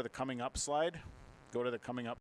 to the coming up slide. Go to the coming up.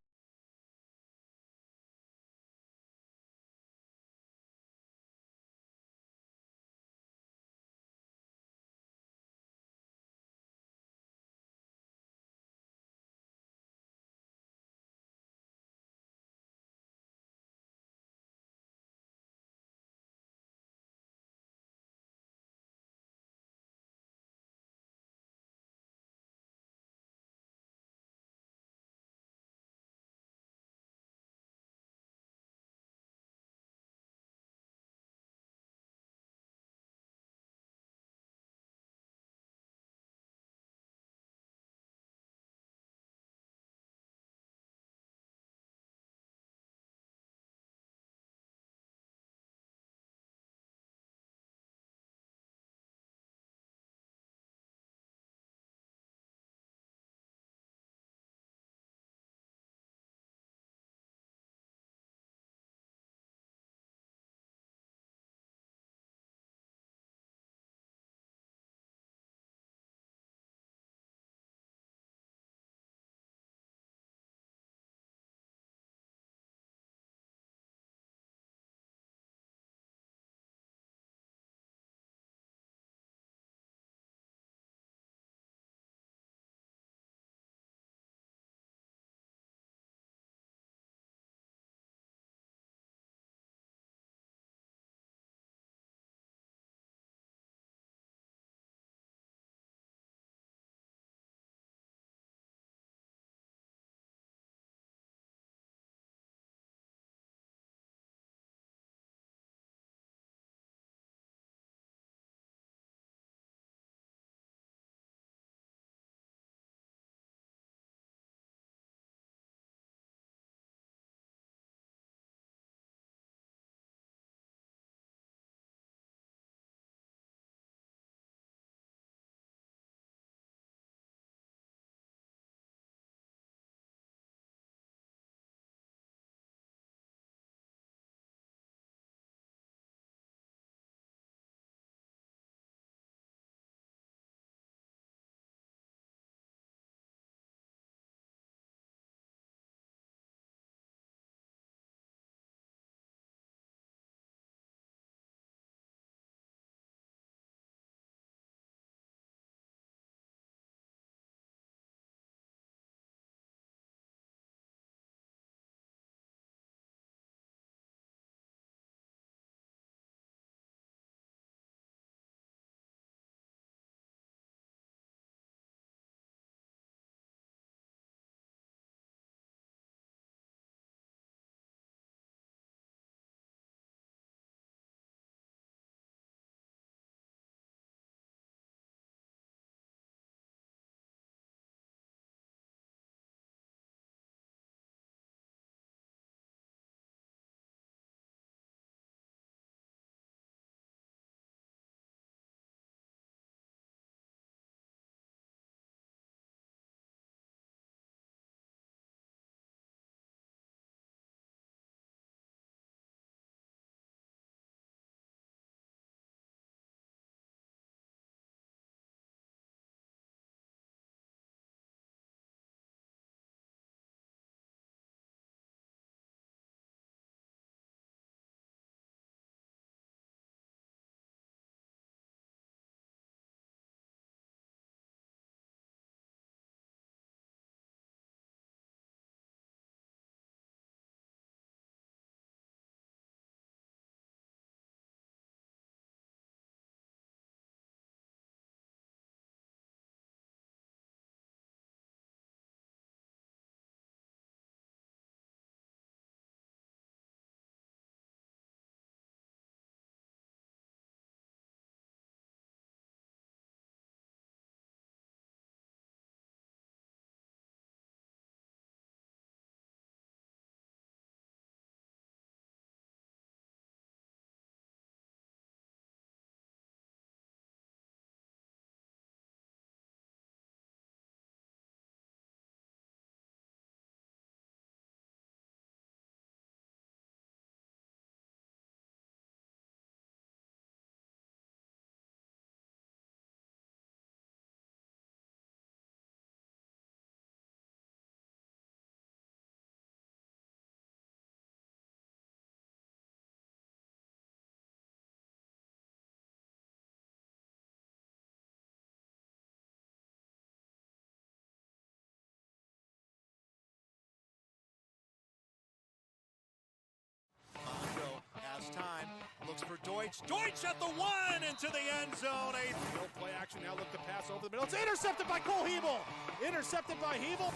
Looks for Deutsch. Deutsch at the one into the end zone. No play action. Now look to pass over the middle. It's intercepted by Cole Hebel. Intercepted by Hebel.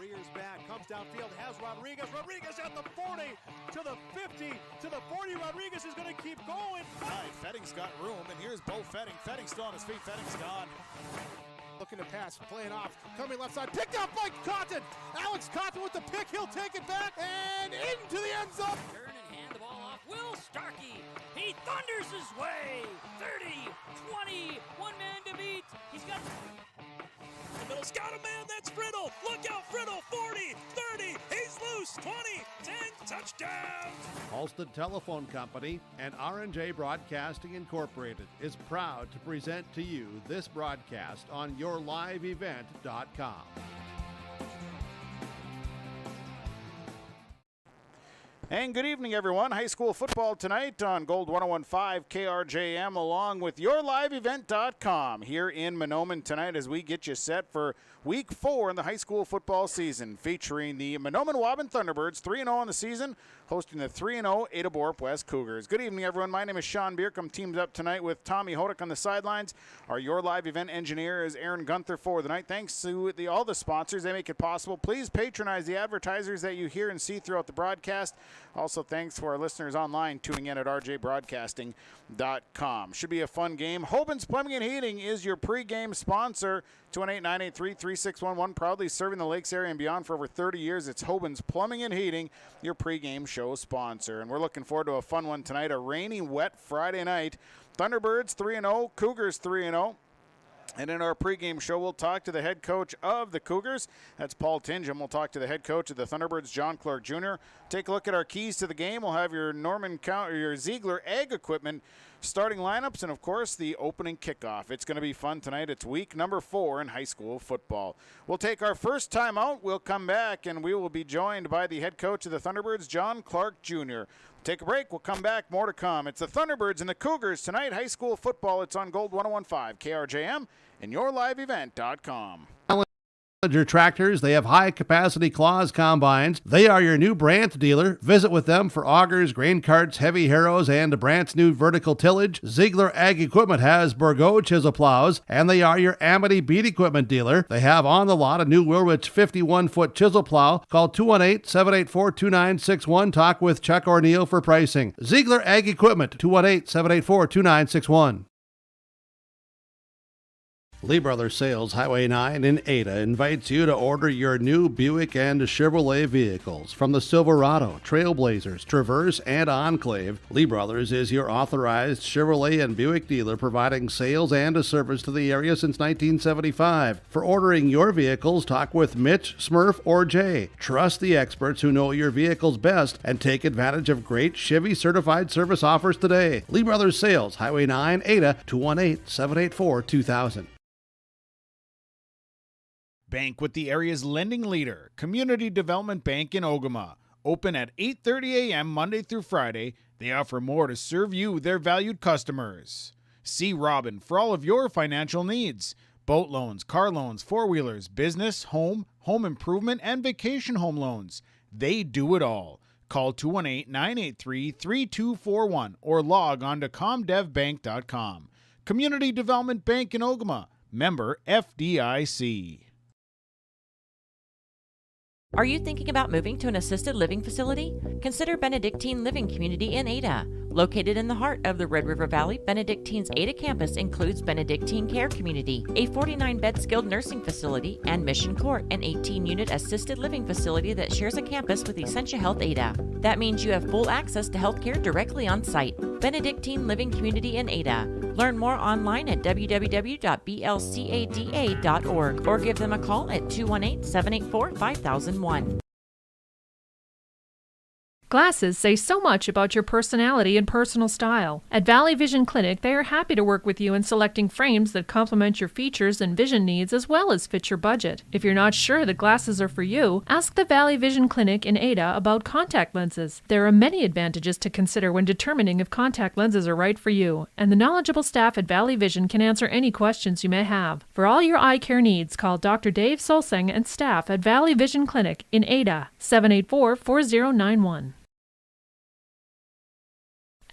Rears back, comes downfield, has Rodriguez. Rodriguez at the 40, to the 50, to the 40. Rodriguez is going to keep going. Right, Fetting's got room, and here's Bo Fetting. Fetting's still on his feet. Fetting's gone. Looking to pass, playing off, coming left side, picked up by Cotton. Alex Cotton with the pick, he'll take it back and into the end zone. Turn and hand the ball off. Will Starkey, he thunders his way. 30, 20, one man to beat. He's got the middle's got a man, that's Friddle. Look out, Friddle, 40, 30, he's loose, 20, 10, touchdown. Halstead Telephone Company and R&J Broadcasting Incorporated is proud to present to you this broadcast on yourliveevent.com. And good evening, everyone. High school football tonight on Gold 101.5 KRJM along with yourliveevent.com here in Mahnomen tonight as we get you set for Week 4 in the high school football season, featuring the Mahnomen-Waubun Thunderbirds, 3-0 on the season, hosting the 3-0 Ada-Borup-West Cougars. Good evening, everyone. My name is Sean Bierkum. Teamed up tonight with Tommy Hodak on the sidelines. Our Your Live Event engineer is Aaron Gunther for the night. Thanks to all the sponsors. They make it possible. Please patronize the advertisers that you hear and see throughout the broadcast. Also, thanks for our listeners online tuning in at rjbroadcasting.com. Should be a fun game. Hoban's Plumbing and Heating is your pregame sponsor. 218-983-3611, proudly serving the Lakes area and beyond for over 30 years. It's Hoban's Plumbing and Heating, your pregame show sponsor. And we're looking forward to a fun one tonight, a rainy, wet Friday night. Thunderbirds 3-0, Cougars 3-0. And in our pregame show, we'll talk to the head coach of the Cougars. That's Paul Tingham. We'll talk to the head coach of the Thunderbirds, John Clark Jr. Take a look at our keys to the game. We'll have your your Ziegler Ag Equipment starting lineups, and, of course, the opening kickoff. It's going to be fun tonight. It's week number 4 in high school football. We'll take our first time out. We'll come back, and we will be joined by the head coach of the Thunderbirds, John Clark Jr. Take a break. We'll come back. More to come. It's the Thunderbirds and the Cougars tonight. High school football. It's on Gold 101.5 KRJM and yourliveevent.com. Challenger Tractors, they have high-capacity claws combines. They are your new Brandt dealer. Visit with them for augers, grain carts, heavy harrows, and Brandt's new vertical tillage. Ziegler Ag Equipment has Bourgault chisel plows, and they are your Amity beet equipment dealer. They have on the lot a new Wilrich 51-foot chisel plow. Call 218-784-2961. Talk with Chuck or Neil for pricing. Ziegler Ag Equipment, 218-784-2961. Lee Brothers Sales, Highway 9 in Ada, invites you to order your new Buick and Chevrolet vehicles. From the Silverado, Trailblazers, Traverse, and Enclave, Lee Brothers is your authorized Chevrolet and Buick dealer, providing sales and a service to the area since 1975. For ordering your vehicles, talk with Mitch, Smurf, or Jay. Trust the experts who know your vehicles best and take advantage of great Chevy certified service offers today. Lee Brothers Sales, Highway 9, Ada, 218-784-2000. Bank with the area's lending leader, Community Development Bank in Ogama. Open at 8:30 a.m. Monday through Friday. They offer more to serve you, their valued customers. See Robin for all of your financial needs. Boat loans, car loans, four-wheelers, business, home improvement, and vacation home loans. They do it all. Call 218-983-3241 or log on to comdevbank.com. Community Development Bank in Ogama. Member FDIC. Are you thinking about moving to an assisted living facility? Consider Benedictine Living Community in Ada. Located in the heart of the Red River Valley, Benedictine's Ada campus includes Benedictine Care Community, a 49-bed skilled nursing facility, and Mission Court, an 18-unit assisted living facility that shares a campus with Essentia Health Ada. That means you have full access to health care directly on site. Benedictine Living Community in Ada. Learn more online at www.blcada.org or give them a call at 218-784-5001. Glasses say so much about your personality and personal style. At Valley Vision Clinic, they are happy to work with you in selecting frames that complement your features and vision needs as well as fit your budget. If you're not sure the glasses are for you, ask the Valley Vision Clinic in Ada about contact lenses. There are many advantages to consider when determining if contact lenses are right for you, and the knowledgeable staff at Valley Vision can answer any questions you may have. For all your eye care needs, call Dr. Dave Solseng and staff at Valley Vision Clinic in Ada, 784-4091.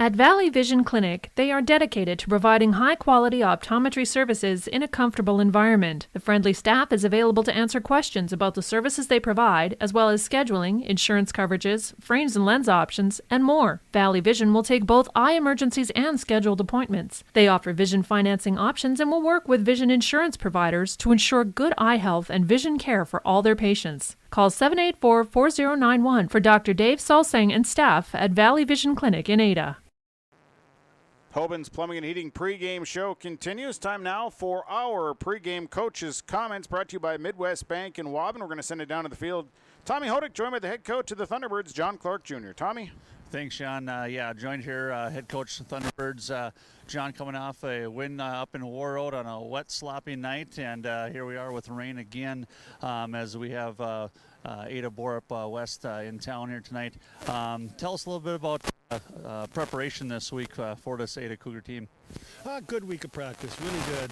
At Valley Vision Clinic, they are dedicated to providing high-quality optometry services in a comfortable environment. The friendly staff is available to answer questions about the services they provide, as well as scheduling, insurance coverages, frames and lens options, and more. Valley Vision will take both eye emergencies and scheduled appointments. They offer vision financing options and will work with vision insurance providers to ensure good eye health and vision care for all their patients. Call 784-4091 for Dr. Dave Salsang and staff at Valley Vision Clinic in Ada. Hoban's Plumbing and Heating pregame show continues. Time now for our pregame coach's comments, brought to you by Midwest Bank in Waubun. We're going to send it down to the field. Tommy Hodak, joined by the head coach of the Thunderbirds, John Clark Jr. Tommy? Thanks, John. Joined here, head coach of the Thunderbirds. John coming off a win up in Warroad on a wet, sloppy night, and here we are with rain again as we have Ada-Borup-West in town here tonight. Tell us a little bit about preparation this week for this Ada Cougar team. Good week of practice, really good.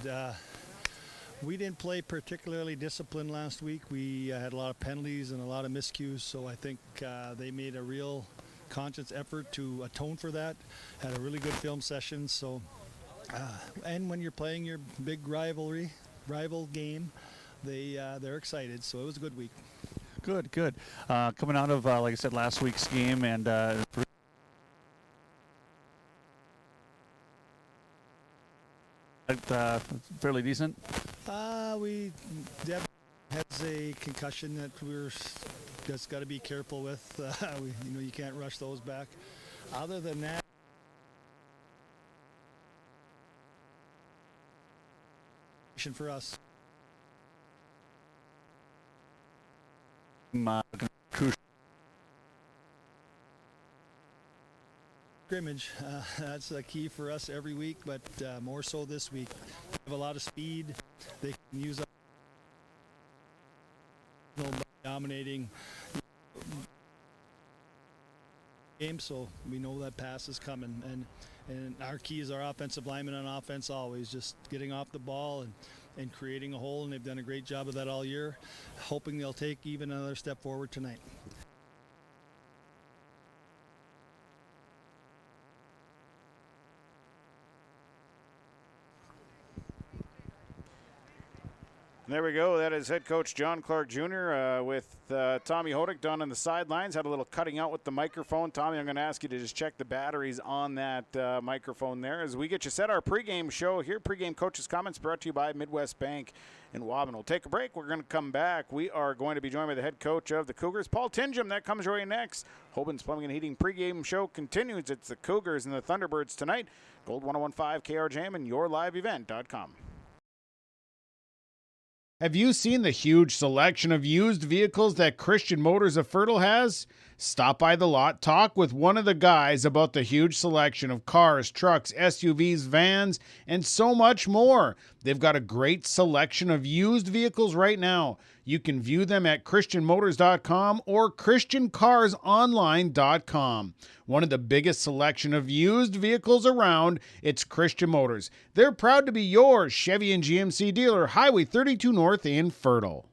We didn't play particularly disciplined last week. We had a lot of penalties and a lot of miscues, so I think they made a real conscious effort to atone for that. Had a really good film session, so and when you're playing your big rival game, they're excited, so it was a good week. Good. Coming out of, like I said, last week's game, and fairly decent. Deb has a concussion that we're just got to be careful with. You can't rush those back. Other than that, for us. Scrimmage, that's a key for us every week, but more so this week. They have a lot of speed. They can use dominating game, so we know that pass is coming, and our key is our offensive linemen on offense, always just getting off the ball and creating a hole, and they've done a great job of that all year. Hoping they'll take even another step forward tonight. There we go. That is head coach John Clark Jr. With Tommy Hodak down on the sidelines. Had a little cutting out with the microphone. Tommy, I'm going to ask you to just check the batteries on that microphone there as we get you set. Our pregame show here. Pregame coaches' comments brought to you by Midwest Bank in Waubun. We'll take a break. We're going to come back. We are going to be joined by the head coach of the Cougars, Paul Tingham. That comes right next. Hoban's Plumbing and Heating pregame show continues. It's the Cougars and the Thunderbirds tonight. Gold 101.5 KRJM and yourliveevent.com. Have you seen the huge selection of used vehicles that Christian Motors of Fertile has? Stop by the lot, talk with one of the guys about the huge selection of cars, trucks, SUVs, vans, and so much more. They've got a great selection of used vehicles right now. You can view them at christianmotors.com or christiancarsonline.com. One of the biggest selection of used vehicles around, it's Christian Motors. They're proud to be your Chevy and GMC dealer, Highway 32 North in Fertile.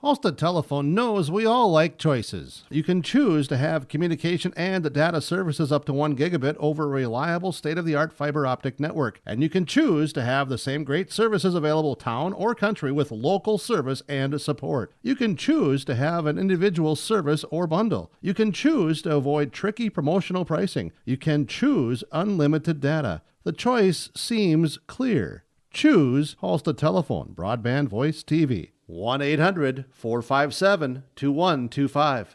Halstead Telephone knows we all like choices. You can choose to have communication and data services up to 1 gigabit over a reliable state-of-the-art fiber optic network. And you can choose to have the same great services available town or country with local service and support. You can choose to have an individual service or bundle. You can choose to avoid tricky promotional pricing. You can choose unlimited data. The choice seems clear. Choose Halstead Telephone, broadband voice TV. 1-800-457-2125.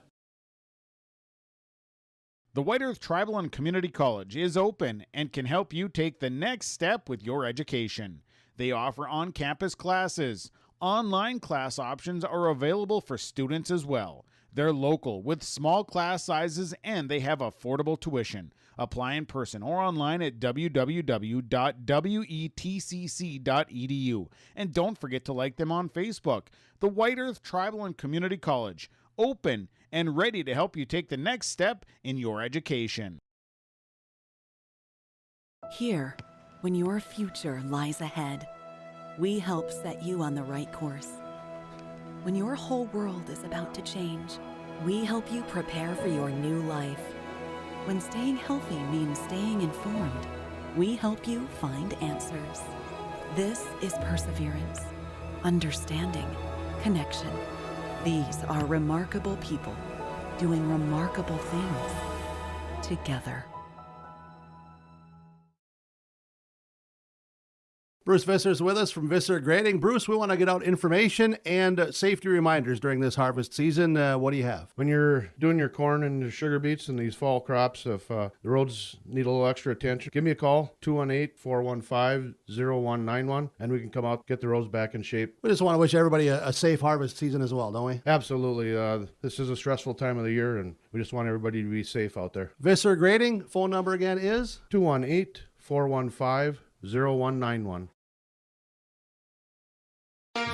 The White Earth Tribal and Community College is open and can help you take the next step with your education. They offer on-campus classes. Online class options are available for students as well. They're local with small class sizes and they have affordable tuition. Apply in person or online at www.wetcc.edu. And don't forget to like them on Facebook. The White Earth Tribal and Community College, open and ready to help you take the next step in your education. Here, when your future lies ahead, we help set you on the right course. When your whole world is about to change, we help you prepare for your new life. when staying healthy means staying informed, we help you find answers. This is perseverance, understanding, connection. These are remarkable people doing remarkable things together. Bruce Visser's with us from Visser Grading. Bruce, we want to get out information and safety reminders during this harvest season. What do you have? When you're doing your corn and your sugar beets and these fall crops, if the roads need a little extra attention, give me a call, 218-415-0191, and we can come out, get the roads back in shape. We just want to wish everybody a safe harvest season as well, don't we? Absolutely. This is a stressful time of the year, and we just want everybody to be safe out there. Visser Grading, phone number again is? 218-415-0191.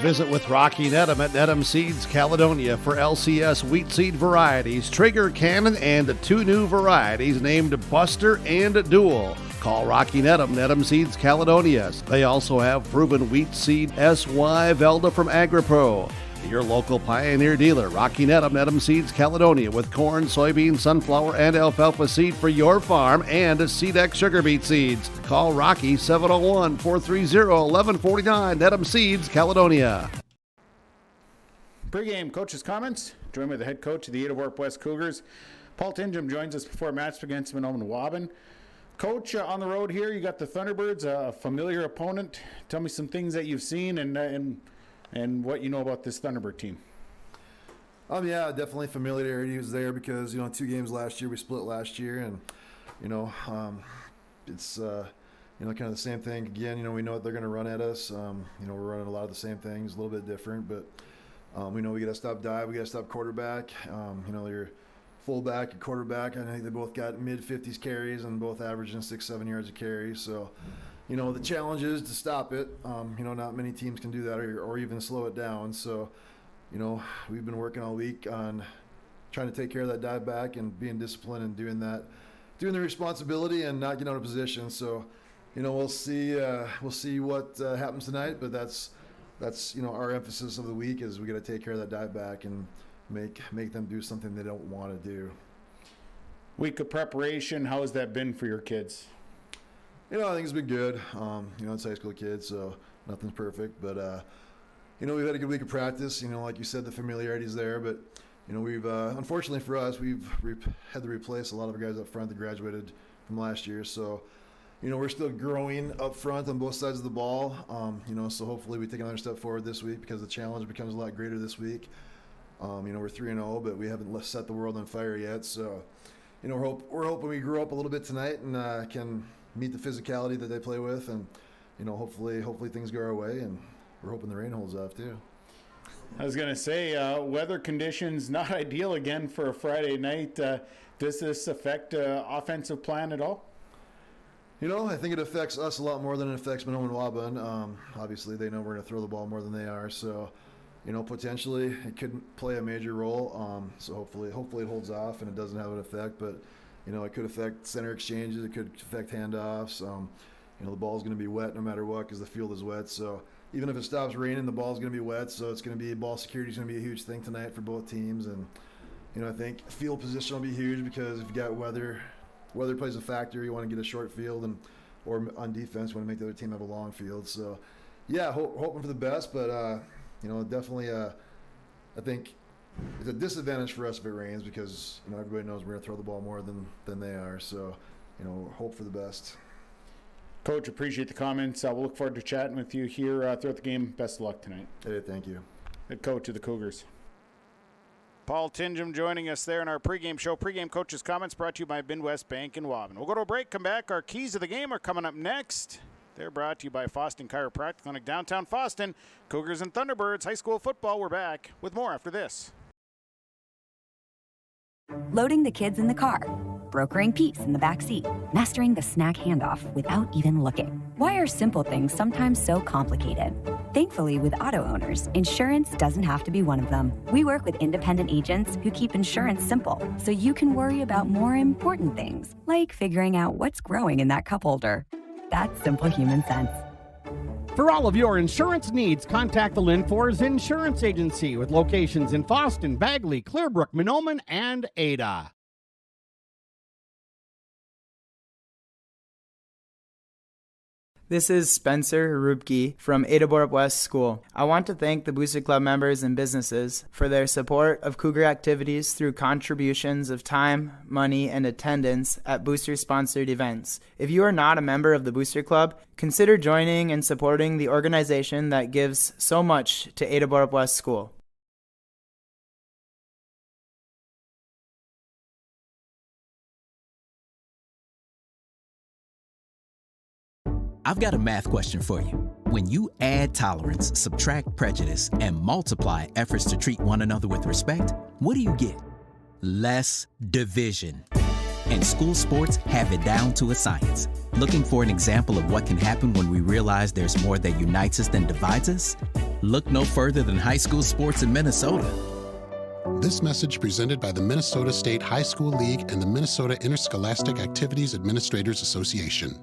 Visit with Rocky Nedham at Nedham Seeds Caledonia for LCS wheat seed varieties, Trigger Cannon, and 2 new varieties named Buster and Dual. Call Rocky Nedham, Nedham Seeds Caledonia. They also have proven wheat seed SY Velda from AgriPro. Your local Pioneer dealer, Rocky Nedham, Nedham Seeds Caledonia, with corn, soybean, sunflower, and alfalfa seed for your farm and Seedex sugar beet seeds. Call Rocky 701-430-1149, Nedham Seeds Caledonia. Pregame coach's comments. Joined by the head coach of the Ada-Borup-West Cougars. Paul Tingham joins us before a match against Mahnomen-Waubun. Coach, on the road here, you got the Thunderbirds, a familiar opponent. Tell me some things that you've seen and what you know about this Thunderbird team. Yeah, definitely familiarity was there because, 2 games last year, we split last year, and, it's, kind of the same thing again. We know what they're going to run at us. We're running a lot of the same things, a little bit different, but we know we got to stop dive, we got to stop quarterback. Your fullback and quarterback, I think they both got mid-50s carries and both averaging 6-7 yards a carry, so the challenge is to stop it. Not many teams can do that or even slow it down. So, we've been working all week on trying to take care of that dive back and being disciplined and doing the responsibility and not getting out of position. So, we'll see what happens tonight, but that's our emphasis of the week is we got to take care of that dive back and make them do something they don't want to do. Week of preparation, how has that been for your kids? I think it's been good. It's high school kids, so nothing's perfect. But, we've had a good week of practice. Like you said, the familiarity's there. But, we've, unfortunately for us, we've had to replace a lot of our guys up front that graduated from last year. So, we're still growing up front on both sides of the ball. So hopefully we take another step forward this week because the challenge becomes a lot greater this week. We're 3-0, but we haven't set the world on fire yet. So, we're hoping we grow up a little bit tonight and can meet the physicality that they play with, and hopefully things go our way, and we're hoping the rain holds off too. I was going to say weather conditions not ideal again for a Friday night. Does this affect offensive plan at all? I think it affects us a lot more than it affects Mahnomen-Waubun. Obviously they know we're going to throw the ball more than they are, so potentially it could play a major role. So hopefully it holds off and it doesn't have an effect, but it could affect center exchanges. It could affect handoffs. The ball's going to be wet no matter what because the field is wet. So even if it stops raining, the ball's going to be wet. So it's going to be ball security is going to be a huge thing tonight for both teams. And I think field position will be huge because if you got weather plays a factor. You want to get a short field or on defense, you want to make the other team have a long field. So yeah, hoping for the best, but definitely I think it's a disadvantage for us if it rains because everybody knows we're going to throw the ball more than they are. So hope for the best. Coach, appreciate the comments. We'll look forward to chatting with you here throughout the game. Best of luck tonight. Hey, thank you. Head coach of the Cougars. Paul Tingham joining us there in our pregame show. Pregame coaches' comments brought to you by Midwest Bank in Waubun. We'll go to a break, come back. Our keys of the game are coming up next. They're brought to you by Foston Chiropractic Clinic, downtown Foston. Cougars and Thunderbirds, high school football. We're back with more after this. Loading the kids in the car, brokering peace in the back seat, mastering the snack handoff without even looking. Why are simple things sometimes so complicated? Thankfully, with auto owners, insurance doesn't have to be one of them. We work with independent agents who keep insurance simple, so you can worry about more important things, like figuring out what's growing in that cup holder. That's simple human sense. For all of your insurance needs, contact the Lynn Forest Insurance Agency with locations in Foston, Bagley, Clearbrook, Mahnomen, and Ada. This is Spencer Rubke from Ada-Borup-West School. I want to thank the Booster Club members and businesses for their support of Cougar activities through contributions of time, money, and attendance at Booster-sponsored events. If you are not a member of the Booster Club, consider joining and supporting the organization that gives so much to Ada-Borup-West School. I've got a math question for you. When you add tolerance, subtract prejudice, and multiply efforts to treat one another with respect, what do you get? Less division. And school sports have it down to a science. Looking for an example of what can happen when we realize there's more that unites us than divides us? Look no further than high school sports in Minnesota. This message presented by the Minnesota State High School League and the Minnesota Interscholastic Activities Administrators Association.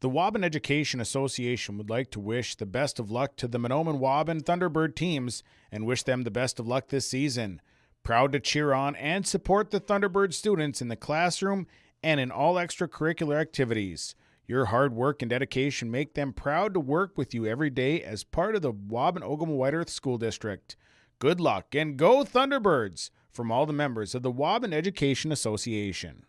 The Waubun Education Association would like to wish the best of luck to the Mahnomen-Waubun Thunderbird teams and wish them the best of luck this season. Proud to cheer on and support the Thunderbird students in the classroom and in all extracurricular activities. Your hard work and dedication make them proud to work with you every day as part of the Waubun-Ogama-White Earth School District. Good luck and go Thunderbirds from all the members of the Waubun Education Association.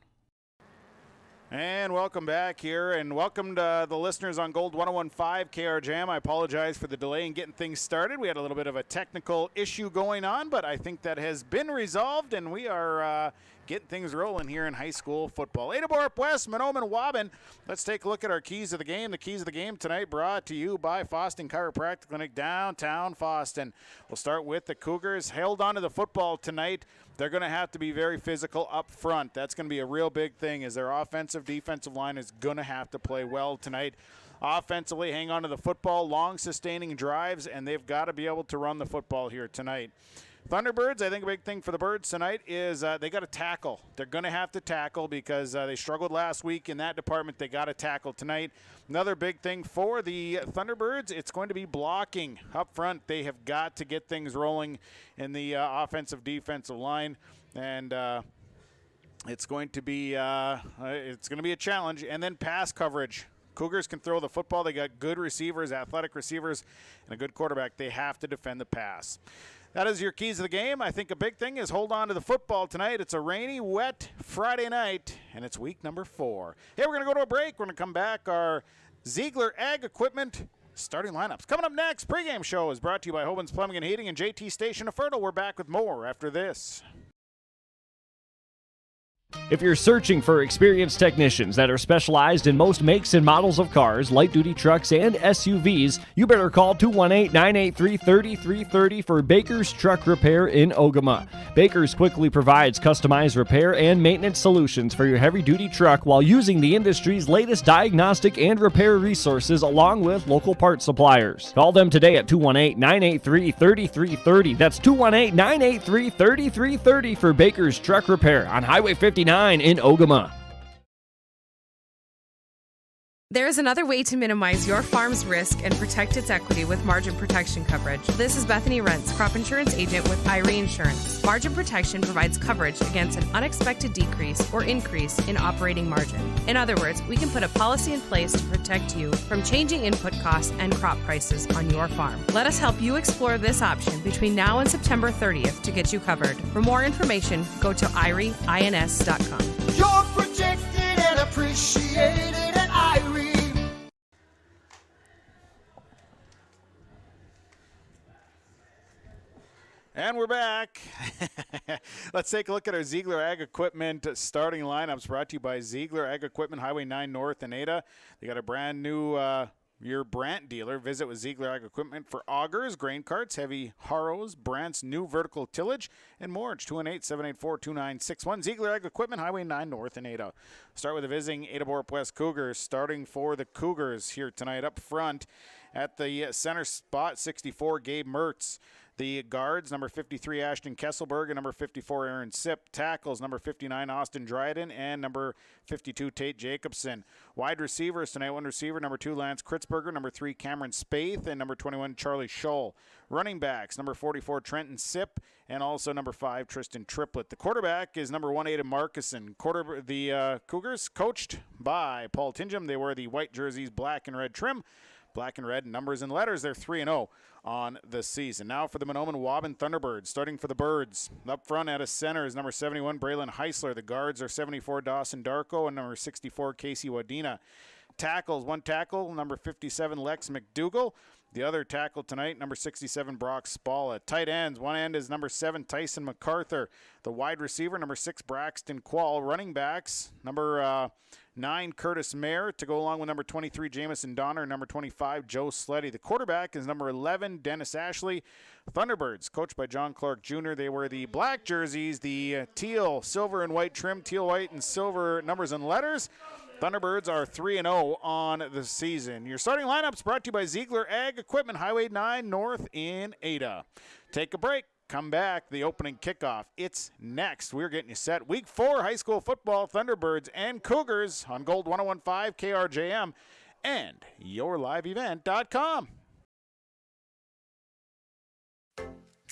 And welcome back here, and welcome to the listeners on Gold 101.5 KRJM. I apologize for the delay in getting things started. We had a little bit of a technical issue going on, but I think that has been resolved, and we are getting things rolling here in high school football. Ada-Borup-West, Mahnomen-Waubun. Let's take a look at our keys of the game. The keys of the game tonight brought to you by Foston Chiropractic Clinic, downtown Foston. We'll start with the Cougars. Held on to the football tonight. They're going to have to be very physical up front. That's going to be a real big thing, as their offensive, defensive line is going to have to play well tonight. Offensively, hang on to the football, long sustaining drives, and they've got to be able to run the football here tonight. Thunderbirds, I think a big thing for the Birds tonight is they got to tackle. They're going to have to tackle because they struggled last week in that department. They got to tackle tonight. Another big thing for the Thunderbirds, it's going to be blocking up front. They have got to get things rolling in the offensive, defensive line, and it's going to be a challenge. And then pass coverage. Cougars can throw the football. They got good receivers, athletic receivers, and a good quarterback. They have to defend the pass. That is your keys of the game. I think a big thing is hold on to the football tonight. It's a rainy, wet Friday night, and it's week number 4. Hey, we're going to go to a break. We're going to come back. Our Ziegler Ag Equipment starting lineups. Coming up next, pregame show is brought to you by Hoban's Plumbing and Heating and JT Station of Fertile. We're back with more after this. If you're searching for experienced technicians that are specialized in most makes and models of cars, light-duty trucks, and SUVs, you better call 218-983-3330 for Baker's Truck Repair in Ogama. Baker's quickly provides customized repair and maintenance solutions for your heavy-duty truck while using the industry's latest diagnostic and repair resources along with local parts suppliers. Call them today at 218-983-3330. That's 218-983-3330 for Baker's Truck Repair on Highway 59 in Ogama. There is another way to minimize your farm's risk and protect its equity with margin protection coverage. This is Bethany Rentz, crop insurance agent with IRE Insurance. Margin protection provides coverage against an unexpected decrease or increase in operating margin. In other words, we can put a policy in place to protect you from changing input costs and crop prices on your farm. Let us help you explore this option between now and September 30th to get you covered. For more information, go to IREINS.com. You're protected and appreciated at IRE. And we're back. Let's take a look at our Ziegler Ag Equipment starting lineups brought to you by Ziegler Ag Equipment, Highway 9 North in Ada. They got a brand new your Brandt dealer. Visit with Ziegler Ag Equipment for augers, grain carts, heavy harrows, Brandt's new vertical tillage, and more. It's 218-784-2961. Ziegler Ag Equipment, Highway 9 North in Ada. Start with the visiting Ada-Borup-West Cougars. Starting for the Cougars here tonight up front at the center spot, 64, Gabe Mertz. The guards, number 53, Ashton Kesselberg, and number 54, Aaron Sipp. Tackles, number 59, Austin Dryden, and number 52, Tate Jacobson. Wide receivers tonight, one receiver, number 2, Lance Kritzberger, number 3, Cameron Spaeth, and number 21, Charlie Scholl. Running backs, number 44, Trenton Sipp, and also number 5, Tristan Triplett. The quarterback is number 1, Ada Markison. The Cougars, coached by Paul Tingham. They wear the white jerseys, black and red trim. Black and red numbers and letters. They're 3-0 on the season. Now for the Mahnomen-Waubun Thunderbirds. Starting for the Birds. Up front at a center is number 71, Braylon Heisler. The guards are 74, Dawson Darko, and number 64, Casey Wadena. Tackles, one tackle, number 57, Lex McDougall. The other tackle tonight, number 67, Brock Spalla. Tight ends, one end is number 7, Tyson MacArthur. The wide receiver, number 6, Braxton Quall. Running backs, number 9, Curtis Mayer, to go along with number 23, Jamison Donner, number 25, Joe Sleddy. The quarterback is number 11, Dennis Ashley. Thunderbirds, coached by John Clark Jr. They wear the black jerseys, the teal, silver, and white trim, teal, white, and silver numbers and letters. Thunderbirds are 3-0 on the season. Your starting lineups brought to you by Ziegler Ag Equipment, Highway 9 North in Ada. Take a break. Come back. The opening kickoff. It's next. We're getting you set. Week 4 high school football, Thunderbirds and Cougars on Gold 101.5 KRJM and yourliveevent.com.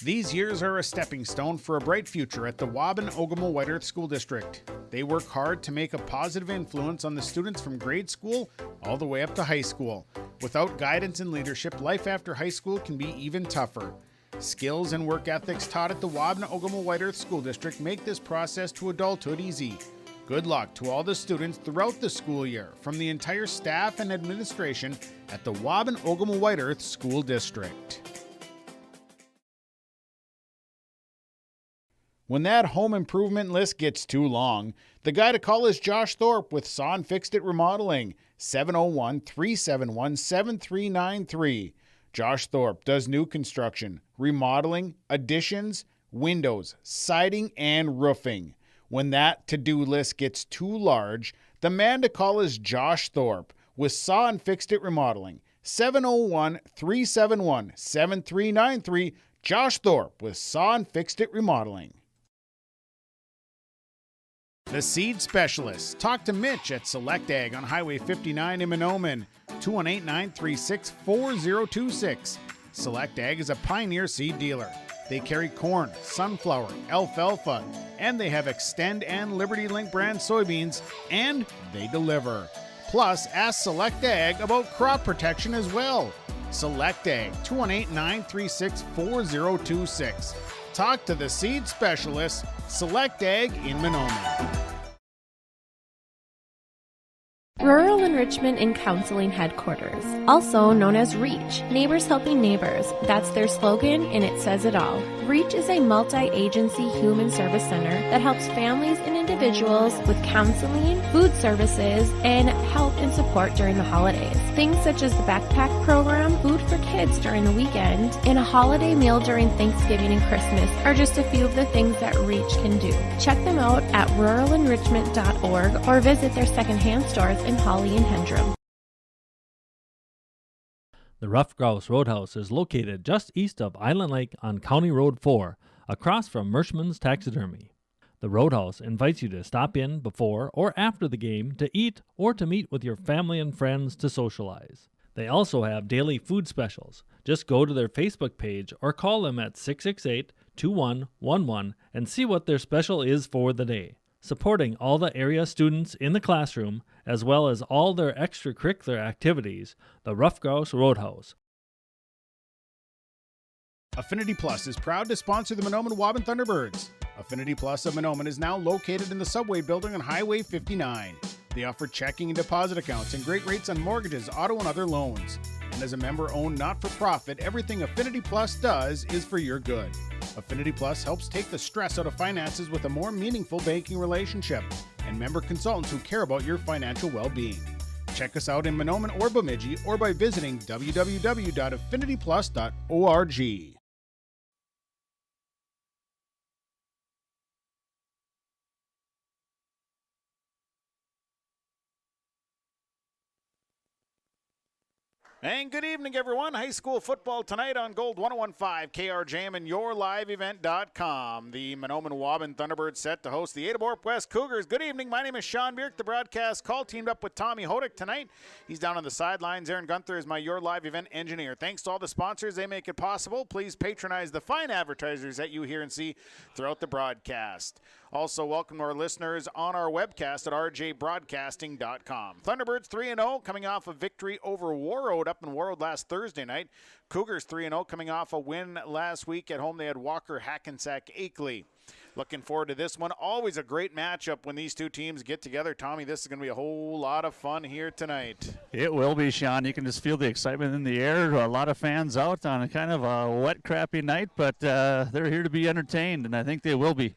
These years are a stepping stone for a bright future at the Mahnomen-Waubun White Earth School District. They work hard to make a positive influence on the students from grade school all the way up to high school. Without guidance and leadership, life after high school can be even tougher. Skills and work ethics taught at the Mahnomen-Waubun White Earth School District make this process to adulthood easy. Good luck to all the students throughout the school year from the entire staff and administration at the Mahnomen-Waubun White Earth School District. When that home improvement list gets too long, the guy to call is Josh Thorpe with Saw and Fixed It Remodeling, 701-371-7393. Josh Thorpe does new construction, remodeling, additions, windows, siding, and roofing. When that to-do list gets too large, the man to call is Josh Thorpe with Saw and Fixed It Remodeling, 701-371-7393. Josh Thorpe with Saw and Fixed It Remodeling. The Seed Specialist. Talk to Mitch at Select Ag on Highway 59 in Mahnomen, 218-936-4026. Select Ag is a Pioneer seed dealer. They carry corn, sunflower, alfalfa, and they have Extend and Liberty Link brand soybeans, and they deliver. Plus, ask Select Ag about crop protection as well. Select Ag, 218-936-4026. Talk to the Seed Specialist, Select Ag in Mahnomen. Rural Enrichment and Counseling Headquarters, also known as REACH, Neighbors Helping Neighbors. That's their slogan, and it says it all. REACH is a multi-agency human service center that helps families and individuals with counseling, food services, and help and support during the holidays. Things such as the backpack program, food for kids during the weekend, and a holiday meal during Thanksgiving and Christmas are just a few of the things that REACH can do. Check them out at ruralenrichment.org or visit their secondhand stores in Holly and Hendrum. The Rough Grouse Roadhouse is located just east of Island Lake on County Road 4, across from Merschman's Taxidermy. The Roadhouse invites you to stop in before or after the game to eat or to meet with your family and friends to socialize. They also have daily food specials. Just go to their Facebook page or call them at 668-2111 and see what their special is for the day. Supporting all the area students in the classroom, as well as all their extracurricular activities, the Rough Grouse Roadhouse. Affinity Plus is proud to sponsor the Mahnomen-Waubun Thunderbirds. Affinity Plus of Mahnomen is now located in the Subway building on Highway 59. They offer checking and deposit accounts and great rates on mortgages, auto, and other loans. And as a member-owned not-for-profit, everything Affinity Plus does is for your good. Affinity Plus helps take the stress out of finances with a more meaningful banking relationship and member consultants who care about your financial well-being. Check us out in Mahnomen or Bemidji or by visiting www.affinityplus.org. And good evening, everyone. High school football tonight on Gold 101.5, KRJM, and YourLiveEvent.com. The Mahnomen-Waubun Thunderbirds set to host the Ada-Borup-West Cougars. Good evening. My name is Sean Bierk, the broadcast call, teamed up with Tommy Hodak tonight. He's down on the sidelines. Aaron Gunther is my Your Live Event engineer. Thanks to all the sponsors. They make it possible. Please patronize the fine advertisers that you hear and see throughout the broadcast. Also, welcome to our listeners on our webcast at rjbroadcasting.com. Thunderbirds 3-0 coming off a victory over Warroad up in Warroad last Thursday night. Cougars 3-0 coming off a win last week at home. They had Walker, Hackensack, Akeley. Looking forward to this one. Always a great matchup when these two teams get together. Tommy, this is going to be a whole lot of fun here tonight. It will be, Sean. You can just feel the excitement in the air. A lot of fans out on a kind of a wet, crappy night, but they're here to be entertained, and I think they will be.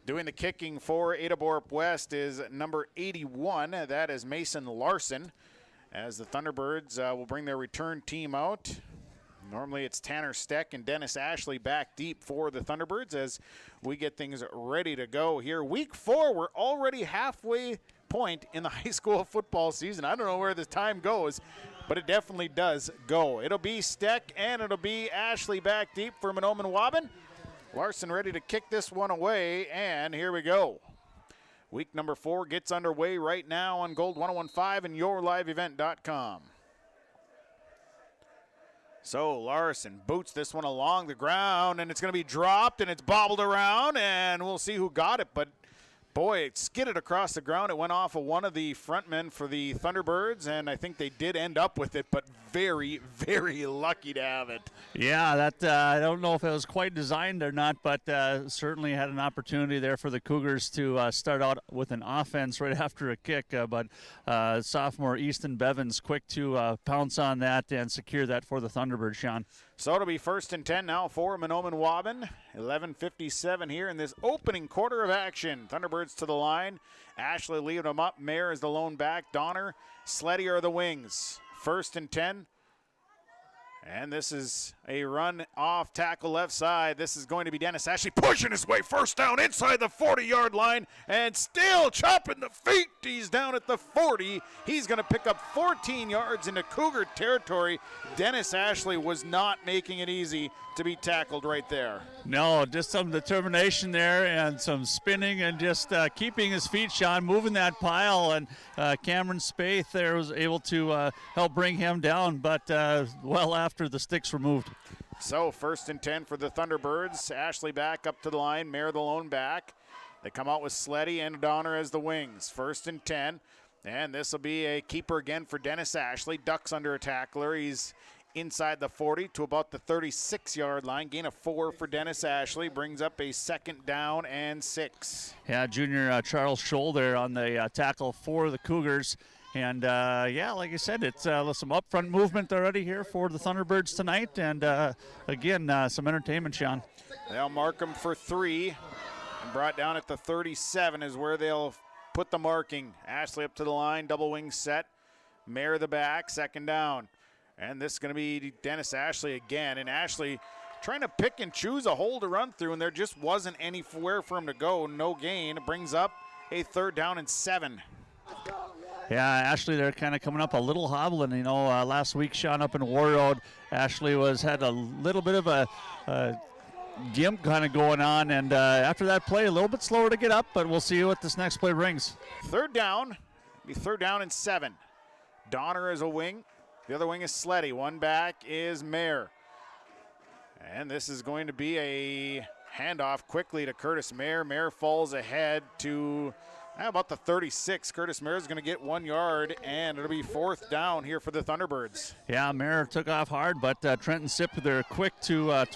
Doing the kicking for Ada-Borup-West is number 81. That is Mason Larson. As the Thunderbirds will bring their return team out. Normally it's Tanner Steck and Dennis Ashley back deep for the Thunderbirds as we get things ready to go here. Week 4, we're already halfway point in the high school football season. I don't know where the time goes, but it definitely does go. It'll be Steck and it'll be Ashley back deep for Mahnomen-Waubun. Larson ready to kick this one away, and here we go. Week number 4 gets underway right now on Gold 101.5 and YourLiveEvent.com. So Larson boots this one along the ground, and it's going to be dropped, and it's bobbled around, and we'll see who got it. But, boy, it skidded across the ground. It went off of one of the frontmen for the Thunderbirds, and I think they did end up with it, but very, very lucky to have it. Yeah, that I don't know if it was quite designed or not, but certainly had an opportunity there for the Cougars to start out with an offense right after a kick. But sophomore Easton Bevins quick to pounce on that and secure that for the Thunderbirds, Sean. So it'll be 1st and 10 now for Mahnomen-Waubun. 11:57 here in this opening quarter of action. Thunderbirds to the line. Ashley leaving them up. Mayer is the lone back. Donner, Sleddy are the wings. 1st and 10. And this is a run off tackle left side. This is going to be Dennis Ashley pushing his way. 1st down inside the 40-yard line and still chopping the feet. He's down at the 40. He's going to pick up 14 yards into Cougar territory. Dennis Ashley was not making it easy to be tackled right there. No, just some determination there and some spinning and just keeping his feet, Sean, moving that pile. And Cameron Spaeth there was able to help bring him down, but well after the sticks were moved. So 1st and 10 for the Thunderbirds. Ashley back up to the line. Mayer the lone back. They come out with Sleddy and Donner as the wings. 1st and 10. And this will be a keeper again for Dennis Ashley. Ducks under a tackler. He's inside the 40 to about the 36-yard line. Gain of 4 for Dennis Ashley. Brings up a 2nd down and 6. Yeah, junior Charles Scholl there on the tackle for the Cougars. And, yeah, like I said, it's some up-front movement already here for the Thunderbirds tonight. And, again, some entertainment, Sean. They'll mark them for 3. And brought down at the 37 is where they'll put the marking. Ashley up to the line, double wing set. Mayer the back, 2nd down. And this is going to be Dennis Ashley again. And Ashley trying to pick and choose a hole to run through, and there just wasn't anywhere for him to go. No gain. It brings up a 3rd down and 7. Yeah, Ashley, they're kind of coming up a little hobbling. You know, last week, Sean, up in Warroad, Ashley had a little bit of a gimp kind of going on. And after that play, a little bit slower to get up, but we'll see what this next play brings. 3rd down. Be 3rd down and 7. Donner is a wing. The other wing is Sleddy. One back is Mayer. And this is going to be a handoff quickly to Curtis Mayer. Mayer falls ahead to about the 36. Curtis Mayer is going to get 1 yard, and it'll be 4th down here for the Thunderbirds. Yeah, Mayer took off hard, but Trenton Sipp there quick to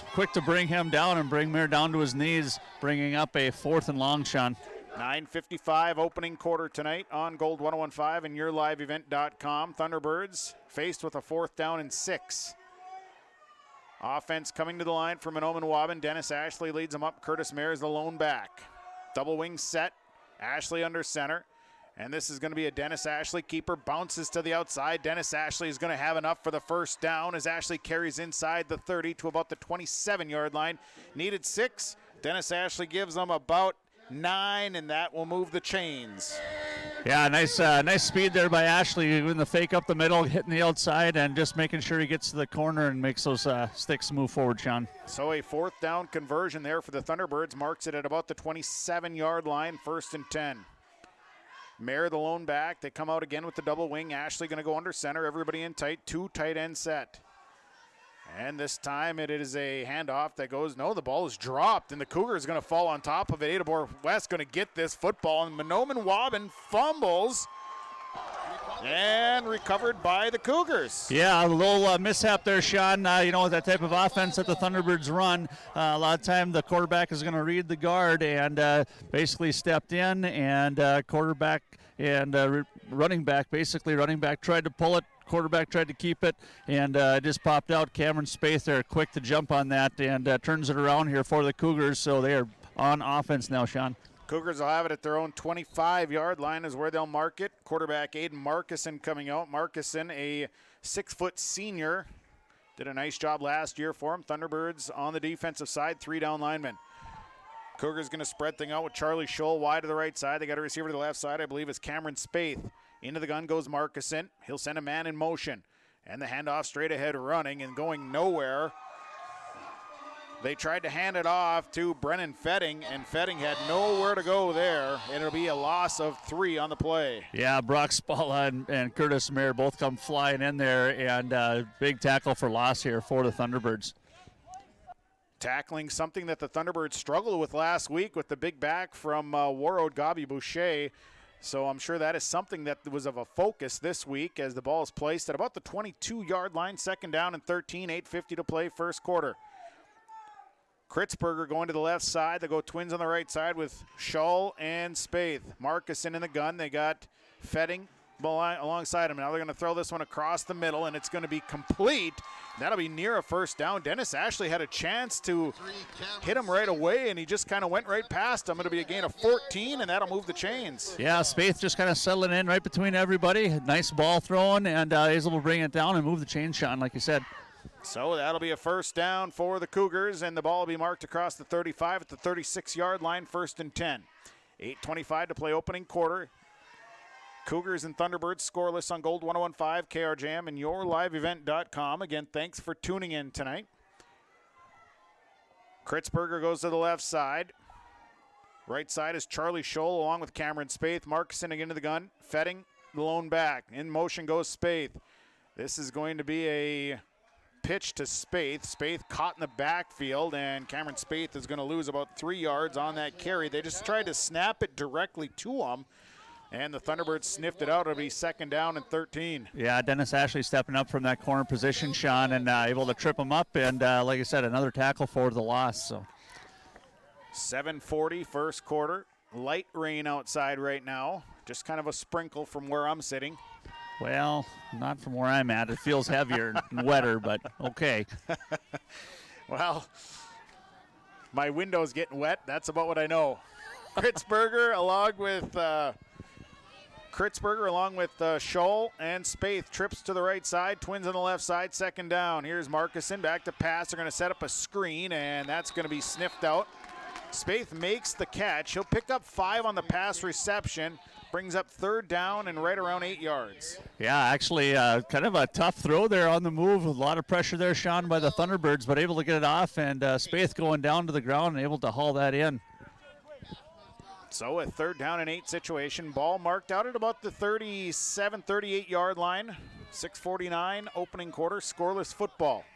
bring him down and bring Mayer down to his knees, bringing up a 4th and long, Sean. 9:55 opening quarter tonight on Gold 101.5 and YourLiveEvent.com. Thunderbirds faced with a 4th down and 6. Offense coming to the line for Mahnomen-Waubun. Dennis Ashley leads them up. Curtis Mayer is the lone back. Double wing set. Ashley under center. And this is going to be a Dennis Ashley keeper. Bounces to the outside. Dennis Ashley is going to have enough for the 1st down as Ashley carries inside the 30 to about the 27-yard line. Needed 6. Dennis Ashley gives them about 9, and that will move the chains. Yeah, nice speed there by Ashley in the fake up the middle, hitting the outside, and just making sure he gets to the corner and makes those sticks move forward, Sean. So a 4th down conversion there for the Thunderbirds, marks it at about the 27-yard line, 1st and 10. Mayer the lone back. They come out again with the double wing. Ashley going to go under center. Everybody in tight. 2 tight end set. And this time it is a handoff that goes, no, the ball is dropped, and the Cougar is going to fall on top of it. Ada-Borup-West going to get this football, and Mahnomen-Waubun fumbles and recovered by the Cougars. Yeah, a little mishap there, Sean. That type of offense that the Thunderbirds run, a lot of time the quarterback is going to read the guard and basically stepped in, and quarterback and running back tried to pull it. Quarterback tried to keep it, and just popped out. Cameron Spaeth there quick to jump on that and turns it around here for the Cougars, so they are on offense now, Sean. Cougars will have it at their own 25-yard line is where they'll mark it. Quarterback Aiden Markison coming out. Markison, a 6-foot senior, did a nice job last year for him. Thunderbirds on the defensive side, 3 down linemen. Cougars going to spread thing out with Charlie Scholl wide to the right side. They got a receiver to the left side, I believe is Cameron Spaeth. Into the gun goes Markison. He'll send a man in motion. And the handoff straight ahead running and going nowhere. They tried to hand it off to Brennan Fetting, and Fetting had nowhere to go there. And it'll be a loss of 3 on the play. Yeah, Brock Spalla and Curtis Mayer both come flying in there, and big tackle for loss here for the Thunderbirds. Tackling something that the Thunderbirds struggled with last week with the big back from Warroad Gabi Boucher. So I'm sure that is something that was of a focus this week as the ball is placed at about the 22-yard line, 2nd down and 13, 8:50 to play, 1st quarter. Kritzberger going to the left side. They go twins on the right side with Scholl and Spaeth. Markison in the gun. They got Fetting alongside him. Now they're going to throw this one across the middle, and it's going to be complete. That'll be near a 1st down. Dennis Ashley had a chance to hit him right away, and he just kind of went right past him. It'll be a gain of 14, and that'll move the chains. Yeah, Spaeth just kind of settling in right between everybody. Nice ball thrown, and he's able to bring it down and move the chains, Sean, like you said. So that'll be a 1st down for the Cougars, and the ball will be marked across the 35 at the 36-yard line, 1st and 10. 8:25 to play opening quarter. Cougars and Thunderbirds scoreless on Gold 101.5, KRJM, and yourliveevent.com. Again, thanks for tuning in tonight. Kritzberger goes to the left side. Right side is Charlie Scholl along with Cameron Spaeth. Markison again to the gun. Fetting the lone back. In motion goes Spaeth. This is going to be a pitch to Spaeth. Spaeth caught in the backfield, and Cameron Spaeth is going to lose about 3 yards on that carry. They just tried to snap it directly to him, and the Thunderbirds sniffed it out. It'll be 2nd down and 13. Yeah, Dennis Ashley stepping up from that corner position, Sean, and able to trip him up. And like I said, another tackle for the loss. So 7:40 1st quarter. Light rain outside right now. Just kind of a sprinkle from where I'm sitting. Well, not from where I'm at. It feels heavier and wetter, but okay. Well, my window's getting wet. That's about what I know. Kritzberger along with Scholl and Spaeth trips to the right side. Twins on the left side, 2nd down. Here's Markison back to pass. They're going to set up a screen, and that's going to be sniffed out. Spaeth makes the catch. He'll pick up 5 on the pass reception. Brings up 3rd down and right around 8 yards. Yeah, actually kind of a tough throw there on the move. A lot of pressure there, Sean, by the Thunderbirds, but able to get it off, and Spaeth going down to the ground and able to haul that in. So a 3rd down and 8 situation. Ball marked out at about the 37, 38-yard line. 6:49 opening quarter, scoreless football.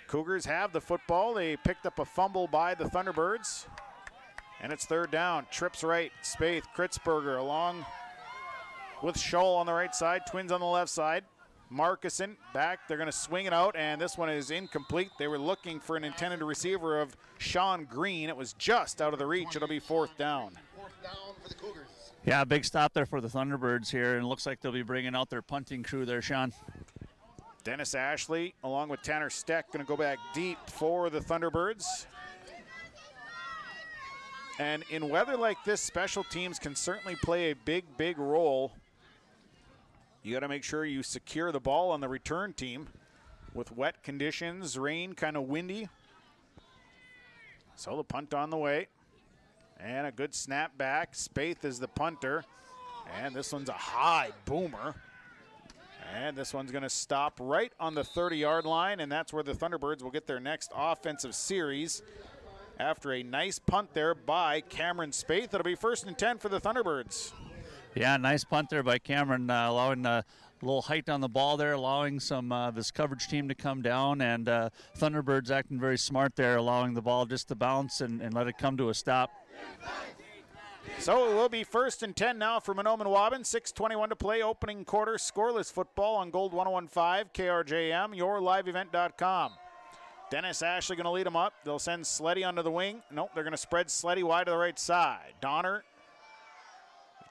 Cougars have the football. They picked up a fumble by the Thunderbirds. And it's 3rd down. Trips right. Spaeth, Kritzberger along with Scholl on the right side. Twins on the left side. Markison back. They're going to swing it out, and this one is incomplete. They were looking for an intended receiver of Sean Green. It was just out of the reach. It'll be 4th down. 4th down for the Cougars. Yeah, big stop there for the Thunderbirds here, and it looks like they'll be bringing out their punting crew there, Sean. Dennis Ashley along with Tanner Steck going to go back deep for the Thunderbirds. And in weather like this, special teams can certainly play a big role. You got to make sure you secure the ball on the return team with wet conditions, rain, kind of windy. So the punt on the way. And a good snap back. Spaeth is the punter. And this one's a high boomer. And this one's going to stop right on the 30-yard line, and that's where the Thunderbirds will get their next offensive series after a nice punt there by Cameron Spaeth. It'll be 1st and 10 for the Thunderbirds. Yeah, nice punt there by Cameron, allowing a little height on the ball there, allowing some of his coverage team to come down, and Thunderbirds acting very smart there, allowing the ball just to bounce and let it come to a stop. So it will be 1st and 10 now for Mahnomen-Waubun. 6:21 to play, opening quarter, scoreless football on Gold 101.5, KRJM, yourliveevent.com. Dennis Ashley going to lead them up. They'll send Sleddy onto the wing. Nope, they're going to spread Sleddy wide to the right side. Donner,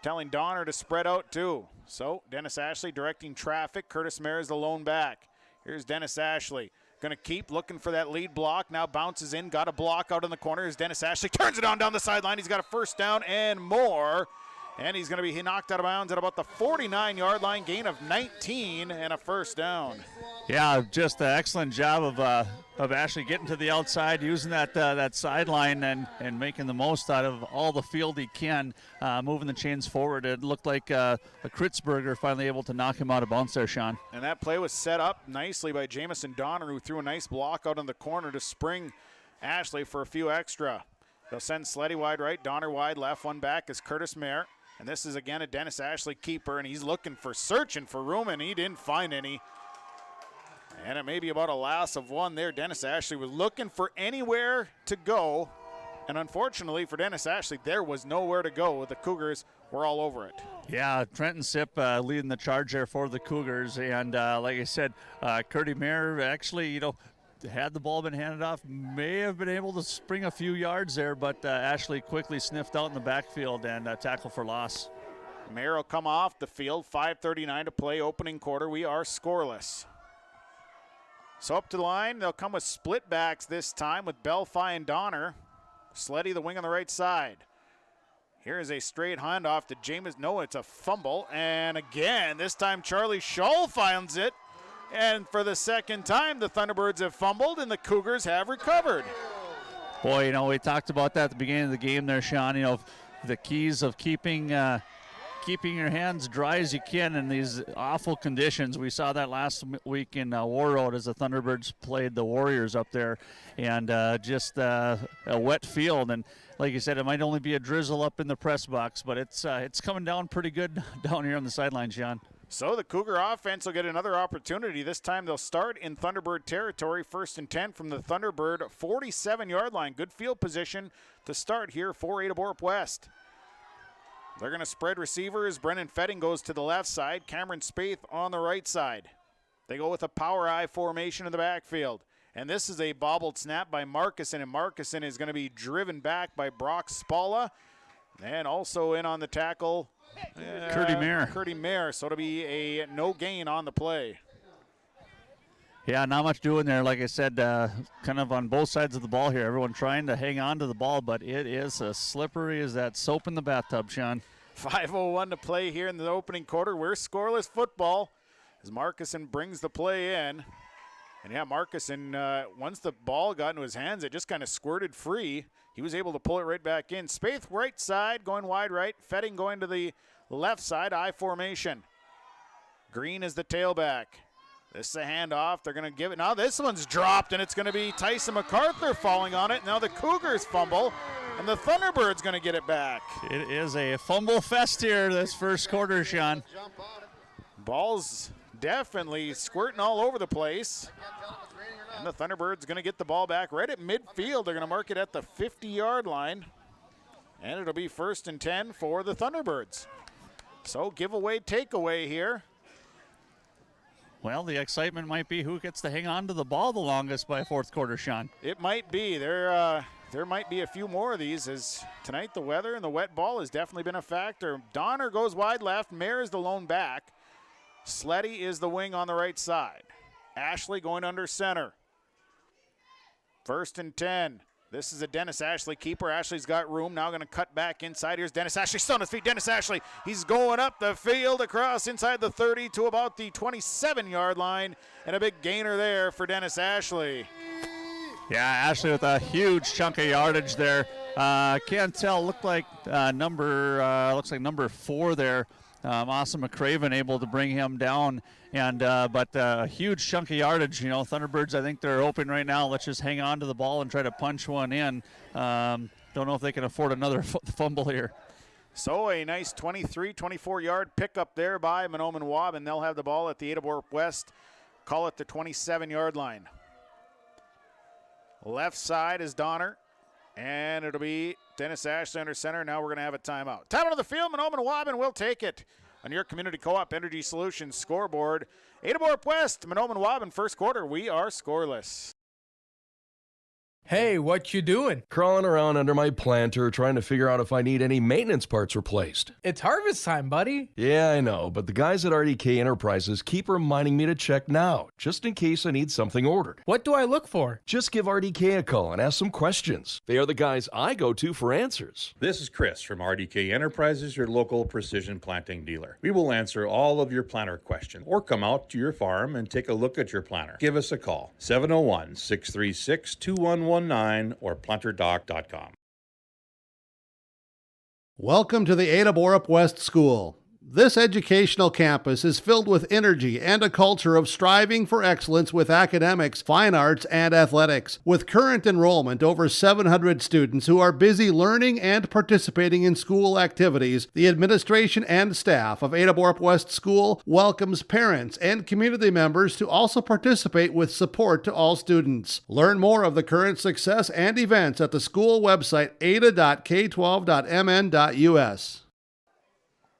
telling Donner to spread out too. So Dennis Ashley directing traffic. Curtis Mayer is the lone back. Here's Dennis Ashley. Going to keep looking for that lead block. Now bounces in. Got a block out in the corner. As Dennis Ashley turns it on down the sideline. He's got a first down and more. And he's going to be knocked out of bounds at about the 49-yard line. Gain of 19 and a first down. Yeah, just an excellent job of Ashley getting to the outside, using that sideline and making the most out of all the field he can, moving the chains forward. It looked like a Kritzberger finally able to knock him out of bounds there, Sean. And that play was set up nicely by Jamison Donner, who threw a nice block out in the corner to spring Ashley for a few extra. They'll send Sleddy wide right, Donner wide left. One back is Curtis Mayer. And this is again a Dennis Ashley keeper, and he's searching for room, and he didn't find any. And it may be about a loss of one there. Dennis Ashley was looking for anywhere to go. And unfortunately for Dennis Ashley, there was nowhere to go. The Cougars were all over it. Yeah, Trenton Sipp leading the charge there for the Cougars. And like I said, Curdy Mayer actually, had the ball been handed off, may have been able to spring a few yards there, but Ashley quickly sniffed out in the backfield and tackle for loss. Mayer will come off the field. 5:39 to play, opening quarter. We are scoreless. So up to the line, they'll come with split backs this time with Belfi and Donner. Sleddy, the wing on the right side. Here's a straight handoff to James. No, it's a fumble. And again, this time Charlie Scholl finds it. And for the second time, the Thunderbirds have fumbled and the Cougars have recovered. Boy, we talked about that at the beginning of the game there, Sean. The keys of keeping your hands dry as you can in these awful conditions. We saw that last week in War Road as the Thunderbirds played the Warriors up there, and just a wet field. And like you said, it might only be a drizzle up in the press box, but it's coming down pretty good down here on the sideline, Sean. So the Cougar offense will get another opportunity. This time they'll start in Thunderbird territory, 1st and 10 from the Thunderbird 47-yard line. Good field position to start here for Ada-Borup-West. They're going to spread receivers. Brennan Fetting goes to the left side. Cameron Spaeth on the right side. They go with a power I formation in the backfield. And this is a bobbled snap by Markuson, and Markuson is going to be driven back by Brock Spalla. And also in on the tackle, Curdy Mayer. So it'll be a no gain on the play. Yeah, not much doing there. Like I said, kind of on both sides of the ball here. Everyone trying to hang on to the ball, but it is as slippery as that soap in the bathtub, Sean. 5:01 to play here in the opening quarter. We're scoreless football as Markuson brings the play in. And yeah, Markuson, once the ball got into his hands, it just kind of squirted free. He was able to pull it right back in. Spaeth right side, going wide right. Fetting going to the left side, I formation. Green is the tailback. This is a handoff. They're going to give it. Now this one's dropped, and it's going to be Tyson MacArthur falling on it. Now the Cougars fumble, and the Thunderbird's going to get it back. It is a fumble fest here this first quarter, Sean. Ball's definitely squirting all over the place. And the Thunderbirds going to get the ball back right at midfield. They're going to mark it at the 50-yard line. And it'll be 1st and 10 for the Thunderbirds. So giveaway, takeaway here. Well, the excitement might be who gets to hang on to the ball the longest by fourth quarter, Sean. It might be. There might be a few more of these, as tonight the weather and the wet ball has definitely been a factor. Donner goes wide left. Mayer is the lone back. Sleddy is the wing on the right side. Ashley going under center. 1st and 10. This is a Dennis Ashley keeper. Ashley's got room. Now going to cut back inside. Here's Dennis Ashley still on his feet. Dennis Ashley, he's going up the field across inside the 30 to about the 27-yard line. And a big gainer there for Dennis Ashley. Yeah, Ashley with a huge chunk of yardage there. Can't tell. Looks like number 4 there. Austin McCraven able to bring him down, and but a huge chunk of yardage. Thunderbirds, I think they're hoping right now, let's just hang on to the ball and try to punch one in. Don't know if they can afford another fumble here. So a nice 23, 24-yard pickup there by Mahnomen-Waubun. They'll have the ball at the Ada-Borup-West. Call it the 27-yard line. Left side is Donner, and it'll be Dennis Ashley under center. Now we're going to have a timeout. Time out of the field. Mahnomen-Waubun will take it on your Community Co-op Energy Solutions scoreboard. Ada-Borup-West, Mahnomen-Waubun, first quarter. We are scoreless. Hey, what you doing? Crawling around under my planter trying to figure out if I need any maintenance parts replaced. It's harvest time, buddy. Yeah, I know, but the guys at RDK Enterprises keep reminding me to check now, just in case I need something ordered. What do I look for? Just give RDK a call and ask some questions. They are the guys I go to for answers. This is Chris from RDK Enterprises, your local precision planting dealer. We will answer all of your planter questions or come out to your farm and take a look at your planter. Give us a call, 701-636-2119 or planterdoc.com. Welcome to the Ada-Borup-West School. This educational campus is filled with energy and a culture of striving for excellence with academics, fine arts, and athletics. With current enrollment over 700 students who are busy learning and participating in school activities, the administration and staff of Ada-Borup-West School welcomes parents and community members to also participate with support to all students. Learn more of the current success and events at the school website ada.k12.mn.us.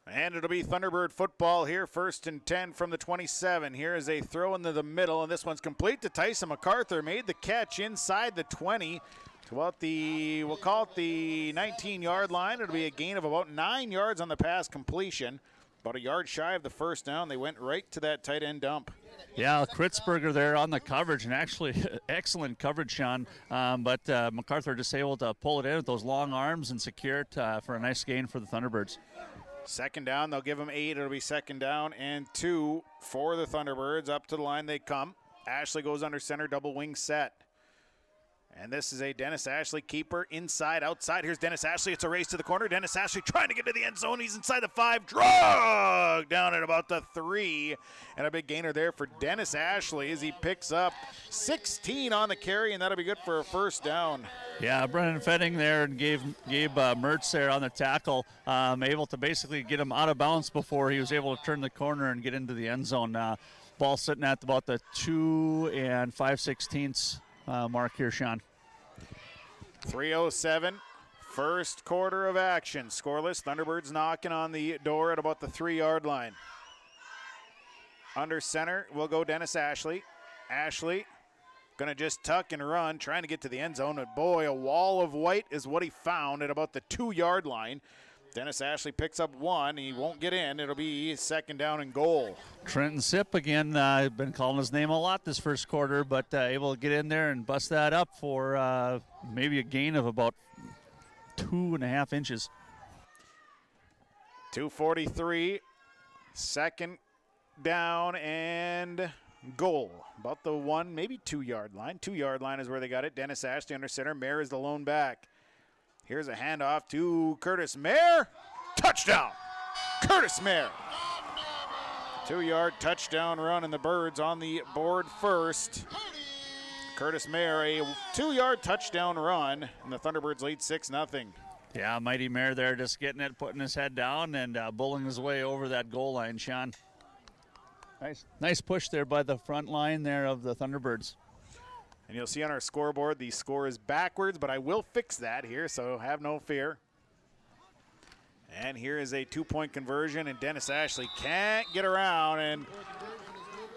And it'll be Thunderbird football here, 1st and 10 from the 27. Here is a throw into the middle, and this one's complete to Tyson MacArthur. Made the catch inside the 20 to about the, we'll call it the 19-yard line. It'll be a gain of about 9 yards on the pass completion. About a yard shy of the first down. They went right to that tight end dump. Yeah, Kritzberger there on the coverage, and actually excellent coverage, Sean. But MacArthur just able to pull it in with those long arms and secure it for a nice gain for the Thunderbirds. Second down, they'll give them 8. It'll be 2nd down and 2 for the Thunderbirds. Up to the line they come. Ashley goes under center, double wing set. And this is a Dennis Ashley keeper, inside, outside. Here's Dennis Ashley. It's a race to the corner. Dennis Ashley trying to get to the end zone. He's inside the 5, drug down at about the 3. And a big gainer there for Dennis Ashley as he picks up 16 on the carry, and that'll be good for a first down. Yeah, Brennan Fetting there and gave Mertz there on the tackle, able to basically get him out of bounds before he was able to turn the corner and get into the end zone. Ball sitting at about the 2 5/16 mark here, Sean. 3:07, first quarter of action. Scoreless. Thunderbirds knocking on the door at about the 3-yard line. Under center will go Dennis Ashley. Ashley going to just tuck and run, trying to get to the end zone. But boy, a wall of white is what he found at about the 2-yard line. Dennis Ashley picks up 1. He won't get in. It'll be 2nd down and goal. Trenton Sipp again. I've been calling his name a lot this first quarter, but able to get in there and bust that up for maybe a gain of about 2.5 inches. 2:43, 2nd down and goal. About the 1, maybe 2-yard line. 2-yard line is where they got it. Dennis Ashley under center. Mayer is the lone back. Here's a handoff to Curtis Mayer. Touchdown! Curtis Mayer. 2-yard touchdown run, and the Birds on the board first. Curtis Mayer, a 2-yard touchdown run, and the Thunderbirds lead 6-0. Yeah, Mighty Mayer there just getting it, putting his head down, and bowling his way over that goal line, Sean. Nice push there by the front line there of the Thunderbirds. And you'll see on our scoreboard the score is backwards, but I will fix that here, so have no fear. And here is a 2-point conversion, and Dennis Ashley can't get around, and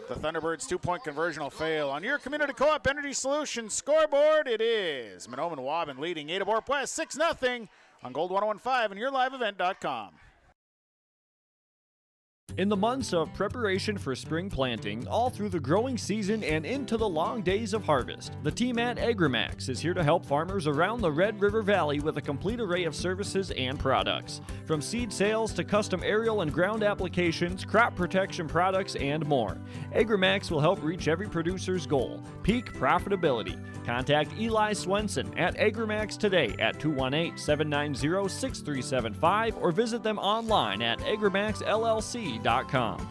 the Thunderbirds' 2-point conversion will fail. On your Community Co-op Energy Solutions scoreboard, it is Mahnomen-Waubun leading Ada-Borup-West 6-0 on Gold 101.5 and YourLiveEvent.com. In the months of preparation for spring planting, all through the growing season and into the long days of harvest, the team at AgriMax is here to help farmers around the Red River Valley with a complete array of services and products. From seed sales to custom aerial and ground applications, crop protection products, and more. AgriMax will help reach every producer's goal, peak profitability. Contact Eli Swenson at AgriMax today at 218-790-6375 or visit them online at agrimaxllc.com.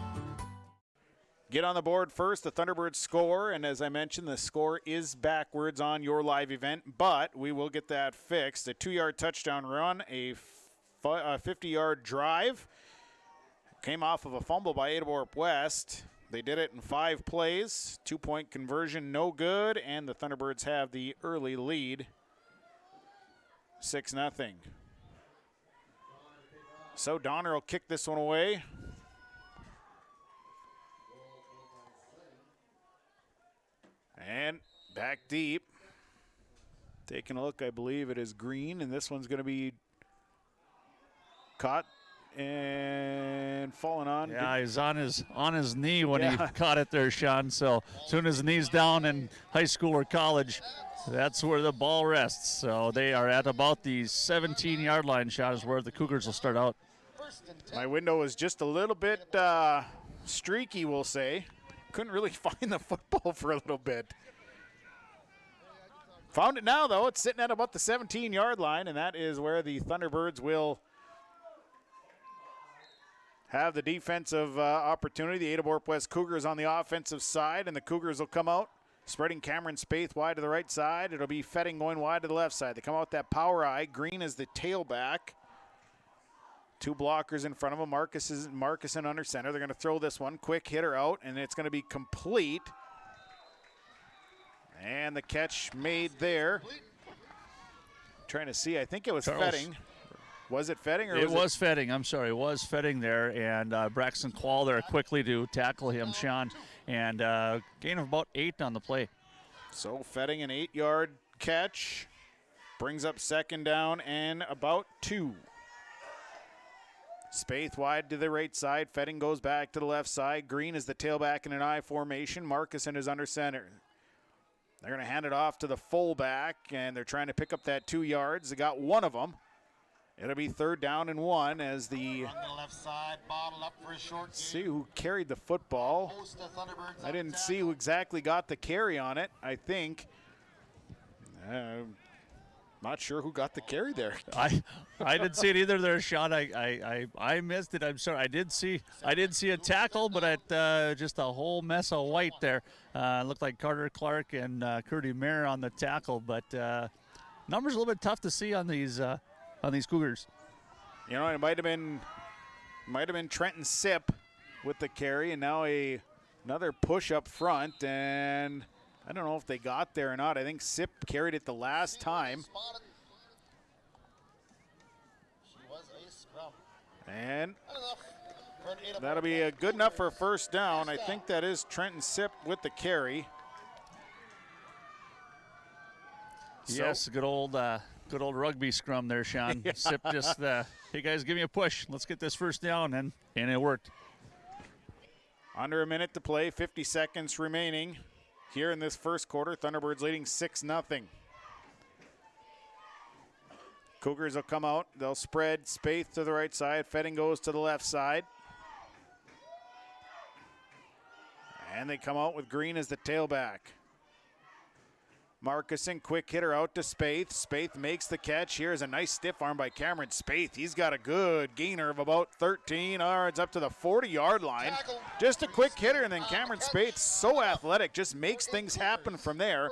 Get on the board first, the Thunderbirds score, and as I mentioned, the score is backwards on your live event, but we will get that fixed. A 2-yard touchdown run, a 50-yard drive. Came off of a fumble by Ada-Borup-West. They did it in 5 plays. 2-point conversion, no good, and the Thunderbirds have the early lead, 6-0. So Donner will kick this one away. And back deep. Taking a look, I believe it is Green, and this one's going to be caught and falling on. Yeah, he's on his knee when he caught it there, Sean. So as soon as his knee's down in high school or college, that's where the ball rests. So they are at about the 17-yard line, Sean, is where the Cougars will start out. My window was just a little bit streaky, we'll say. Couldn't really find the football for a little bit. Found it now, though. It's sitting at about the 17-yard line, and that is where the Thunderbirds will have the defensive opportunity. The Ada-Borup-West Cougars on the offensive side, and the Cougars will come out, spreading Cameron Spaeth wide to the right side. It'll be Fetting going wide to the left side. They come out with that power eye. Green is the tailback. 2 blockers in front of him. Marcuson under center. They're going to throw this one. Quick hitter out, and it's going to be complete. And the catch made there. Trying to see. I think it was Fetting. Was it Fetting? Or it was Fetting. I'm sorry. It was Fetting there. And Braxton Quall there quickly to tackle him, Sean. And gain of about 8 on the play. So Fetting, an 8-yard catch. Brings up second down and about 2. Spaeth wide to the right side. Fetting goes back to the left side. Green is the tailback in an I formation. Marcuson is under center. They're going to hand it off to the fullback, and they're trying to pick up that 2 yards. They got one of them. It'll be 3rd down and 1 as the left side, bottle up for a short see who carried the football. I didn't see who exactly got the carry on it. I think. Not sure who got the carry there. I didn't see it either there, Sean. I missed it. I'm sorry. I did see a tackle, but just a whole mess of white there. Looked like Carter Clark and Curdy Mayer on the tackle, but numbers a little bit tough to see on these Cougars. You know, it might have been Trenton Sipp with the carry, and now another push up front, and I don't know if they got there or not. I think Sipp carried it the last time. And that'll be good enough for a 1st down. I think that is Trenton Sipp with the carry. Yes, good old rugby scrum there, Sean. Yeah. Sipp just, hey guys, give me a push. Let's get this 1st down, and it worked. Under a minute to play, 50 seconds remaining. Here in this first quarter, Thunderbirds leading 6-0. Cougars will come out. They'll spread Spaeth to the right side. Fetting goes to the left side. And they come out with Green as the tailback. Marcuson, quick hitter out to Spaeth. Spaeth makes the catch. Here's a nice stiff arm by Cameron Spaeth. He's got a good gainer of about 13 yards up to the 40-yard line. Just a quick hitter, and then Cameron Spaeth, so athletic, just makes things happen from there,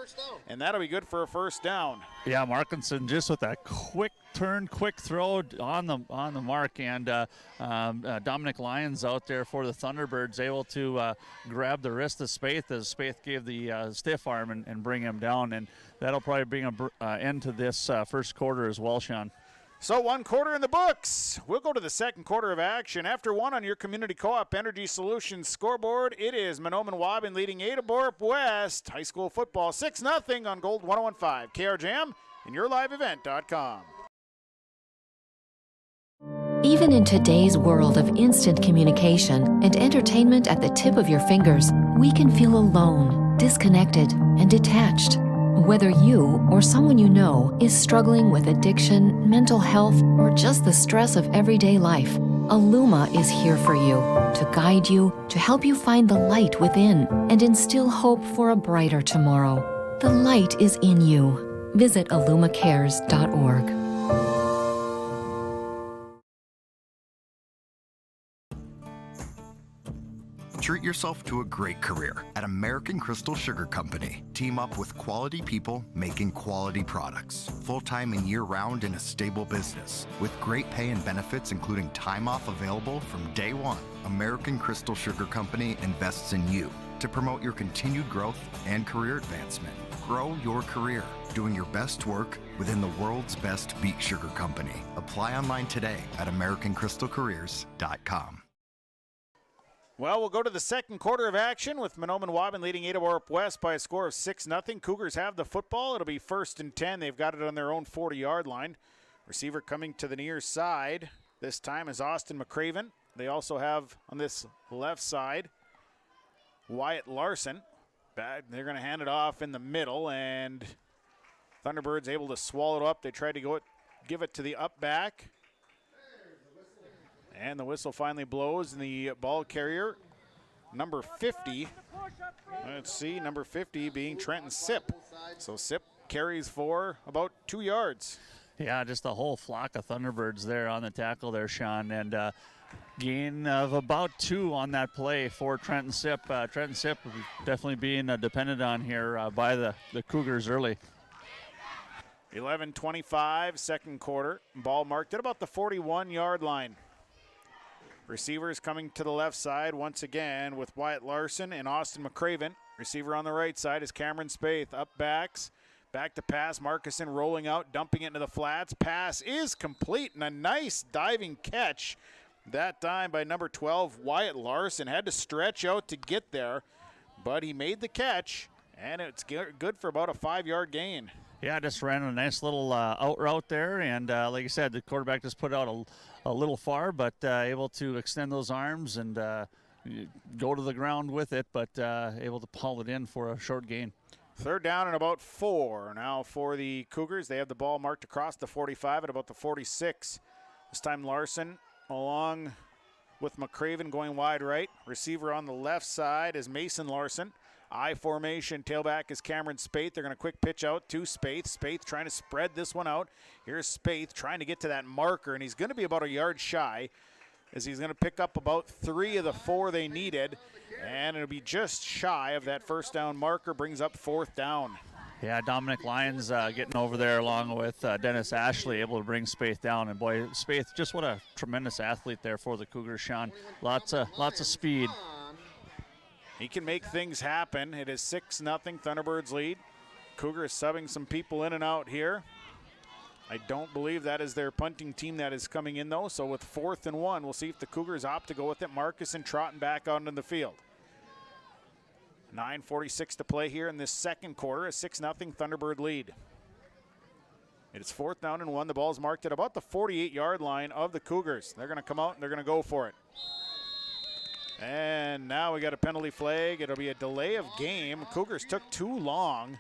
and that'll be good for a 1st down. Yeah, Markinson just with that quick turn, quick throw on the mark, and Dominic Lyons out there for the Thunderbirds able to grab the wrist of Spaeth as Spaeth gave the stiff arm and bring him down, and that'll probably bring an end to this first quarter as well, Sean. So 1 quarter in the books. We'll go to the second quarter of action. After 1 on your Community Co-op Energy Solutions scoreboard, it is Mahnomen-Waubun leading Ada-Borup-West high school football 6-0 on Gold 101.5. KR Jam and YourLiveEvent.com. Even in today's world of instant communication and entertainment at the tip of your fingers, we can feel alone, disconnected, and detached. Whether you or someone you know is struggling with addiction, mental health, or just the stress of everyday life, Illuma is here for you, to guide you, to help you find the light within, and instill hope for a brighter tomorrow. The light is in you. Visit illumacares.org. Treat yourself to a great career at American Crystal Sugar Company. Team up with quality people making quality products. Full-time and year-round in a stable business. With great pay and benefits including time off available from day one. American Crystal Sugar Company invests in you to promote your continued growth and career advancement. Grow your career doing your best work within the world's best beet sugar company. Apply online today at AmericanCrystalCareers.com. Well, we'll go to the second quarter of action with Mahnomen-Waubun leading Ada-Borup-West by a score of 6-0. Cougars have the football. It'll be 1st and 10. They've got it on their own 40-yard line. Receiver coming to the near side. This time is Austin McCraven. They also have on this left side Wyatt Larson. They're going to hand it off in the middle, and Thunderbirds able to swallow it up. They tried to give it to the up back. And the whistle finally blows, and the ball carrier, number 50. Let's see, number 50 being Trenton Sipp. So Sipp carries for about 2 yards. Yeah, just a whole flock of Thunderbirds there on the tackle there, Sean. And gain of about 2 on that play for Trenton Sipp. Trenton Sipp definitely being depended on here by the Cougars early. 11:25, second quarter. Ball marked at about the 41-yard line. Receivers coming to the left side once again with Wyatt Larson and Austin McCraven. Receiver on the right side is Cameron Spaeth. Up backs, back to pass. Marcuson rolling out, dumping it into the flats. Pass is complete, and a nice diving catch that time by number 12, Wyatt Larson. Had to stretch out to get there, but he made the catch, and it's good for about a 5-yard gain. Yeah, just ran a nice little out route there, and like I said, the quarterback just put out a little far, but able to extend those arms and go to the ground with it, but able to pull it in for a short gain. 3rd down and about 4 now for the Cougars. They have the ball marked across the 45 at about the 46. This time Larson along with McCraven going wide right. Receiver on the left side is Mason Larson. I formation, tailback is Cameron Spaeth. They're going to quick pitch out to Spaeth. Spaeth trying to spread this one out. Here's Spaeth trying to get to that marker, and he's going to be about a yard shy as he's going to pick up about 3 of the 4 they needed, and it'll be just shy of that first down marker, brings up 4th down. Yeah, Dominic Lyons getting over there along with Dennis Ashley, able to bring Spaeth down, and boy, Spaeth, just what a tremendous athlete there for the Cougars, Sean. Lots of speed. He can make things happen. It is 6-0 Thunderbirds lead. Cougars subbing some people in and out here. I don't believe that is their punting team that is coming in, though. So with 4th and 1, we'll see if the Cougars opt to go with it. Marcuson trotting back out into the field. 9:46 to play here in this second quarter. A 6-0 Thunderbird lead. It is 4th down and 1. The ball's marked at about the 48-yard line of the Cougars. They're going to come out and they're going to go for it. And now we got a penalty flag. It'll be a delay of game. Cougars took too long.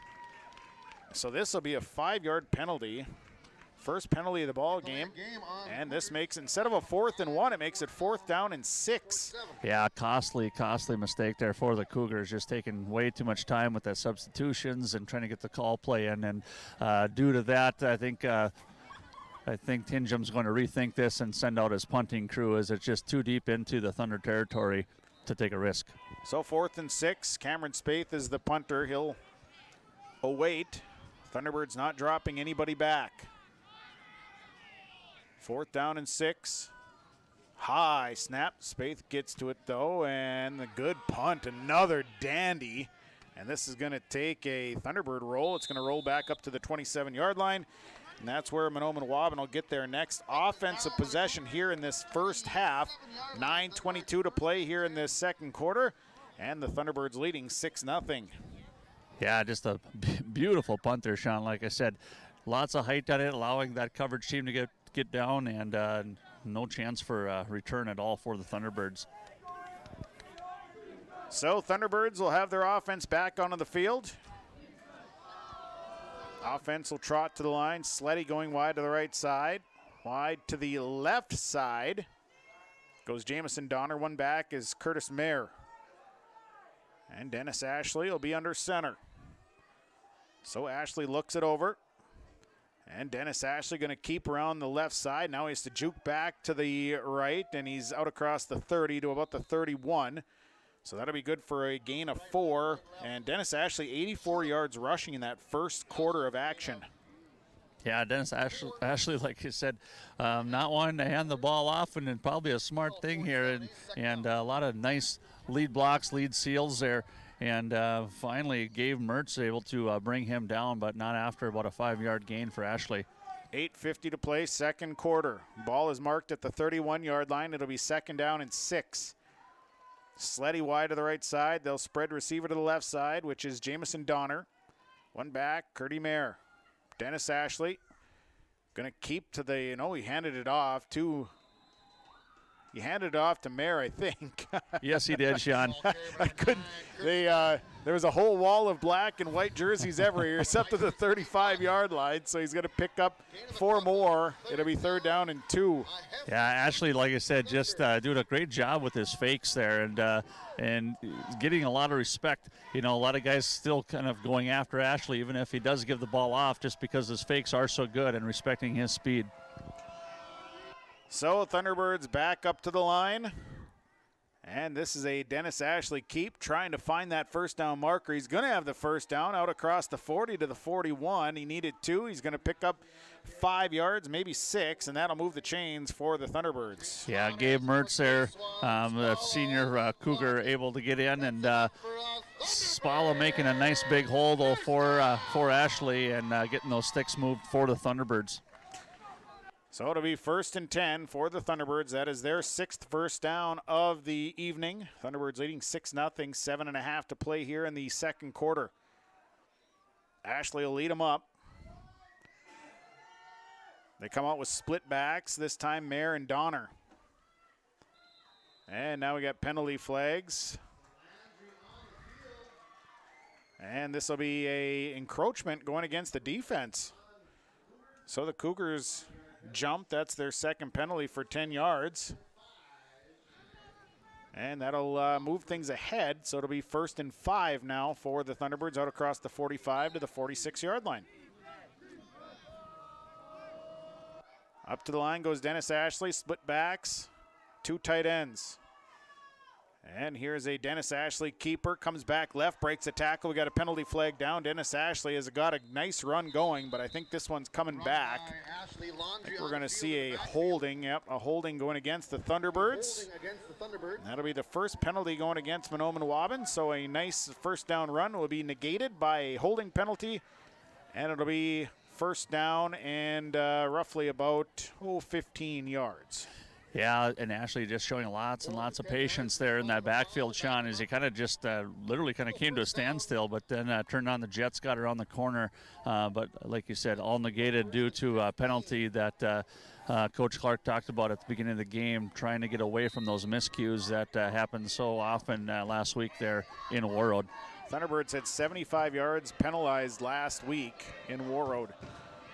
So this will be a 5-yard penalty. First penalty of the ball game. And this makes, instead of a 4th and 1, it makes it 4th down and 6. Yeah, costly mistake there for the Cougars. Just taking way too much time with the substitutions and trying to get the call play in. And due to that, I think Tinjum's going to rethink this and send out his punting crew, as it's just too deep into the Thunder territory to take a risk. So 4th and 6. Cameron Spaeth is the punter. He'll await. Thunderbirds not dropping anybody back. 4th down and 6. High snap. Spaeth gets to it, though, and the good punt. Another dandy. And this is going to take a Thunderbird roll. It's going to roll back up to the 27-yard line. And that's where Mahnomen-Waubun will get their next offensive possession here in this first half. 9:22 to play here in this second quarter. And the Thunderbirds leading 6-0. Yeah, just a beautiful punt there, Sean. Like I said, lots of height on it, allowing that coverage team to get down, and no chance for return at all for the Thunderbirds. So Thunderbirds will have their offense back onto the field. Offense will trot to the line. Sleddy going wide to the right side. Wide to the left side goes Jamison Donner. One back is Curtis Mayer. And Dennis Ashley will be under center. So Ashley looks it over. And Dennis Ashley going to keep around the left side. Now he has to juke back to the right, and he's out across the 30 to about the 31. So that'll be good for a gain of 4. And Dennis Ashley, 84 yards rushing in that first quarter of action. Yeah, Dennis Ashley, like you said, not wanting to hand the ball off, and probably a smart thing here, and a lot of nice lead blocks, lead seals there. And finally, Gabe Mertz able to bring him down, but not after about a 5-yard gain for Ashley. 8:50 to play, second quarter. Ball is marked at the 31-yard line. It'll be second down and 6. Sleddy wide to the right side. They'll spread receiver to the left side, which is Jamison Donner. One back, Curdy Mayer. Dennis Ashley going to keep to the, he handed it off to Mayer, I think. Yes, he did, Sean. I couldn't. There was a whole wall of black and white jerseys everywhere except to the 35-yard line, so he's going to pick up 4 more. It'll be third down and 2. Yeah, Ashley, like I said, just doing a great job with his fakes there and getting a lot of respect. A lot of guys still kind of going after Ashley, even if he does give the ball off, just because his fakes are so good and respecting his speed. So Thunderbirds back up to the line. And this is a Dennis Ashley keep, trying to find that first down marker. He's going to have the first down out across the 40 to the 41. He needed 2. He's going to pick up 5 yards, maybe 6, and that'll move the chains for the Thunderbirds. Yeah, Gabe Mertz there, the senior Cougar, able to get in, and Spala making a nice big hole though for Ashley, and getting those sticks moved for the Thunderbirds. So it'll be 1st and 10 for the Thunderbirds. That is their 6th first down of the evening. Thunderbirds leading 6-0, 7.5 to play here in the second quarter. Ashley will lead them up. They come out with split backs, this time Mayer and Donner. And now we got penalty flags. And this will be a encroachment going against the defense. So the Cougars jump. That's their second penalty for 10 yards. And that'll move things ahead. So it'll be 1st and 5 now for the Thunderbirds out across the 45 to the 46-yard line. Up to the line goes Dennis Ashley, split backs, 2 tight ends. And here's a Dennis Ashley keeper, comes back left, breaks a tackle. We got a penalty flag down. Dennis Ashley has got a nice run going, but I think this one's coming back. I think we're going to see a holding. Yep, a holding going against the Thunderbirds. That'll be the first penalty going against Mahnomen-Waubun. So a nice first down run will be negated by a holding penalty, and it'll be first down and roughly about 15 yards. Yeah, and Ashley just showing lots and lots of patience there in that backfield, Sean, as he kind of just literally kind of came to a standstill, but then turned on the jets, got around the corner. But like you said, all negated due to a penalty that Coach Clark talked about at the beginning of the game, trying to get away from those miscues that happened so often last week there in Warroad. Thunderbirds had 75 yards penalized last week in Warroad.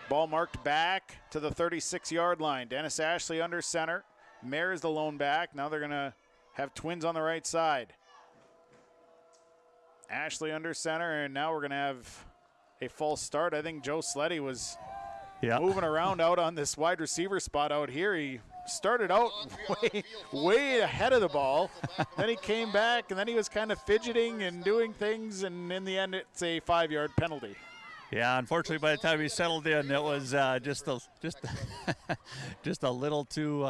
Ball marked back to the 36-yard line. Dennis Ashley under center. Mayer is the lone back. Now they're going to have twins on the right side. Ashley under center, and now we're going to have a false start. I think Joe Sleddy was moving around out on this wide receiver spot out here. He started out way ahead of the ball. Then he came back, and then he was kind of fidgeting and doing things, and in the end it's a 5-yard penalty. Yeah, unfortunately, by the time he settled in, it was just a little too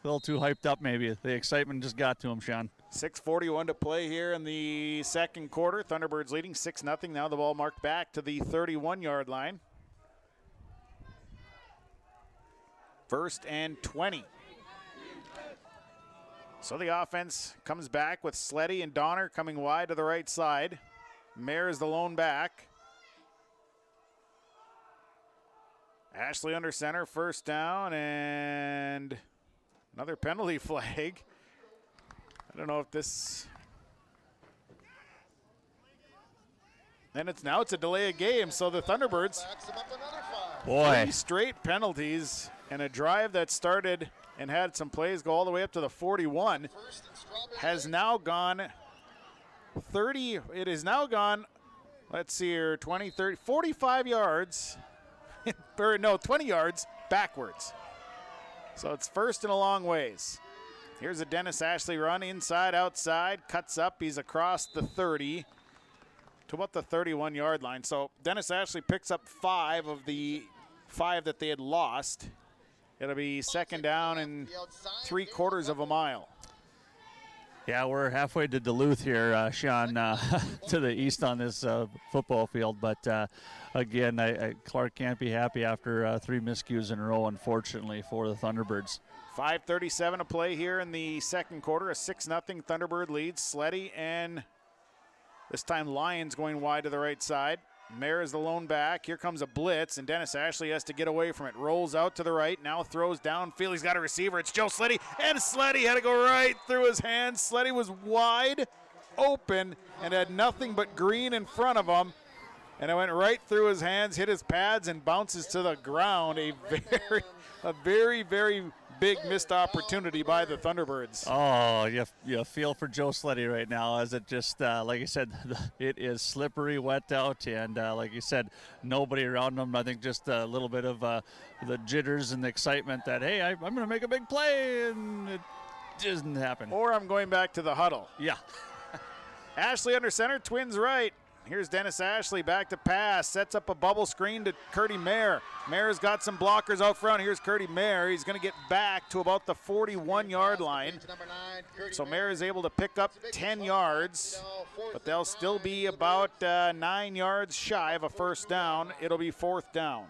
hyped up, maybe. The excitement just got to him, Sean. 6:41 to play here in the second quarter. Thunderbirds leading 6-0. Now the ball marked back to the 31-yard line. 1st and 20. So the offense comes back with Sleddy and Donner coming wide to the right side. Mayer is the lone back. Ashley under center, first down, and Another penalty flag. I don't know if this... And it's a delay of game, so the Thunderbirds, Boy. 3 straight penalties and a drive that started and had some plays go all the way up to the 41 has now gone 30. It is now gone, let's see here, 20, 30, 45 yards, or no, 20 yards backwards. So it's first and a long ways. Here's a Dennis Ashley run inside, outside, cuts up. He's across the 30 to about the 31-yard line. So Dennis Ashley picks up 5 of the 5 that they had lost. It'll be second down and 3/4 of a mile. Yeah, we're halfway to Duluth here, Sean, to the east on this football field. But again, Clark can't be happy after 3 miscues in a row, unfortunately, for the Thunderbirds. 5:37 to play here in the second quarter. A 6-0 Thunderbird lead. Sleddy and this time Lions going wide to the right side. Mayer is the lone back. Here comes a blitz, and Dennis Ashley has to get away from it. Rolls out to the right, now throws downfield. He's got a receiver. It's Joe Sleddy, and Sleddy had to go right through his hands. Sleddy was wide open and had nothing but green in front of him, and it went right through his hands, hit his pads, and bounces to the ground. A very, very big missed opportunity by the Thunderbirds. Oh, you feel for Joe Sleddy right now as it just, like you said, it is slippery, wet out, and like you said, nobody around him. I think just a little bit of the jitters and the excitement that, hey, I'm going to make a big play, and it doesn't happen. Or I'm going back to the huddle. Yeah. Ashley under center, Twins right. Here's Dennis Ashley back to pass, sets up a bubble screen to Curdy Mayer. Mayer's got some blockers out front. Here's Curdy Mayer. He's going to get back to about the 41-yard line. So Mayer is able to pick up 10 yards, but they'll still be about 9 yards shy of a first down. It'll be 4th down.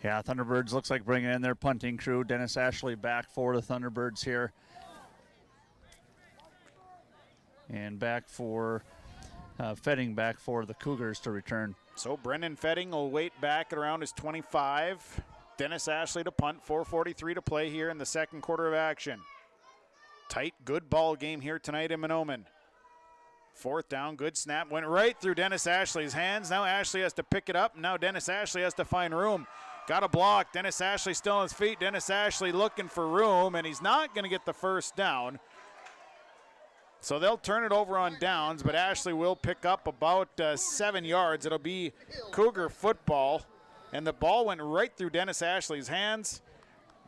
Yeah, Thunderbirds looks like bringing in their punting crew. Dennis Ashley back for the Thunderbirds here. And back for... Fetting back for the Cougars to return. So Brendan Fetting will wait back at around his 25. Dennis Ashley to punt, 4:43 to play here in the second quarter of action. Tight, good ball game here tonight in Mahnomen. 4th down, good snap, went right through Dennis Ashley's hands. Now Ashley has to pick it up. Now Dennis Ashley has to find room. Got a block. Dennis Ashley still on his feet. Dennis Ashley looking for room, and he's not going to get the first down. So they'll turn it over on downs, but Ashley will pick up about 7 yards. It'll be Cougar football, and the ball went right through Dennis Ashley's hands,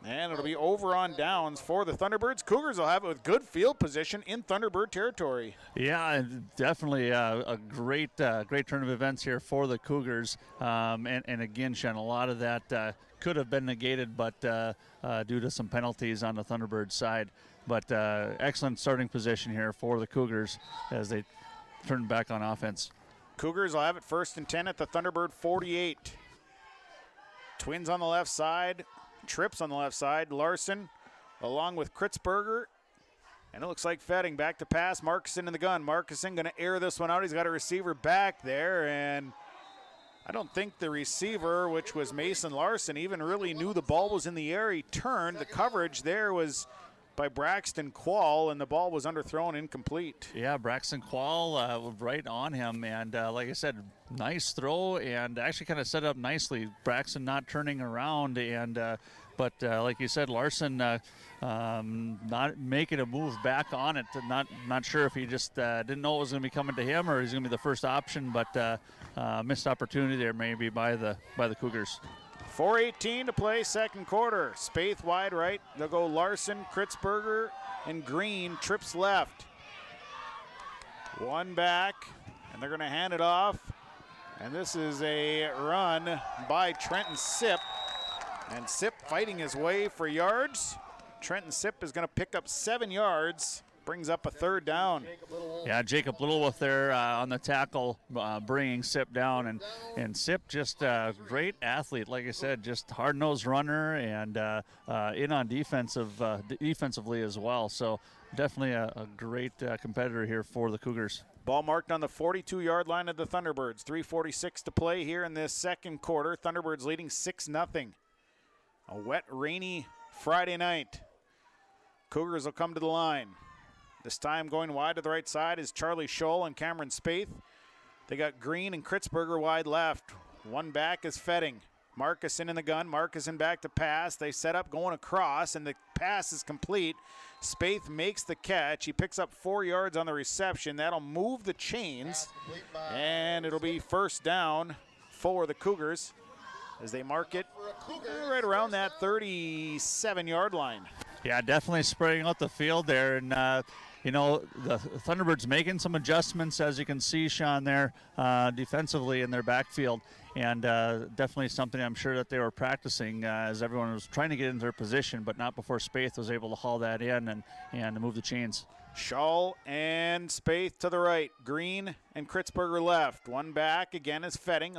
and it'll be over on downs for the Thunderbirds. Cougars will have it with good field position in Thunderbird territory. Yeah, definitely a great turn of events here for the Cougars. And again, Sean, a lot of that could have been negated, but due to some penalties on the Thunderbird side. But excellent starting position here for the Cougars as they turn back on offense. Cougars will have it 1st and 10 at the Thunderbird 48. Twins on the left side, Trips on the left side, Larson along with Kritzberger. And it looks like Fetting back to pass. Markuson in the gun. Markuson going to air this one out. He's got a receiver back there, and I don't think the receiver, which was Mason Larson, even really knew the ball was in the air. He turned. The coverage there was by Braxton Quall, and the ball was underthrown, incomplete. Yeah, Braxton Quall right on him, and like I said, nice throw, and actually kind of set up nicely. Braxton not turning around, and but like you said, Larson not making a move back on it. Not sure if he just didn't know it was going to be coming to him, or he's going to be the first option, but missed opportunity there maybe by the Cougars. 4:18 to play, second quarter. Spaeth wide right. They'll go Larson, Kritzberger, and Green. Trips left. One back, and they're going to hand it off. And this is a run by Trenton Sipp. And Sipp fighting his way for yards. Trenton Sipp is going to pick up 7 yards. Brings up a 3rd down. Yeah, Jacob Littlewith there on the tackle, bringing Sipp down. And Sipp just a great athlete. Like I said, just hard-nosed runner and in on defensively as well. So definitely a great competitor here for the Cougars. Ball marked on the 42-yard line of the Thunderbirds. 3:46 to play here in this second quarter. Thunderbirds leading 6-0. A wet, rainy Friday night. Cougars will come to the line. This time going wide to the right side is Charlie Scholl and Cameron Spaeth. They got Green and Kritzberger wide left. One back is Fetting. Markuson in the gun. Markuson back to pass. They set up going across, and the pass is complete. Spaeth makes the catch. He picks up 4 yards on the reception. That'll move the chains, and it'll be first down for the Cougars as they mark it right around that 37-yard line. Yeah, definitely spreading out the field there. And, the Thunderbirds making some adjustments, as you can see, Sean, there defensively in their backfield. And definitely something I'm sure that they were practicing as everyone was trying to get into their position, but not before Spaeth was able to haul that in and move the chains. Scholl and Spaeth to the right. Green and Kritzberger left. One back again is Fetting.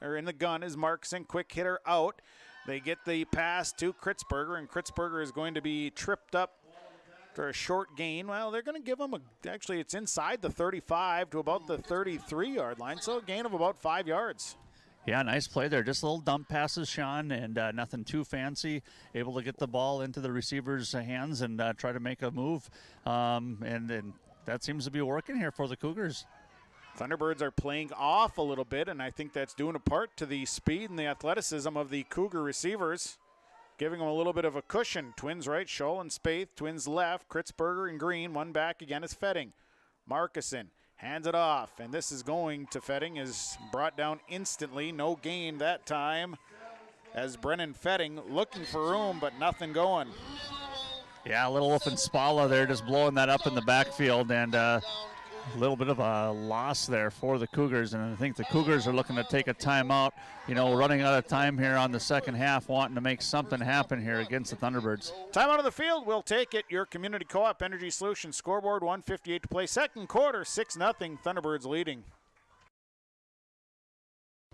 In the gun is Markuson. Quick hitter out. They get the pass to Kritzberger, and Kritzberger is going to be tripped up for a short gain. Well, they're going to give him actually it's inside the 35 to about the 33-yard line, so a gain of about 5 yards. Yeah, nice play there. Just little dump passes, Sean, and nothing too fancy. Able to get the ball into the receiver's hands and try to make a move. And that seems to be working here for the Cougars. Thunderbirds are playing off a little bit, and I think that's doing a part to the speed and the athleticism of the Cougar receivers, giving them a little bit of a cushion. Twins right, Scholl and Spaeth. Twins left, Kritzberger and Green. One back again is Fetting. Markuson hands it off, and this is going to Fetting, is brought down instantly. No gain that time as Brennan Fetting looking for room, but nothing going. Yeah, a little Wolfen Spala there just blowing that up in the backfield, and a little bit of a loss there for the Cougars, and I think the Cougars are looking to take a timeout, running out of time here on the second half, wanting to make something happen here against the Thunderbirds. Timeout of the field, we'll take it. Your Community Co-op Energy Solutions scoreboard, 1:58 to play. Second quarter, 6-0, Thunderbirds leading.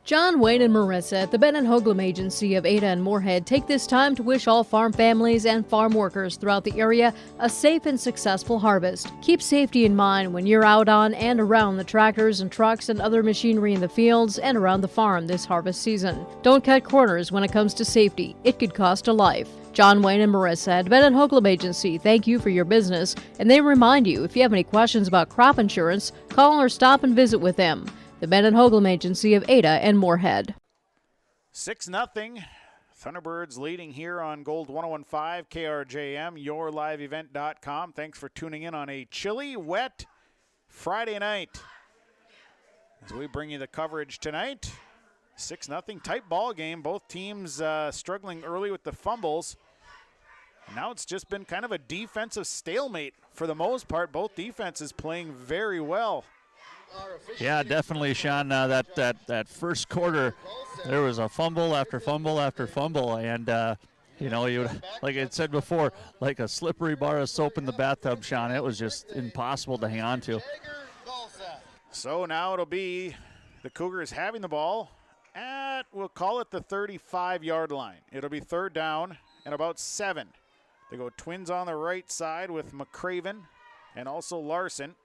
John, Wayne, and Marissa at the Ben and Hoagland Agency of Ada and Moorhead take this time to wish all farm families and farm workers throughout the area a safe and successful harvest. Keep safety in mind when you're out on and around the tractors and trucks and other machinery in the fields and around the farm this harvest season. Don't cut corners when it comes to safety. It could cost a life. John, Wayne, and Marissa at Ben and Hoagland Agency thank you for your business, and they remind you if you have any questions about crop insurance, call or stop and visit with them. The Ben and Hoagland Agency of Ada and Moorhead. 6-0. Thunderbirds leading here on Gold 101.5, KRJM, yourliveevent.com. Thanks for tuning in on a chilly, wet Friday night. As we bring you the coverage tonight, 6-0, tight ball game. Both teams struggling early with the fumbles. And now it's just been kind of a defensive stalemate for the most part. Both defenses playing very well. Yeah, definitely, Sean. That first quarter, there was a fumble after fumble after fumble, and you like I said before, like a slippery bar of soap in the bathtub, Sean. It was just impossible to hang on to. So now it'll be the Cougars having the ball at, we'll call it the 35-yard line. It'll be third down and about 7. They go Twins on the right side with McCraven and also Larson.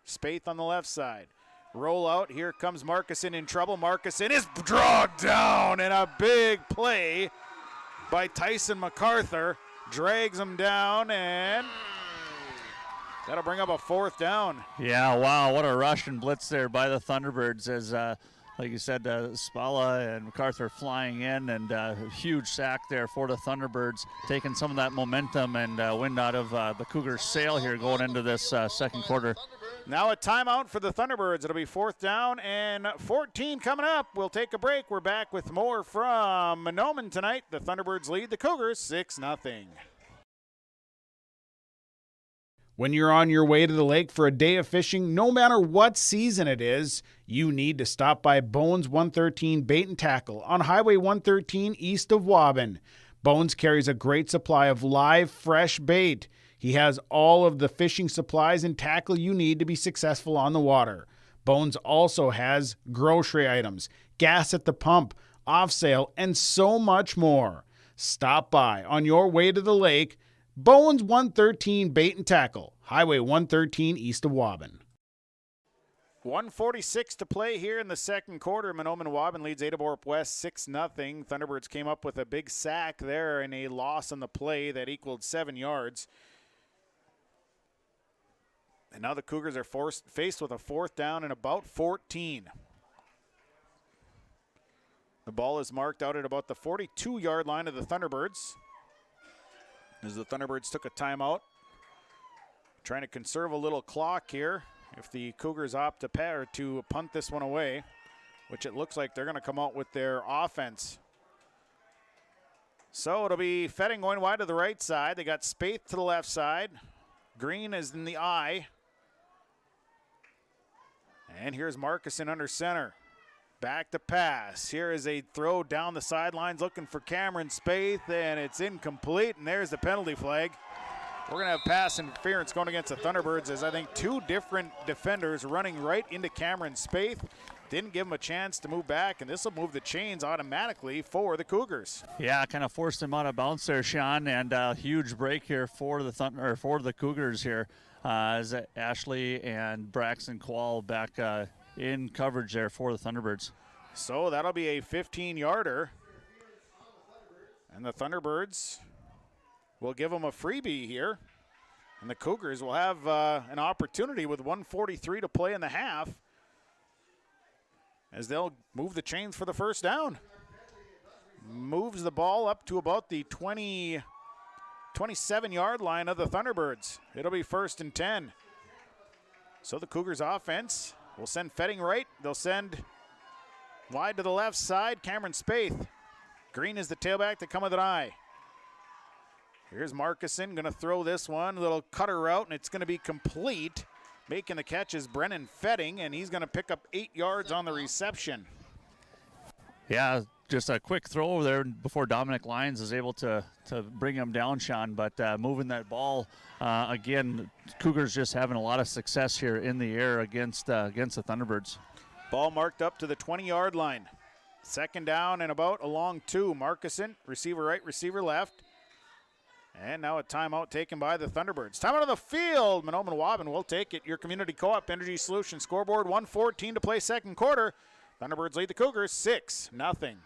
Spaeth on the left side. Roll out. Here comes Markuson in trouble. Markuson is dragged down, and a big play by Tyson MacArthur drags him down, and that'll bring up a fourth down. Yeah, wow, what a rush and blitz there by the Thunderbirds as, like you said, Spala and MacArthur flying in, and a huge sack there for the Thunderbirds, taking some of that momentum and wind out of the Cougars' sail here going into this second quarter. Now a timeout for the Thunderbirds. It'll be fourth down and 14 coming up. We'll take a break. We're back with more from Mahnomen tonight. The Thunderbirds lead the Cougars 6-0. When you're on your way to the lake for a day of fishing, no matter what season it is, you need to stop by Bones 113 Bait and Tackle on Highway 113 east of Waubun. Bones carries a great supply of live, fresh bait. He has all of the fishing supplies and tackle you need to be successful on the water. Bones also has grocery items, gas at the pump, off sale, and so much more. Stop by on your way to the lake. Bones 113 Bait and Tackle, Highway 113 east of Waubun. 1:46 to play here in the second quarter. Mahnomen-Waubun leads Ada-Borup-West 6-0. Thunderbirds came up with a big sack there and a loss on the play that equaled 7 yards. And now the Cougars are faced with a 4th down and about 14. The ball is marked out at about the 42-yard line of the Thunderbirds, as the Thunderbirds took a timeout, trying to conserve a little clock here. If the Cougars opt to punt this one away, which it looks like they're going to come out with their offense. So it'll be Fetting going wide to the right side. They got Spaeth to the left side. Green is in the eye. And here's Markuson under center. Back to pass. Here is a throw down the sidelines looking for Cameron Spaeth, and it's incomplete, and there's the penalty flag. We're going to have pass interference going against the Thunderbirds, as I think 2 different defenders running right into Cameron Spaeth. Didn't give him a chance to move back, and this will move the chains automatically for the Cougars. Yeah, kind of forced him out of bounds there, Sean, and a huge break here for the Cougars here, as Ashley and Braxton Quall back in coverage there for the Thunderbirds. So that'll be a 15-yarder, and the Thunderbirds will give them a freebie here, and the Cougars will have an opportunity with 1:43 to play in the half, as they'll move the chains for the first down. Moves the ball up to about the 27-yard line of the Thunderbirds. It'll be 1st and 10. So the Cougars offense will send Fetting right. They'll send wide to the left side, Cameron Spaeth. Green is the tailback to come with an eye. Here's Markuson going to throw this one, a little cutter route, and it's going to be complete. Making the catch is Brennan Fetting, and he's going to pick up 8 yards on the reception. Yeah, just a quick throw over there before Dominic Lyons is able to bring him down, Sean. But moving that ball, again, Cougars just having a lot of success here in the air against the Thunderbirds. Ball marked up to the 20-yard line. 2nd down and about along 2. Markuson, receiver right, receiver left. And now a timeout taken by the Thunderbirds. Timeout on the field. Mahnomen-Waubun will take it. Your Community Co-op Energy Solutions scoreboard, 1:14 to play second quarter. Thunderbirds lead the Cougars 6-0.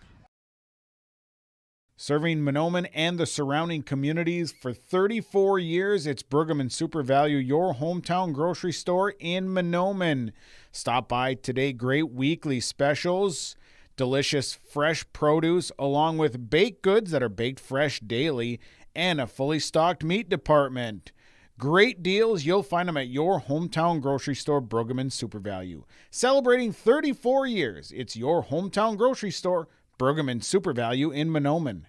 Serving Mahnomen and the surrounding communities for 34 years, it's Pregame Super Value, your hometown grocery store in Mahnomen. Stop by today. Great weekly specials, delicious fresh produce, along with baked goods that are baked fresh daily, and a fully stocked meat department. Great deals. You'll find them at your hometown grocery store, Pregame Super Value. Celebrating 34 years, it's your hometown grocery store, Pregame Super Value in Mahnomen.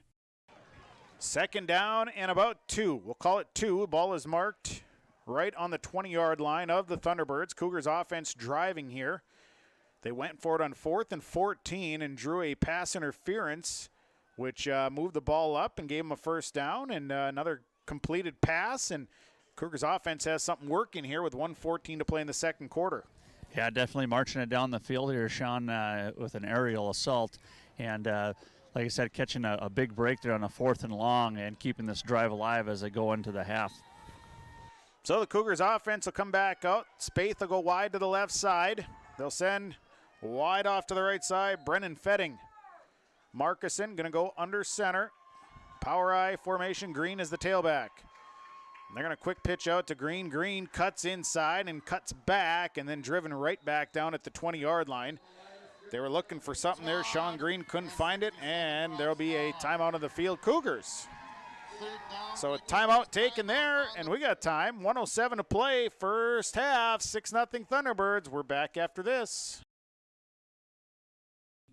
2nd down and about 2. We'll call it 2. Ball is marked right on the 20-yard line of the Thunderbirds. Cougars offense driving here. They went for it on 4th and 14 and drew a pass interference, which moved the ball up and gave them a 1st down, and another completed pass. And Cougars offense has something working here with 1:14 to play in the second quarter. Yeah, definitely marching it down the field here, Sean, with an aerial assault. And like I said, catching a big break there on a 4th and long and keeping this drive alive as they go into the half. So the Cougars offense will come back out. Spaeth will go wide to the left side. They'll send wide off to the right side, Brennan Fetting. Markuson going to go under center. Power I formation. Green is the tailback. And they're going to quick pitch out to Green. Green cuts inside and cuts back, and then driven right back down at the 20-yard line. They were looking for something there. Sean Green couldn't find it, and there'll be a timeout of the field. Cougars. So a timeout taken there, and we got time. 1:07 to play, first half, 6-0 Thunderbirds. We're back after this.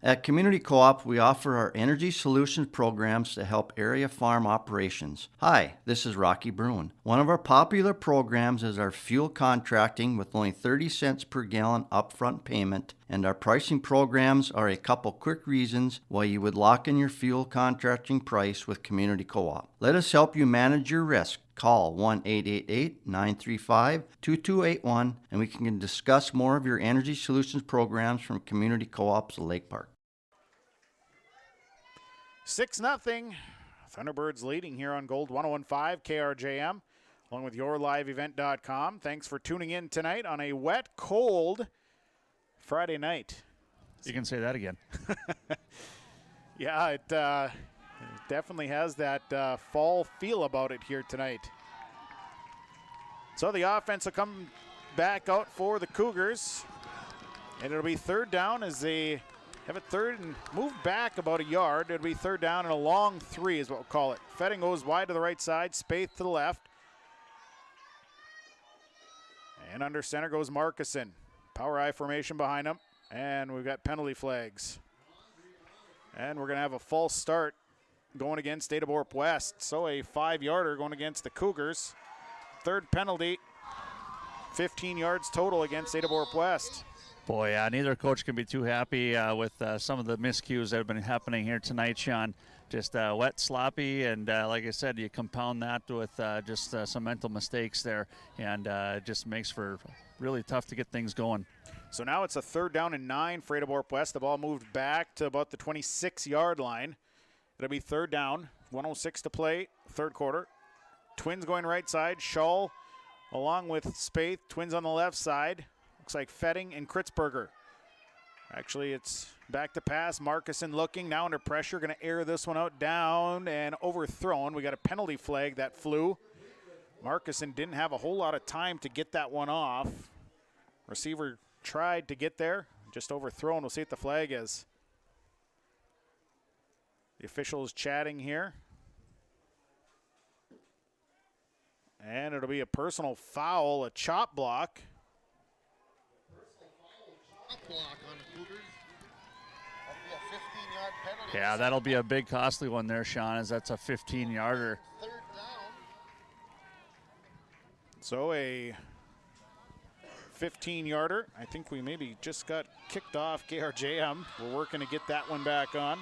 At Community Co-op, we offer our energy solutions programs to help area farm operations. Hi, this is Rocky Bruin. One of our popular programs is our fuel contracting with only 30 cents per gallon upfront payment, and our pricing programs are a couple quick reasons why you would lock in your fuel contracting price with Community Co-op. Let us help you manage your risk. Call 1-888-935-2281 and we can discuss more of your energy solutions programs from Community Co-op's Lake Park. 6-0. Thunderbirds leading here on Gold 101.5 KRJM, along with YourLiveEvent.com. Thanks for tuning in tonight on a wet, cold Friday night. You can say that again. Yeah, it definitely has that fall feel about it here tonight. So the offense will come back out for the Cougars. And it'll be third down as they have it third and move back about a yard. It'll be third down and a long 3 is what we'll call it. Fetting goes wide to the right side, Spaeth to the left. And under center goes Markison. Power I formation behind him. And we've got penalty flags. And we're going to have a false start going against Ada-Borup-West. So a 5-yarder going against the Cougars. Third penalty, 15 yards total against Ada-Borup-West. Boy, neither coach can be too happy with some of the miscues that have been happening here tonight, Sean. Just wet, sloppy, and like I said, you compound that with just some mental mistakes there, and it just makes for really tough to get things going. So now it's a third down and 9 for Ada-Borup-West. The ball moved back to about the 26-yard line. It'll be third down, 1:06 to play, third quarter. Twins going right side. Shull along with Spaeth. Twins on the left side. Looks like Fetting and Kritzberger. Actually, it's back to pass. Markison looking. Now under pressure. Going to air this one out. Down and overthrown. We got a penalty flag that flew. Markison didn't have a whole lot of time to get that one off. Receiver tried to get there. Just overthrown. We'll see what the flag is. The official is chatting here. And it'll be a personal foul, a chop block. Yeah, that'll be a big costly one there, Sean, as that's a 15-yarder. So a 15-yarder. I think we maybe just got kicked off KRJM. We're working to get that one back on.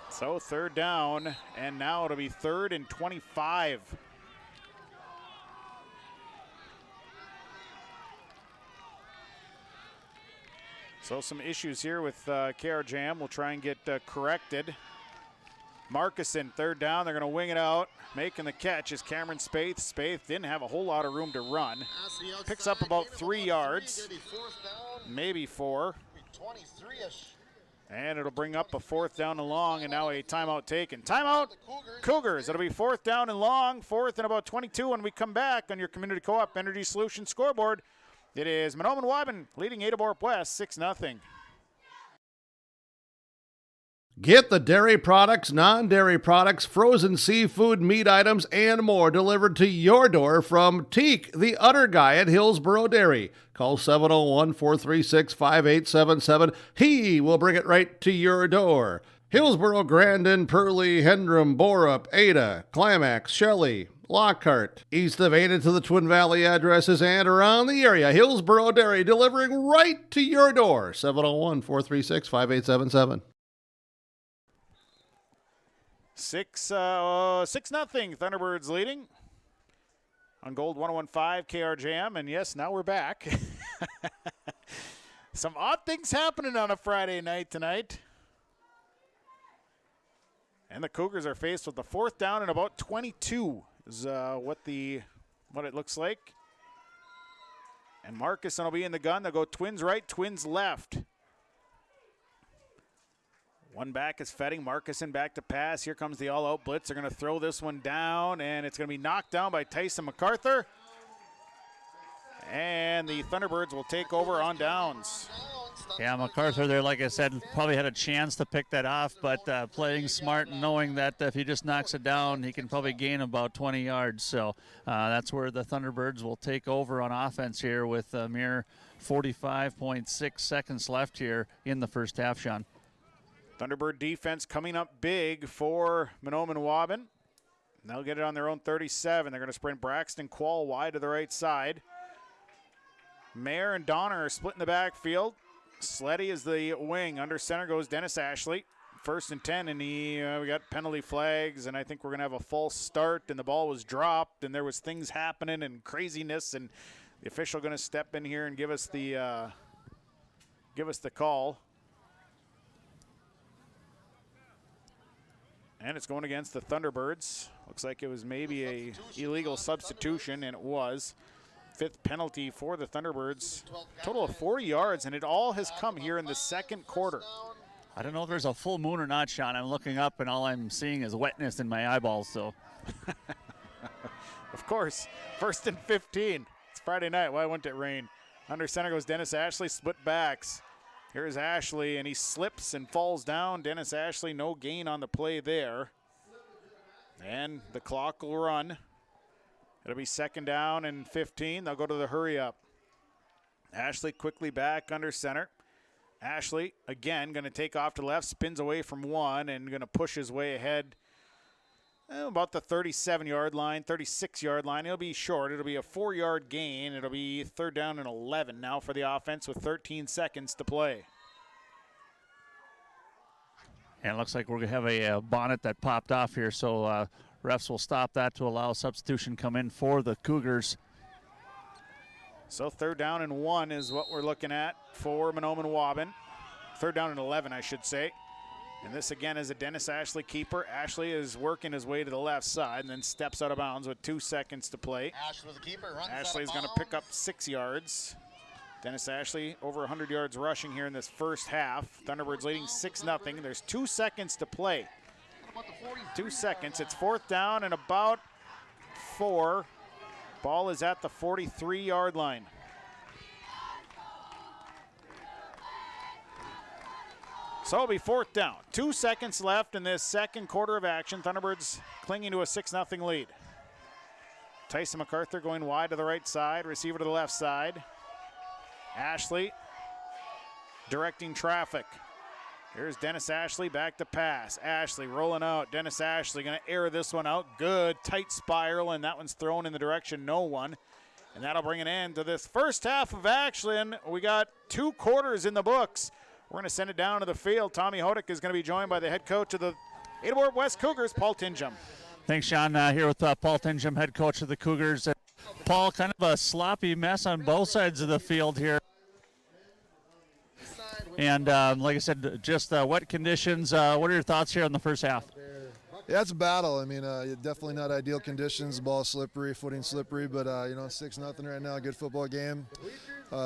So third down, and now it'll be 3rd and 25. So some issues here with KRJM. We'll try and get corrected. Markison, third down. They're going to wing it out. Making the catch is Cameron Spaeth. Spaeth didn't have a whole lot of room to run. Picks up about 3 yards, maybe 4. 23-ish. And it'll bring up a 4th down and long, and now a timeout taken. Timeout, Cougars. It'll be 4th down and long, 4th and about 22 when we come back on your Community Co-op Energy Solutions scoreboard. It is Mahnomen-Waubun leading Ada-Borup-West 6-0. Get the dairy products, non-dairy products, frozen seafood, meat items, and more delivered to your door from Teak, the Udder Guy at Hillsboro Dairy. Call 701-436-5877. He will bring it right to your door. Hillsboro, Grandin, Purley, Hendrum, Borup, Ada, Climax, Shelley, Lockhart. East of Ada to the Twin Valley addresses and around the area. Hillsboro Dairy delivering right to your door. 701-436-5877. 6-0 Thunderbirds leading on Gold 101.5 KRJM, and yes, now we're back. Some odd things happening on a Friday night tonight. And the Cougars are faced with the 4th down and about 22 is what it looks like. And Markison will be in the gun. They'll go Twins right, Twins left. One back is Fetting. Markison back to pass. Here comes the all-out blitz. They're going to throw this one down, and it's going to be knocked down by Tyson MacArthur. And the Thunderbirds will take over on downs. Yeah, MacArthur there, like I said, probably had a chance to pick that off, but playing smart and knowing that if he just knocks it down, he can probably gain about 20 yards. So that's where the Thunderbirds will take over on offense here with a mere 45.6 seconds left here in the first half, Sean. Thunderbird defense coming up big for Mahnomen-Waubun. They'll get it on their own 37. They're going to sprint Braxton Quall wide to the right side. Mayer and Donner are splitting the backfield. Sleddy is the wing. Under center goes Dennis Ashley. 1st and 10, and we got penalty flags, and I think we're going to have a false start, and the ball was dropped, and there was things happening and craziness, and the official going to step in here and give us the call. And it's going against the Thunderbirds. Looks like it was maybe a illegal substitution, and it was. 5th penalty for the Thunderbirds. Total of 4 yards, and it all has come here in the second quarter. I don't know if there's a full moon or not, Sean. I'm looking up, and all I'm seeing is wetness in my eyeballs. So, of course, 1st and 15. It's Friday night. Why wouldn't it rain? Under center goes Dennis Ashley, split backs. Here's Ashley, and he slips and falls down. Dennis Ashley, no gain on the play there. And the clock will run. It'll be 2nd down and 15. They'll go to the hurry up. Ashley quickly back under center. Ashley, again, going to take off to left, spins away from one, and going to push his way ahead about the 37-yard line, 36-yard line. It'll be short. It'll be a 4-yard gain. It'll be 3rd down and 11 now for the offense with 13 seconds to play. And it looks like we're going to have a bonnet that popped off here, so refs will stop that to allow a substitution come in for the Cougars. So 3rd down and 1 is what we're looking at for Mahnomen-Waubun. 3rd down and 11, I should say. And this again is a Dennis Ashley keeper. Ashley is working his way to the left side and then steps out of bounds with 2 seconds to play. Ashley, the keeper, runs Ashley's going to pick up 6 yards. Dennis Ashley over 100 yards rushing here in this first half. Thunderbirds leading 6-0. There's 2 seconds to play. 2 seconds. It's 4th down and about 4. Ball is at the 43-yard line. So it'll be 4th down. 2 seconds left in this second quarter of action. Thunderbirds clinging to a 6-0 lead. Tyson MacArthur going wide to the right side. Receiver to the left side. Ashley directing traffic. Here's Dennis Ashley back to pass. Ashley rolling out. Dennis Ashley going to air this one out. Good tight spiral, and that one's thrown in the direction no one. And that'll bring an end to this first half of action. We got 2 quarters in the books. We're going to send it down to the field. Tommy Hodak is going to be joined by the head coach of the Ada-Borup-West Cougars, Paul Tingham. Thanks, Sean. Here with Paul Tingham, head coach of the Cougars. Paul, kind of a sloppy mess on both sides of the field here. And like I said, just wet conditions. What are your thoughts here on the first half? Yeah, it's a battle. I mean, definitely not ideal conditions. The ball slippery, footing slippery, but 6-0 right now. Good football game.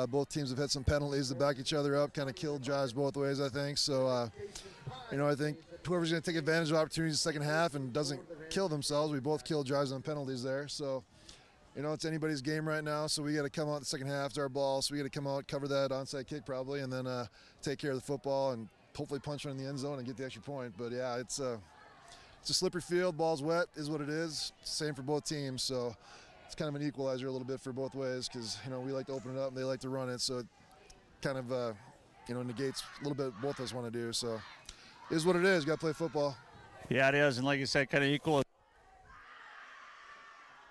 Both teams have had some penalties to back each other up, kind of killed drives both ways, I think. So, I think whoever's going to take advantage of opportunities in the second half and doesn't kill themselves, we both killed drives on penalties there. So, it's anybody's game right now, so we got to come out in the second half. It's our ball, so we got to come out, cover that onside kick probably, and then take care of the football and hopefully punch one in the end zone and get the extra point. But, yeah, it's a slippery field. Ball's wet is what it is. Same for both teams, so it's kind of an equalizer a little bit for both ways because, we like to open it up and they like to run it, so it kind of, negates a little bit both of us want to do. So it is what it is. Got to play football. Yeah, it is, and like you said, kind of equal.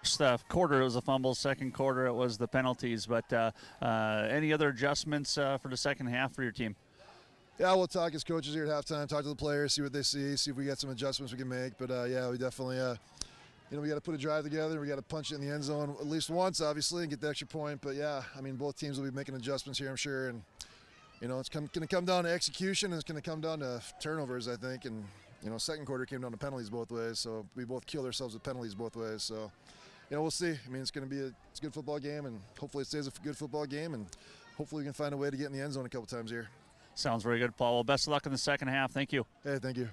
First quarter it was a fumble, second quarter it was the penalties, but any other adjustments for the second half for your team? Yeah, we'll talk as coaches here at halftime, talk to the players, see what they see if we got some adjustments we can make. But, yeah, we definitely, we got to put a drive together. We got to punch it in the end zone at least once, obviously, and get the extra point. But, yeah, both teams will be making adjustments here, I'm sure. And, it's going to come down to execution, and it's going to come down to turnovers, I think. And, second quarter came down to penalties both ways. So we both killed ourselves with penalties both ways. So, we'll see. It's going to be a good football game, and hopefully it stays a good football game, and hopefully we can find a way to get in the end zone a couple times here. Sounds very good, Paul. Well, best of luck in the second half. Thank you. Hey, thank you.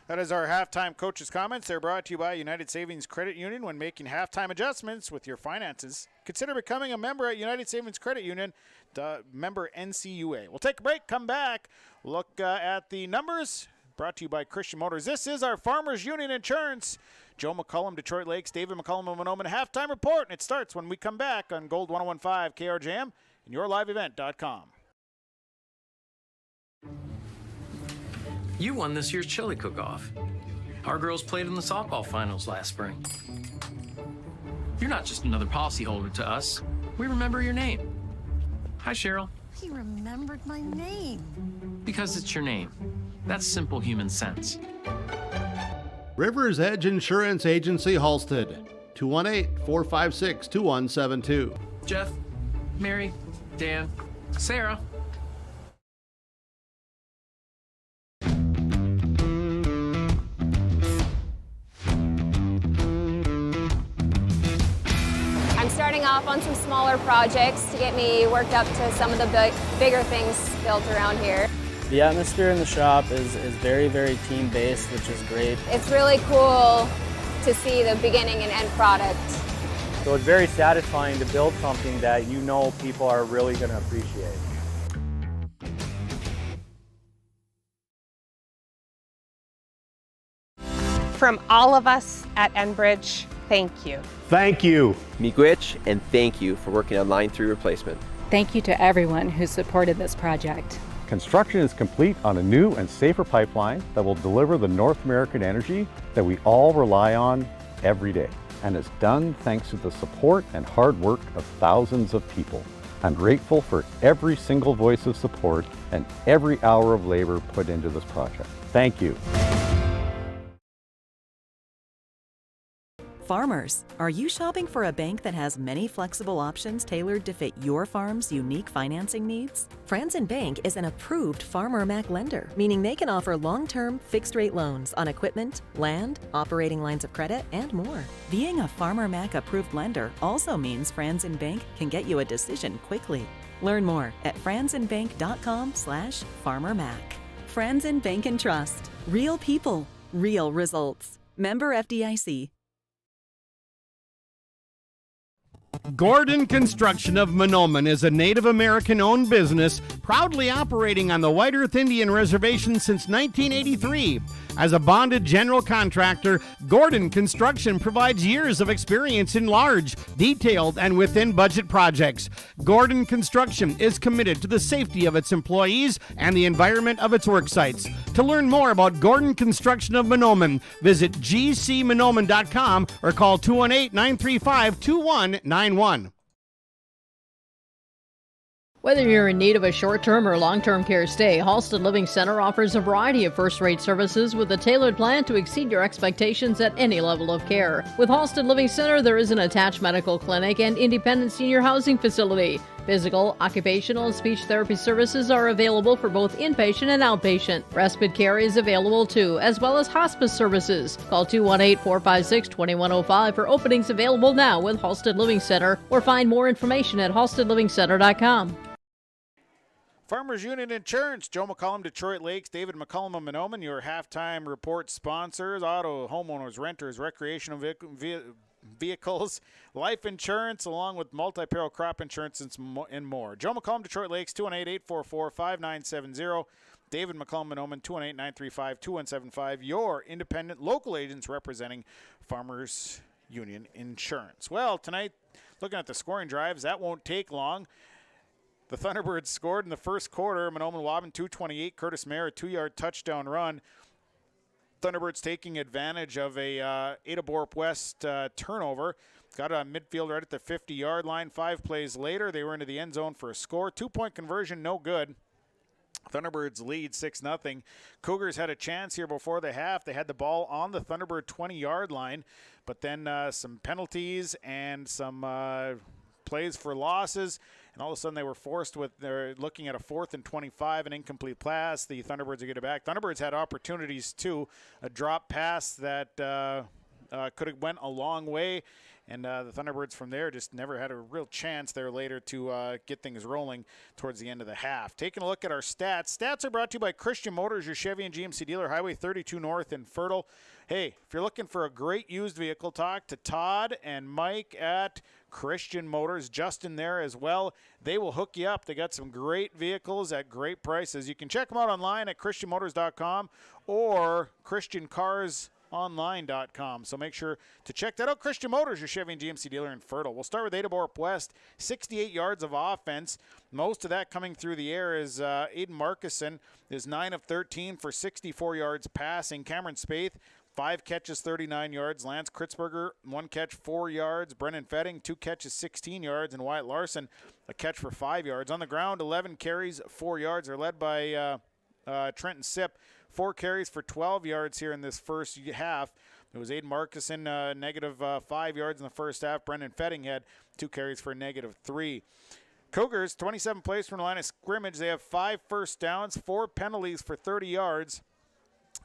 That is our halftime coaches' comments. They're brought to you by United Savings Credit Union. When making halftime adjustments with your finances, consider becoming a member at United Savings Credit Union, the member NCUA. We'll take a break, come back, look at the numbers. Brought to you by Christian Motors. This is our Farmers Union Insurance. Joe McCullum, Detroit Lakes, David McCullum of Mahnomen halftime report, and it starts when we come back on Gold 101.5 KRJM and yourliveevent.com. You won this year's chili cook-off. Our girls played in the softball finals last spring. You're not just another policyholder to us. We remember your name. Hi, Cheryl. He remembered my name. Because it's your name. That's simple human sense. River's Edge Insurance Agency, Halstead. 218-456-2172. Jeff, Mary, Dan, Sarah. starting off on some smaller projects to get me worked up to some of the bigger things built around here. The atmosphere in the shop is very, very team-based, which is great. It's really cool to see the beginning and end product. So it's very satisfying to build something that you know people are really going to appreciate. From all of us at Enbridge, thank you. Thank you. Miigwech, and thank you for working on Line 3 replacement. Thank you to everyone who supported this project. Construction is complete on a new and safer pipeline that will deliver the North American energy that we all rely on every day. And it's done thanks to the support and hard work of thousands of people. I'm grateful for every single voice of support and every hour of labor put into this project. Thank you. Farmers, are you shopping for a bank that has many flexible options tailored to fit your farm's unique financing needs? Franzen Bank is an approved Farmer Mac lender, meaning they can offer long-term, fixed-rate loans on equipment, land, operating lines of credit, and more. Being a Farmer Mac approved lender also means Franzen Bank can get you a decision quickly. Learn more at franzenbank.com/farmermac. Franzen Bank and Trust. Real people, real results. Member FDIC. Gordon Construction of Mahnomen is a Native American-owned business proudly operating on the White Earth Indian Reservation since 1983. As a bonded general contractor, Gordon Construction provides years of experience in large, detailed, and within-budget projects. Gordon Construction is committed to the safety of its employees and the environment of its work sites. To learn more about Gordon Construction of Mahnomen, visit gcmahnomen.com or call 218-935-2191. Whether you're in need of a short-term or long-term care stay, Halsted Living Center offers a variety of first-rate services with a tailored plan to exceed your expectations at any level of care. With Halsted Living Center, there is an attached medical clinic and independent senior housing facility. Physical, occupational, and speech therapy services are available for both inpatient and outpatient. Respite care is available too, as well as hospice services. Call 218-456-2105 for openings available now with Halsted Living Center, or find more information at halstedlivingcenter.com. Farmers Union Insurance, Joe McCollum, Detroit Lakes, David McCollum of Mahnomen, your halftime report sponsors, auto, homeowners, renters, recreational vehicles, life insurance, along with multi-peril crop insurance and more. Joe McCollum, Detroit Lakes, 218-844-5970. David McCollum, Mahnomen, 218-935-2175. Your independent local agents representing Farmers Union Insurance. Well, tonight, looking at the scoring drives, that won't take long. The Thunderbirds scored in the first quarter. Mahnomen-Waubun 228. Curtis Mayer, a 2-yard touchdown run. Thunderbirds taking advantage of a Ada-Borup-West turnover. Got it on midfield right at the 50-yard line. 5 plays later, they were into the end zone for a score. 2-point conversion, no good. Thunderbirds lead 6-0. Cougars had a chance here before the half. They had the ball on the Thunderbird 20-yard line, but then some penalties and some plays for losses, and all of a sudden they were forced with, they're looking at a 4th and 25, an incomplete pass. The Thunderbirds will get it back. Thunderbirds had opportunities too, a drop pass that could have went a long way, and the Thunderbirds from there just never had a real chance there later to get things rolling towards the end of the half. Taking a look at our stats. Stats are brought to you by Christian Motors, your Chevy and GMC dealer, Highway 32 North in Fertile. Hey, if you're looking for a great used vehicle, talk to Todd and Mike at Christian Motors. Justin there as well. They will hook you up. They got some great vehicles at great prices. You can check them out online at christianmotors.com or christiancarsonline.com. So make sure to check that out. Christian Motors, your Chevy and GMC dealer in Fertile. We'll start with Ada-Borup-West. 68 yards of offense. Most of that coming through the air is Aiden Markison is 9 of 13 for 64 yards passing. Cameron Spaeth, 5 catches, 39 yards. Lance Kritzberger, 1 catch, 4 yards. Brennan Fetting, 2 catches, 16 yards. And Wyatt Larson, a catch for 5 yards. On the ground, 11 carries, 4 yards. They're led by Trenton Sipp, 4 carries for 12 yards here in this first half. It was Aiden Markison, negative 5 yards in the first half. Brendan Fetting had 2 carries for negative 3. Cougars, 27 plays from the line of scrimmage. They have 5 first downs, 4 penalties for 30 yards,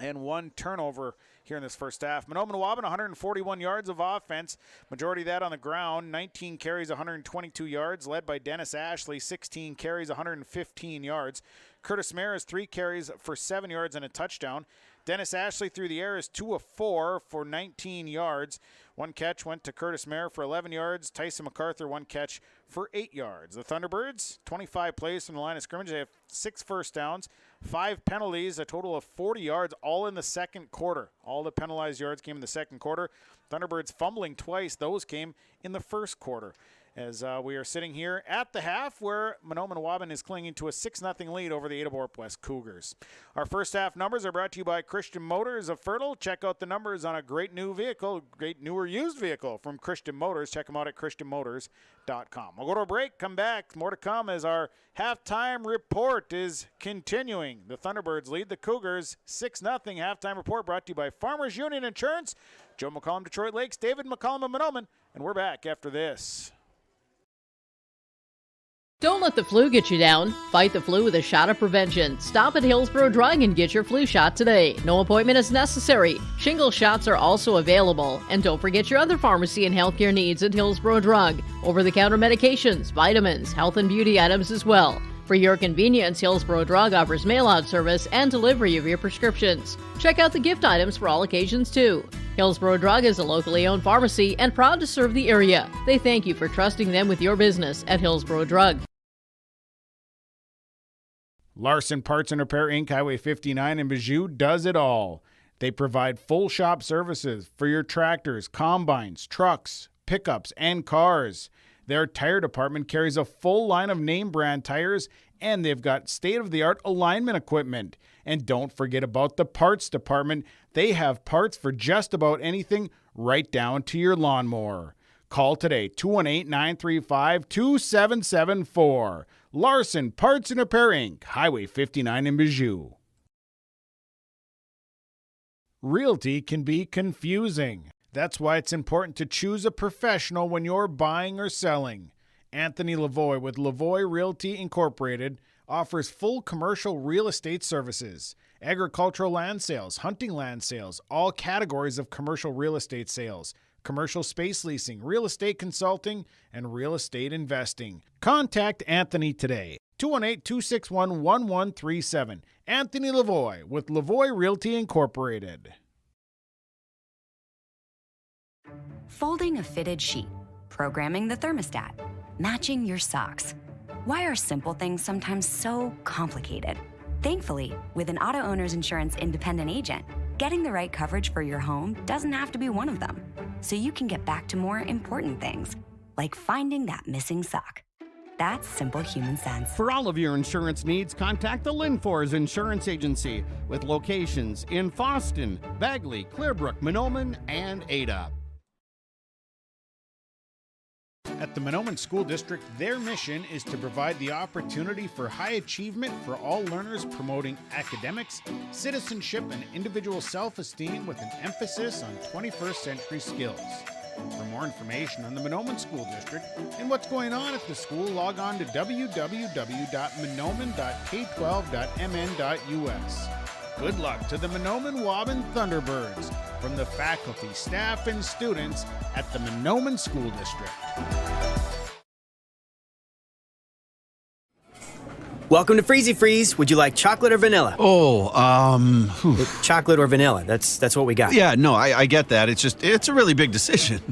and 1 turnover here in this first half. Mahnomen-Waubun, 141 yards of offense, majority of that on the ground, 19 carries, 122 yards, led by Dennis Ashley, 16 carries, 115 yards. Curtis Mayer has 3 carries for 7 yards and a touchdown. Dennis Ashley through the air is 2 of 4 for 19 yards. 1 catch went to Curtis Mayer for 11 yards. Tyson MacArthur, 1 catch for 8 yards. The Thunderbirds, 25 plays from the line of scrimmage. They have 6 first downs, 5 penalties, a total of 40 yards, all in the second quarter. All the penalized yards came in the second quarter. Thunderbirds fumbling twice. Those came in the first quarter. As we are sitting here at the half where Mahnomen-Waubun is clinging to a 6-0 lead over the Ada-Borup-West Cougars. Our first half numbers are brought to you by Christian Motors of Fertile. Check out the numbers on a great new vehicle, great newer used vehicle from Christian Motors. Check them out at christianmotors.com. We'll go to a break, come back. More to come as our halftime report is continuing. The Thunderbirds lead the Cougars 6-0. Halftime report brought to you by Farmers Union Insurance. Joe McCollum, Detroit Lakes, David McCollum of Mahnomen, and we're back after this. Don't let the flu get you down. Fight the flu with a shot of prevention. Stop at Hillsborough Drug and get your flu shot today. No appointment is necessary. Shingle shots are also available. And don't forget your other pharmacy and healthcare needs at Hillsborough Drug. Over-the-counter medications, vitamins, health and beauty items as well. For your convenience, Hillsborough Drug offers mail-out service and delivery of your prescriptions. Check out the gift items for all occasions, too. Hillsborough Drug is a locally owned pharmacy and proud to serve the area. They thank you for trusting them with your business at Hillsborough Drug. Larson Parts and Repair Inc., Highway 59 in Bijou does it all. They provide full shop services for your tractors, combines, trucks, pickups, and cars. Their tire department carries a full line of name brand tires, and they've got state-of-the-art alignment equipment. And don't forget about the parts department. They have parts for just about anything, right down to your lawnmower. Call today, 218-935-2774. Larson Parts and Repair Inc., Highway 59 in Bijou. Realty can be confusing. That's why it's important to choose a professional when you're buying or selling. Anthony Lavoie with Lavoie Realty Incorporated offers full commercial real estate services, agricultural land sales, hunting land sales, all categories of commercial real estate sales, commercial space leasing, real estate consulting, and real estate investing. Contact Anthony today. 218-261-1137. Anthony Lavoie with Lavoie Realty Incorporated. Folding a fitted sheet, programming the thermostat, matching your socks. Why are simple things sometimes so complicated? Thankfully, with an auto owner's insurance independent agent, getting the right coverage for your home doesn't have to be one of them. So you can get back to more important things, like finding that missing sock. That's simple human sense. For all of your insurance needs, contact the Linfors Insurance Agency with locations in Fosston, Bagley, Clearbrook, Mahnomen, and Ada. At the Mahnomen School District, their mission is to provide the opportunity for high achievement for all learners, promoting academics, citizenship, and individual self-esteem with an emphasis on 21st century skills. For more information on the Mahnomen School District and what's going on at the school, log on to www.mahnomen.k12.mn.us. Good luck to the Mahnomen-Waubun Thunderbirds from the faculty, staff, and students at the Mahnomen School District. Welcome to Freezy Freeze. Would you like chocolate or vanilla? Chocolate or vanilla. That's what we got. Yeah, no, I get that. It's a really big decision.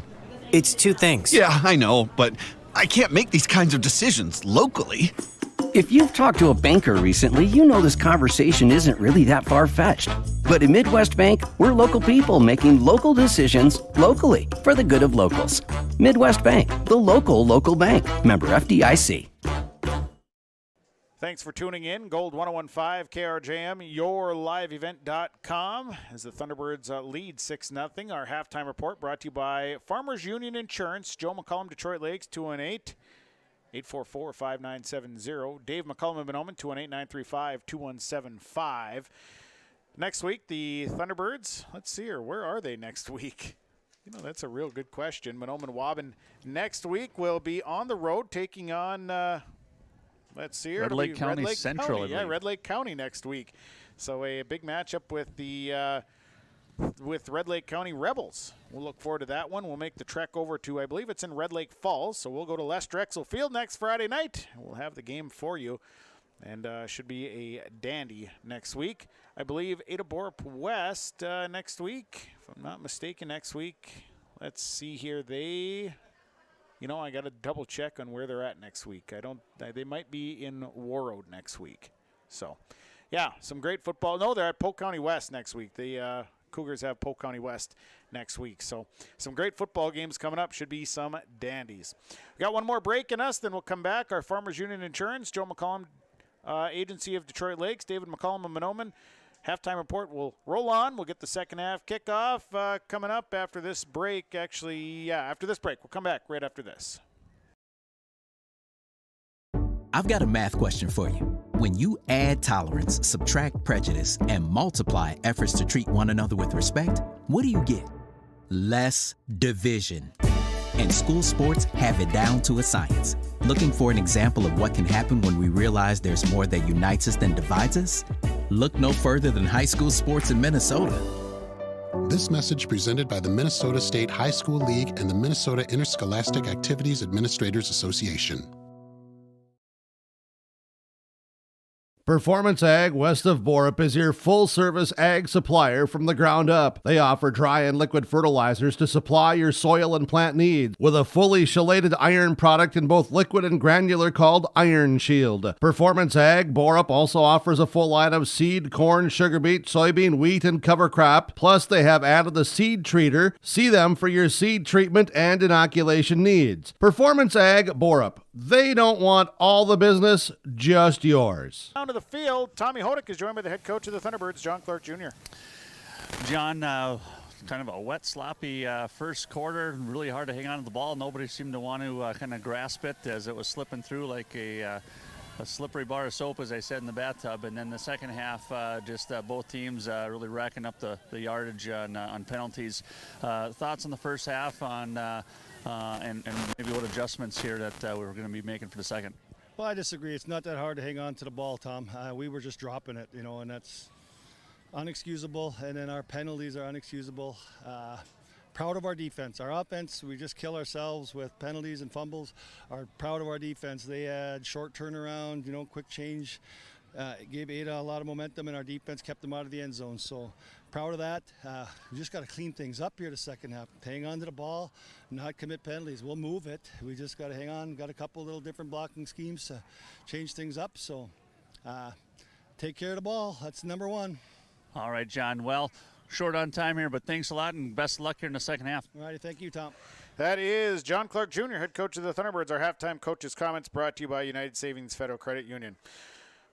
It's 2 things. Yeah, I know, but I can't make these kinds of decisions locally. If you've talked to a banker recently, you know this conversation isn't really that far-fetched. But at Midwest Bank, we're local people making local decisions locally for the good of locals. Midwest Bank, the local bank. Member FDIC. Thanks for tuning in. Gold 1015 KRJM, yourliveevent.com as the Thunderbirds lead 6-0. Our halftime report brought to you by Farmers Union Insurance. Joe McCollum, Detroit Lakes, 218-844-5970. Dave McCollum of Mahnomen, 218-935-2175. Next week, the Thunderbirds, let's see here, where are they next week? You know, that's a real good question. Mahnomen-Waubun next week will be on the road taking on, let's see here. Red Lake County Central. Yeah, Red Lake County next week. So a big matchup with the with Red Lake County Rebels. We'll look forward to that one. We'll make the trek over to, I believe it's in Red Lake Falls, so we'll go to Les Drexel Field next Friday night. We'll have the game for you, and should be a dandy next week. I believe Ada-Borup-West next week, if I'm not mistaken, next week. Let's see here. I got to double check on where they're at next week. They might be in Warroad next week. So, yeah, some great football. No, they're at Polk County West next week. The Cougars have Polk County West next week. So, some great football games coming up. Should be some dandies. We got one more break in us, then we'll come back. Our Farmers Union Insurance, Joe McCollum, Agency of Detroit Lakes, David McCollum of Mahnomen. Halftime report will roll on. We'll get the second half kickoff coming up after this break. After this break. We'll come back right after this. I've got a math question for you. When you add tolerance, subtract prejudice, and multiply efforts to treat one another with respect, what do you get? Less division. And school sports have it down to a science. Looking for an example of what can happen when we realize there's more that unites us than divides us? Look no further than high school sports in Minnesota. This message presented by the Minnesota State High School League and the Minnesota Interscholastic Activities Administrators Association. Performance Ag west of Borup is your full-service ag supplier from the ground up. They offer dry and liquid fertilizers to supply your soil and plant needs with a fully chelated iron product in both liquid and granular called Iron Shield. Performance Ag Borup also offers a full line of seed, corn, sugar beet, soybean, wheat, and cover crop. Plus, they have added the seed treater. See them for your seed treatment and inoculation needs. Performance Ag Borup. They don't want all the business, just yours. Down to the field, Tommy Hodak is joined by the head coach of the Thunderbirds, John Clark Jr. John, kind of a wet, sloppy first quarter. Really hard to hang on to the ball. Nobody seemed to want to kind of grasp it as it was slipping through like a slippery bar of soap, as I said in the bathtub. And then the second half, both teams really racking up the yardage on penalties. Thoughts on the first half on and maybe what adjustments here that we were going to be making for the second? Well, I disagree. It's not that hard to hang on to the ball, Tom. We were just dropping it, and that's unexcusable. And then our penalties are unexcusable. Proud of our defense. Our offense, we just kill ourselves with penalties and fumbles. Proud of our defense. They had short turnaround, quick change. Gave Ada a lot of momentum, and our defense kept them out of the end zone. So proud of that. We just got to clean things up here the second half. Hang on to the ball, not commit penalties. We'll move it. We just got to hang on. Got a couple little different blocking schemes to change things up. So take care of the ball. That's number one. All right, John. Well, short on time here, but thanks a lot, and best of luck here in the second half. All righty. Thank you, Tom. That is John Clark Jr., head coach of the Thunderbirds. Our halftime coach's comments brought to you by United Savings Federal Credit Union.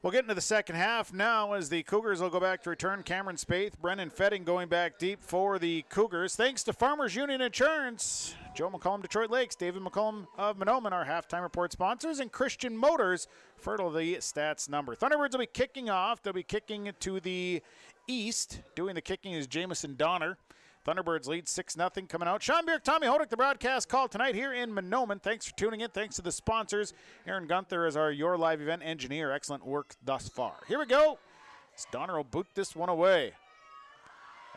We'll get into the second half now as the Cougars will go back to return. Cameron Spaeth, Brennan Fetting going back deep for the Cougars. Thanks to Farmers Union Insurance, Joe McCollum, Detroit Lakes, David McCollum of Mahnomen, our halftime report sponsors, and Christian Motors, fertile the stats number. Thunderbirds will be kicking off. They'll be kicking to the east. Doing the kicking is Jamison Donner. Thunderbirds lead 6-0 coming out. Sean Bierk, Tommy Hodak, the broadcast call tonight here in Mahnomen. Thanks for tuning in. Thanks to the sponsors. Aaron Gunther is our Your Live event engineer. Excellent work thus far. Here we go. Donner will boot this one away.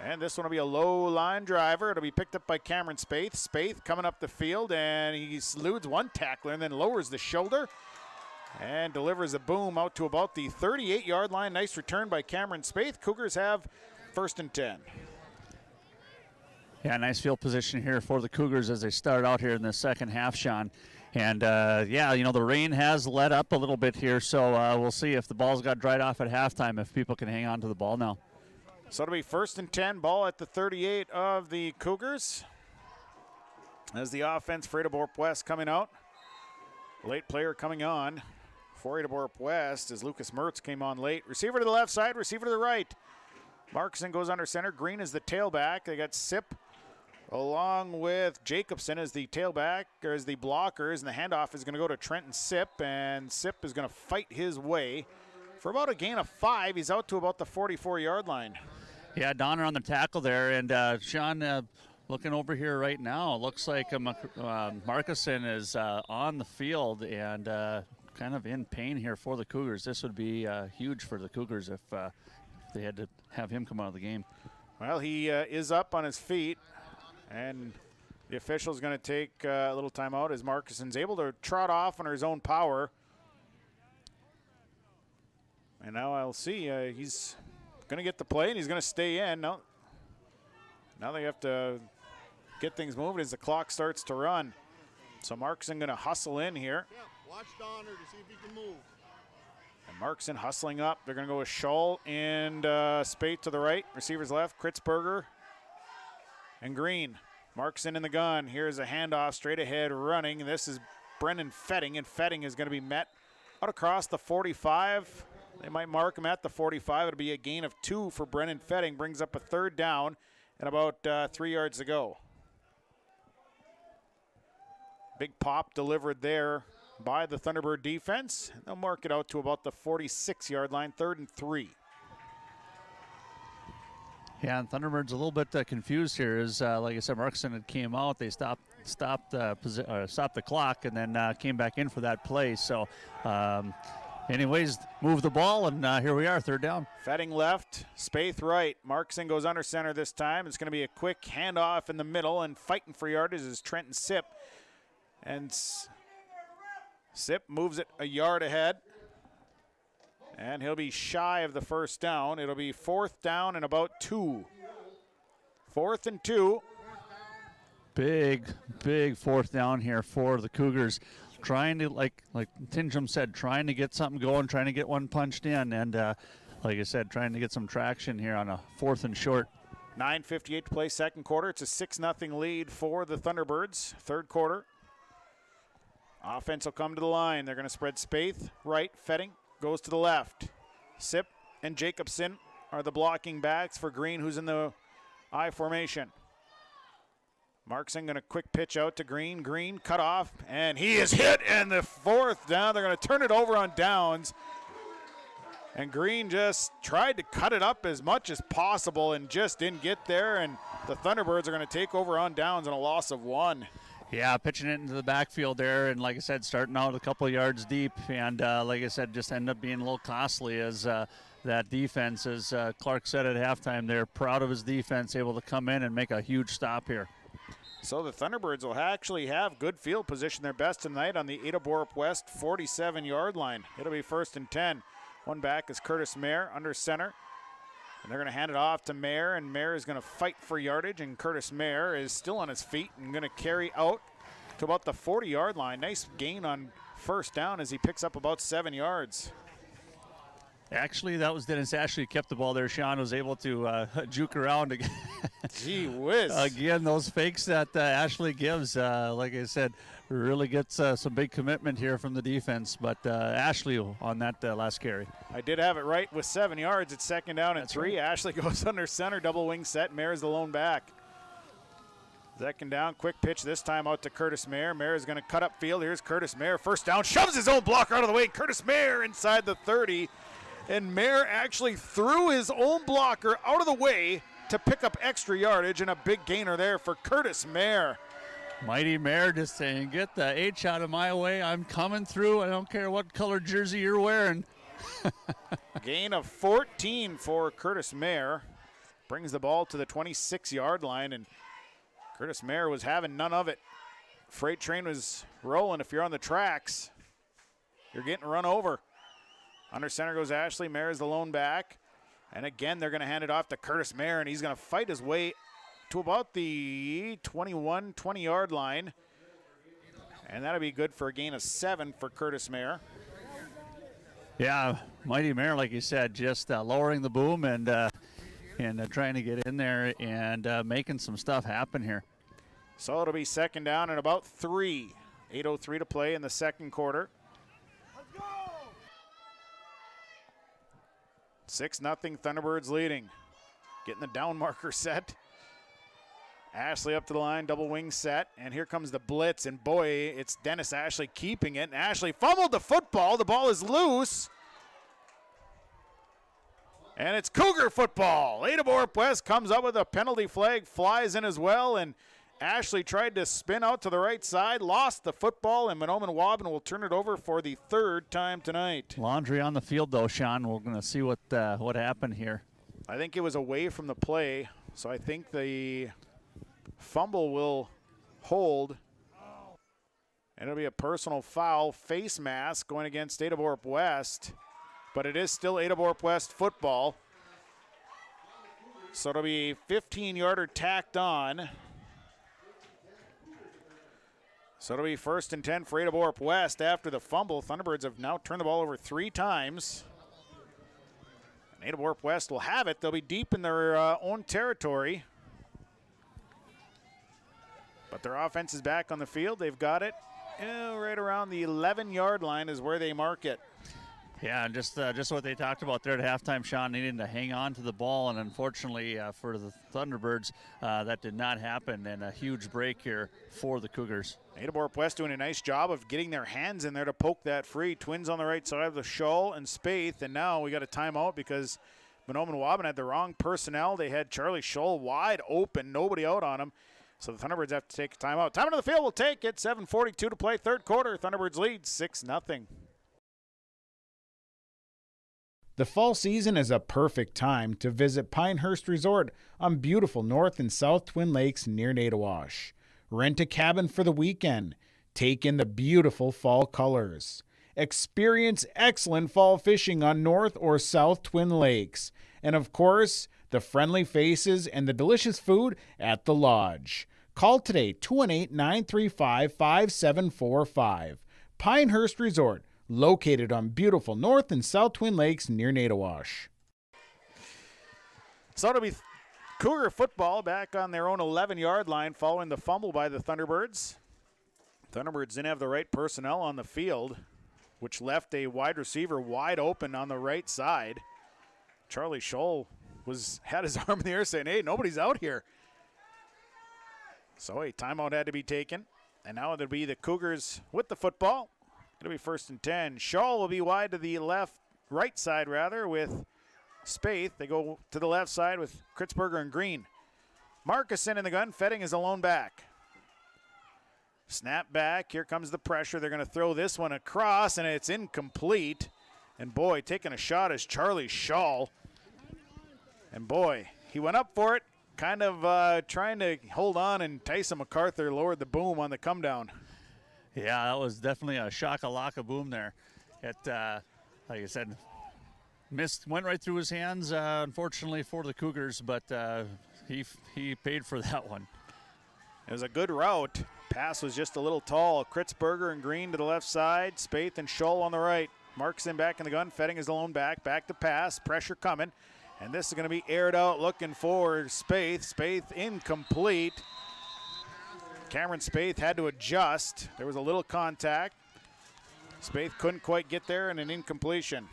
And this one will be a low line driver. It'll be picked up by Cameron Spaeth. Spaeth coming up the field, and he eludes one tackler and then lowers the shoulder and delivers a boom out to about the 38-yard line. Nice return by Cameron Spaeth. Cougars have 1st and 10. Yeah, nice field position here for the Cougars as they start out here in the second half, Sean. And, the rain has let up a little bit here, so we'll see if the ball's got dried off at halftime, if people can hang on to the ball now. So it'll be 1st and 10, ball at the 38 of the Cougars. As the offense for Ada-Borup-West coming out. Late player coming on for Ada-Borup-West as Lucas Mertz came on late. Receiver to the left side, receiver to the right. Markson goes under center. Green is the tailback. They got Sip along with Jacobson as the tailback, or as the blockers, and the handoff is going to go to Trenton Sip, and Sip is going to fight his way for about a gain of 5. He's out to about the 44-yard line. Yeah, Donner on the tackle there, and Sean, looking over here right now, it looks like Markuson is on the field and kind of in pain here for the Cougars. This would be huge for the Cougars if they had to have him come out of the game. Well, he is up on his feet, and the official's going to take a little timeout as Markuson's able to trot off under his own power. And now I'll see he's going to get the play, and he's going to stay in. Now they have to get things moving as the clock starts to run. So Markuson going to hustle in here. Yeah, watch Donner to see if he can move. And Markuson hustling up. They're going to go with Scholl and Spate to the right. Receivers left, Kritzberger and Green. Markuson in the gun. Here's a handoff straight ahead running. This is Brennan Fetting, and Fetting is going to be met out across the 45. They might mark him at the 45. It'll be a gain of 2 for Brennan Fetting. Brings up a 3rd down and about 3 yards to go. Big pop delivered there by the Thunderbird defense. They'll mark it out to about the 46-yard line, 3rd and 3. Yeah, and Thunderbird's a little bit confused here. As like I said, Markuson had came out. They stopped the clock and then came back in for that play. So, anyways, move the ball, and here we are, 3rd down. Fetting left, Spaeth right. Markuson goes under center this time. It's going to be a quick handoff in the middle, and fighting for yardage is Trenton Sipp. And Sipp moves it a yard ahead. And he'll be shy of the 1st down. It'll be 4th down and about 2. 4th and 2. Big 4th down here for the Cougars. Trying to, like Tinjum said, trying to get something going, trying to get one punched in. And like I said, trying to get some traction here on a 4th and short. 9:58 to play 2nd quarter. It's a 6-0 lead for the Thunderbirds. 3rd quarter. Offense will come to the line. They're going to spread Spaeth right. Fetting goes to the left. Sipp and Jacobson are the blocking backs for Green, who's in the I formation. Markuson going to quick pitch out to Green. Green cut off, and he is hit, and the 4th down. They're going to turn it over on downs. And Green just tried to cut it up as much as possible and just didn't get there, and the Thunderbirds are going to take over on downs and a loss of 1. Yeah, pitching it into the backfield there, and like I said, starting out a couple of yards deep, and like I said, just ended up being a little costly as that defense, as Clark said at halftime, they're proud of his defense, able to come in and make a huge stop here. So the Thunderbirds will actually have good field position, their best tonight on the Ada-Borup-West 47-yard line. It'll be 1st and 10. One back is Curtis Mayer under center. And they're going to hand it off to Mayer, and Mayer is going to fight for yardage, and Curtis Mayer is still on his feet and going to carry out to about the 40-yard line. Nice gain on 1st down as he picks up about 7 yards. Actually, that was Dennis Ashley who kept the ball there. Sean was able to juke around again. Gee whiz. Again, those fakes that Ashley gives, like I said, really gets some big commitment here from the defense. But Ashley on that last carry. I did have it right with 7 yards. It's 2nd down and 3. Right. Ashley goes under center, double wing set. Mayer's the lone back. 2nd down, quick pitch this time out to Curtis Mayer. Mayer is going to cut up field. Here's Curtis Mayer. 1st down, shoves his own blocker out of the way. Curtis Mayer inside the 30. And Mayer actually threw his own blocker out of the way to pick up extra yardage, and a big gainer there for Curtis Mayer. Mighty Mayer just saying, get the H out of my way. I'm coming through. I don't care what color jersey you're wearing. Gain of 14 for Curtis Mayer. Brings the ball to the 26-yard line, and Curtis Mayer was having none of it. Freight train was rolling. If you're on the tracks, you're getting run over. Under center goes Ashley. Mayer is the lone back. And again, they're going to hand it off to Curtis Mayer, and he's going to fight his way to about the 20-yard line. And that'll be good for a gain of 7 for Curtis Mayer. Yeah, Mighty Mayer, like you said, just lowering the boom and trying to get in there and making some stuff happen here. So it'll be 2nd down and about 3. 8:03 to play in the 2nd quarter. 6-0 Thunderbirds leading. Getting the down marker set. Ashley up to the line, double wing set, and here comes the blitz, and boy, it's Dennis Ashley keeping it, and Ashley fumbled the football. The ball is loose, and it's Cougar football. Ada-Borup-West comes up with a penalty flag, flies in as well, and Ashley tried to spin out to the right side, lost the football, and Mahnomen-Waubun will turn it over for the 3rd time tonight. Laundry on the field, though, Sean. We're going to see what happened here. I think it was away from the play, So I think the fumble will hold. And it'll be a personal foul, face mask going against Ada-Borup-West. But it is still Ada-Borup-West football. So it'll be a 15-yarder tacked on. So it'll be 1st and 10 for Ada-Borup-West after the fumble. Thunderbirds have now turned the ball over 3 times. And Ada-Borup-West will have it. They'll be deep in their own territory. But their offense is back on the field. They've got it right around the 11-yard line is where they mark it. Yeah, and just what they talked about there at halftime, Sean, needing to hang on to the ball, and unfortunately for the Thunderbirds, that did not happen, and a huge break here for the Cougars. Ada-Borup-West doing a nice job of getting their hands in there to poke that free. Twins on the right side with Scholl and Spaeth, and now we got a timeout because Mahnomen-Waubun had the wrong personnel. They had Charlie Scholl wide open, nobody out on him. So the Thunderbirds have to take a timeout. Time on the field will take it. 7:42 to play, third quarter. Thunderbirds lead 6-0. The fall season is a perfect time to visit Pinehurst Resort on beautiful North and South Twin Lakes near Nadawash. Rent a cabin for the weekend. Take in the beautiful fall colors. Experience excellent fall fishing on North or South Twin Lakes. And of course, the friendly faces and the delicious food at the lodge. Call today, 218-935-5745. Pinehurst Resort, located on beautiful North and South Twin Lakes near Nadawash. So it'll be Cougar football back on their own 11-yard line following the fumble by the Thunderbirds. Thunderbirds didn't have the right personnel on the field, which left a wide receiver wide open on the right side. Charlie Scholl had his arm in the air saying, hey, nobody's out here. So a timeout had to be taken. And now it'll be the Cougars with the football. It'll be 1st and 10. Scholl will be wide to the right side with Spaeth. They go to the left side with Kritzberger and Green. Markuson in the gun. Fetting is a lone back. Snap back. Here comes the pressure. They're going to throw this one across, and it's incomplete. And boy, taking a shot is Charlie Scholl. And boy, he went up for it, kind of trying to hold on, and Tyson MacArthur lowered the boom on the come down. Yeah, that was definitely a shock-a-locka boom there. It, like I said, went right through his hands, unfortunately for the Cougars, but he paid for that one. It was a good route. Pass was just a little tall. Kritzberger and Green to the left side. Spaeth and Scholl on the right. Markuson back in the gun. Fetting is the lone back. Back to pass. Pressure coming. And this is going to be aired out looking for Spaeth. Spaeth incomplete. Cameron Spaeth had to adjust. There was a little contact. Spaeth couldn't quite get there, and an incompletion.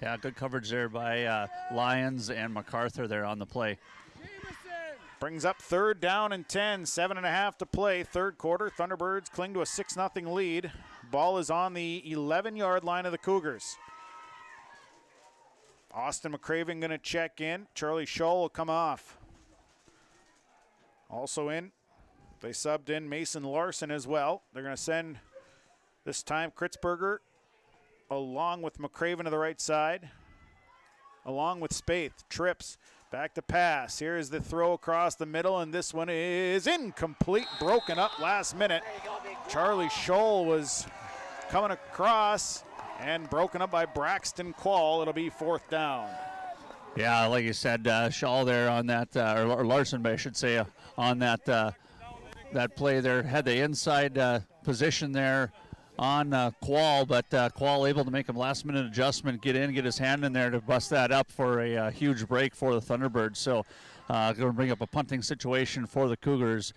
Yeah, good coverage there by Lyons and MacArthur there on the play. Brings up 3rd down and 10, 7.5 to play, third quarter. Thunderbirds cling to a 6-0 lead. Ball is on the 11-yard line of the Cougars. Austin McCraven going to check in. Charlie Scholl will come off. Also in, they subbed in Mason Larson as well. They're going to send, this time, Kritzberger along with McCraven to the right side, along with Spaeth. Trips, back to pass. Here's the throw across the middle, and this one is incomplete, broken up last minute. Charlie Scholl was coming across and broken up by Braxton Quall. It'll be 4th down. Yeah, like you said, Scholl there on that, or Larson, I should say, on that play there. Had the inside position there on Quall, but Quall able to make a last-minute adjustment, get his hand in there to bust that up for a huge break for the Thunderbirds. So going to bring up a punting situation for the Cougars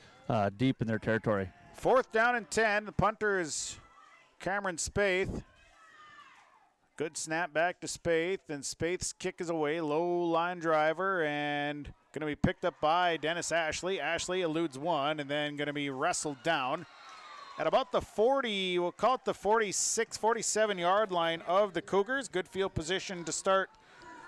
deep in their territory. 4th down and 10. The punter is Cameron Spaeth. Good snap back to Spaeth, and Spaeth's kick is away. Low line driver, and going to be picked up by Dennis Ashley. Ashley eludes one, and then going to be wrestled down at about the 40, we'll call it the 46, 47-yard line of the Cougars. Good field position to start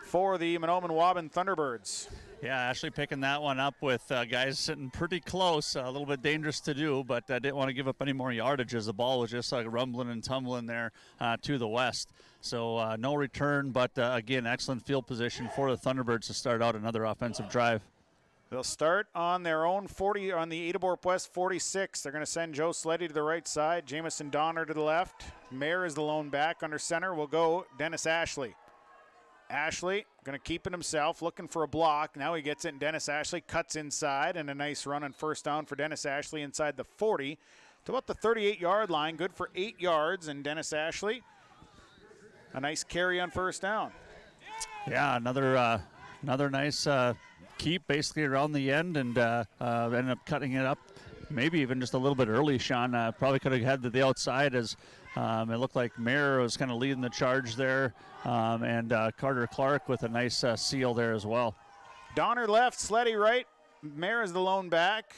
for the Mahnomen-Waubun Thunderbirds. Yeah, Ashley picking that one up with guys sitting pretty close. A little bit dangerous to do, but I didn't want to give up any more yardage as the ball was just like rumbling and tumbling there to the west. So no return, but again, excellent field position for the Thunderbirds to start out another offensive drive. They'll start on their own 40, on the Ada-Borup-West 46. They're going to send Joe Sleddy to the right side, Jamison Donner to the left. Mayer is the lone back. Under center will go Dennis Ashley. Ashley going to keep it himself, looking for a block. Now he gets it, and Dennis Ashley cuts inside, and a nice run on first down for Dennis Ashley inside the 40 to about the 38-yard line. Good for 8 yards, and Dennis Ashley, a nice carry on first down. Yeah, another nice keep basically around the end, and ended up cutting it up maybe even just a little bit early, Sean. Probably could have had the outside as it looked like Mayer was kind of leading the charge there, and Carter Clark with a nice seal there as well. Donner left, Sleddy right. Mayer is the lone back.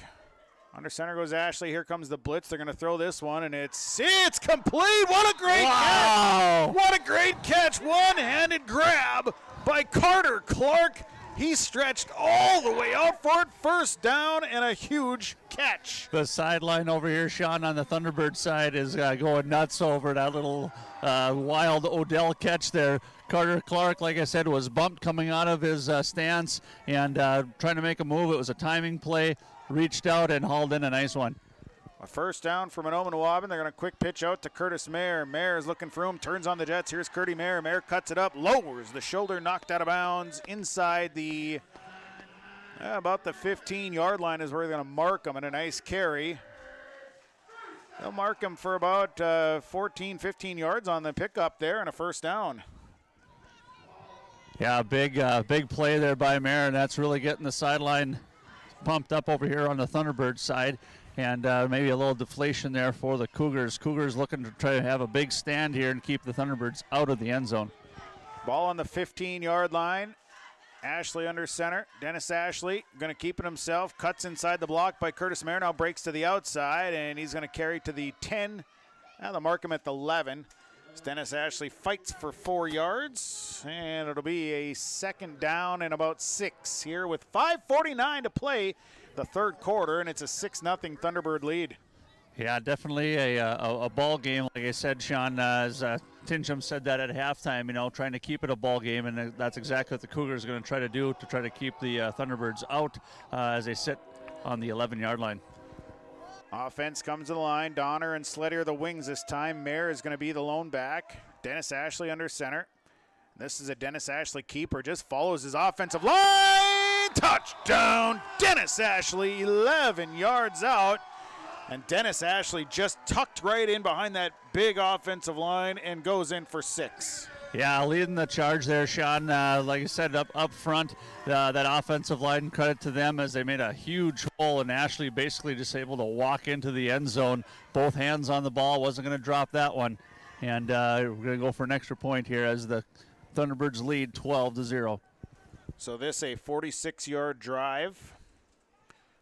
Under center goes Ashley. Here comes the blitz. They're going to throw this one, and it's complete. What a great catch. What a great catch. One-handed grab by Carter Clark. He stretched all the way out for it. First down and a huge catch. The sideline over here, Sean, on the Thunderbird side is going nuts over that little wild Odell catch there. Carter Clark, like I said, was bumped coming out of his stance and trying to make a move. It was a timing play. Reached out and hauled in a nice one. A first down for Mahnomen-Waubun. They're going to quick pitch out to Curtis Mayer. Mayer is looking for him, turns on the Jets. Here's Curdy Mayer. Mayer cuts it up, lowers the shoulder, knocked out of bounds inside the, about the 15-yard line is where they're going to mark him, and a nice carry. They'll mark him for about 14, 15 yards on the pickup there and a first down. Yeah, big play there by Mayer, and that's really getting the sideline pumped up over here on the Thunderbird side, and maybe a little deflation there for the Cougars. Cougars looking to try to have a big stand here and keep the Thunderbirds out of the end zone. Ball on the 15-yard line. Ashley under center. Dennis Ashley going to keep it himself. Cuts inside the block by Curtis Mayer. Now breaks to the outside, and he's going to carry to the 10. Now they'll mark him at the 11. Dennis Ashley fights for 4 yards, and it'll be a second down and about 6 here with 5:49 to play the third quarter, and it's a 6-0 Thunderbird lead. Yeah, definitely a ball game. Like I said, Sean, as Tincham said that at halftime, trying to keep it a ball game, and that's exactly what the Cougars are going to try to do to try to keep the Thunderbirds out as they sit on the 11-yard line. Offense comes to the line. Donner and Sleddy are the wings this time. Mayer is going to be the lone back. Dennis Ashley under center. This is a Dennis Ashley keeper. Just follows his offensive line. Touchdown, Dennis Ashley, 11 yards out. And Dennis Ashley just tucked right in behind that big offensive line and goes in for 6. Yeah, leading the charge there, Sean. Like I said, up front, that offensive line, credit to them as they made a huge hole, and Ashley basically just able to walk into the end zone. Both hands on the ball, wasn't going to drop that one. And we're going to go for an extra point here as the Thunderbirds lead 12-0. So this a 46-yard drive.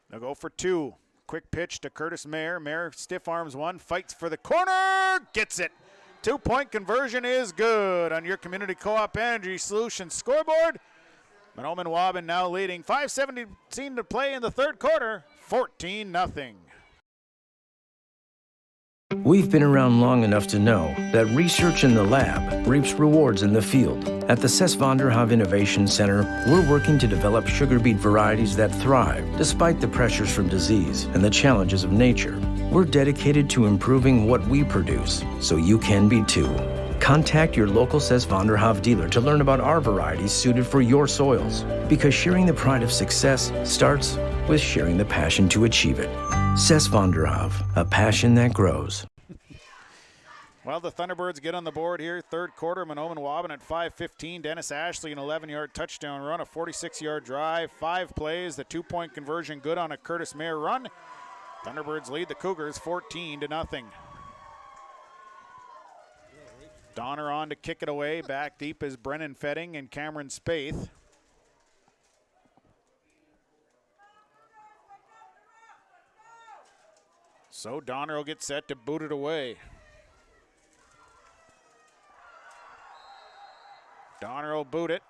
They'll go for 2. Quick pitch to Curtis Mayer. Mayer stiff arms one, fights for the corner, gets it. 2-point conversion is good on your Community Co-op Energy Solutions scoreboard. Mahnomen-Waubun now leading. 5:17 to play in the third quarter, 14-0. We've been around long enough to know that research in the lab reaps rewards in the field. At the Ses van der Haaf Innovation Center, we're working to develop sugar beet varieties that thrive despite the pressures from disease and the challenges of nature. We're dedicated to improving what we produce, so you can be too. Contact your local Ses van der Haaf dealer to learn about our varieties suited for your soils. Because sharing the pride of success starts with sharing the passion to achieve it. Ses van der Haaf, a passion that grows. Well, the Thunderbirds get on the board here. Third quarter, Mahnomen-Waubun at 5:15. Dennis Ashley, an 11-yard touchdown run, a 46-yard drive, 5 plays, the 2-point conversion good on a Curtis Mayer run. Thunderbirds lead the Cougars 14-0. Donner on to kick it away. Back deep is Brennan Fetting and Cameron Spaeth. So Donner will get set to boot it away. Donner will boot it.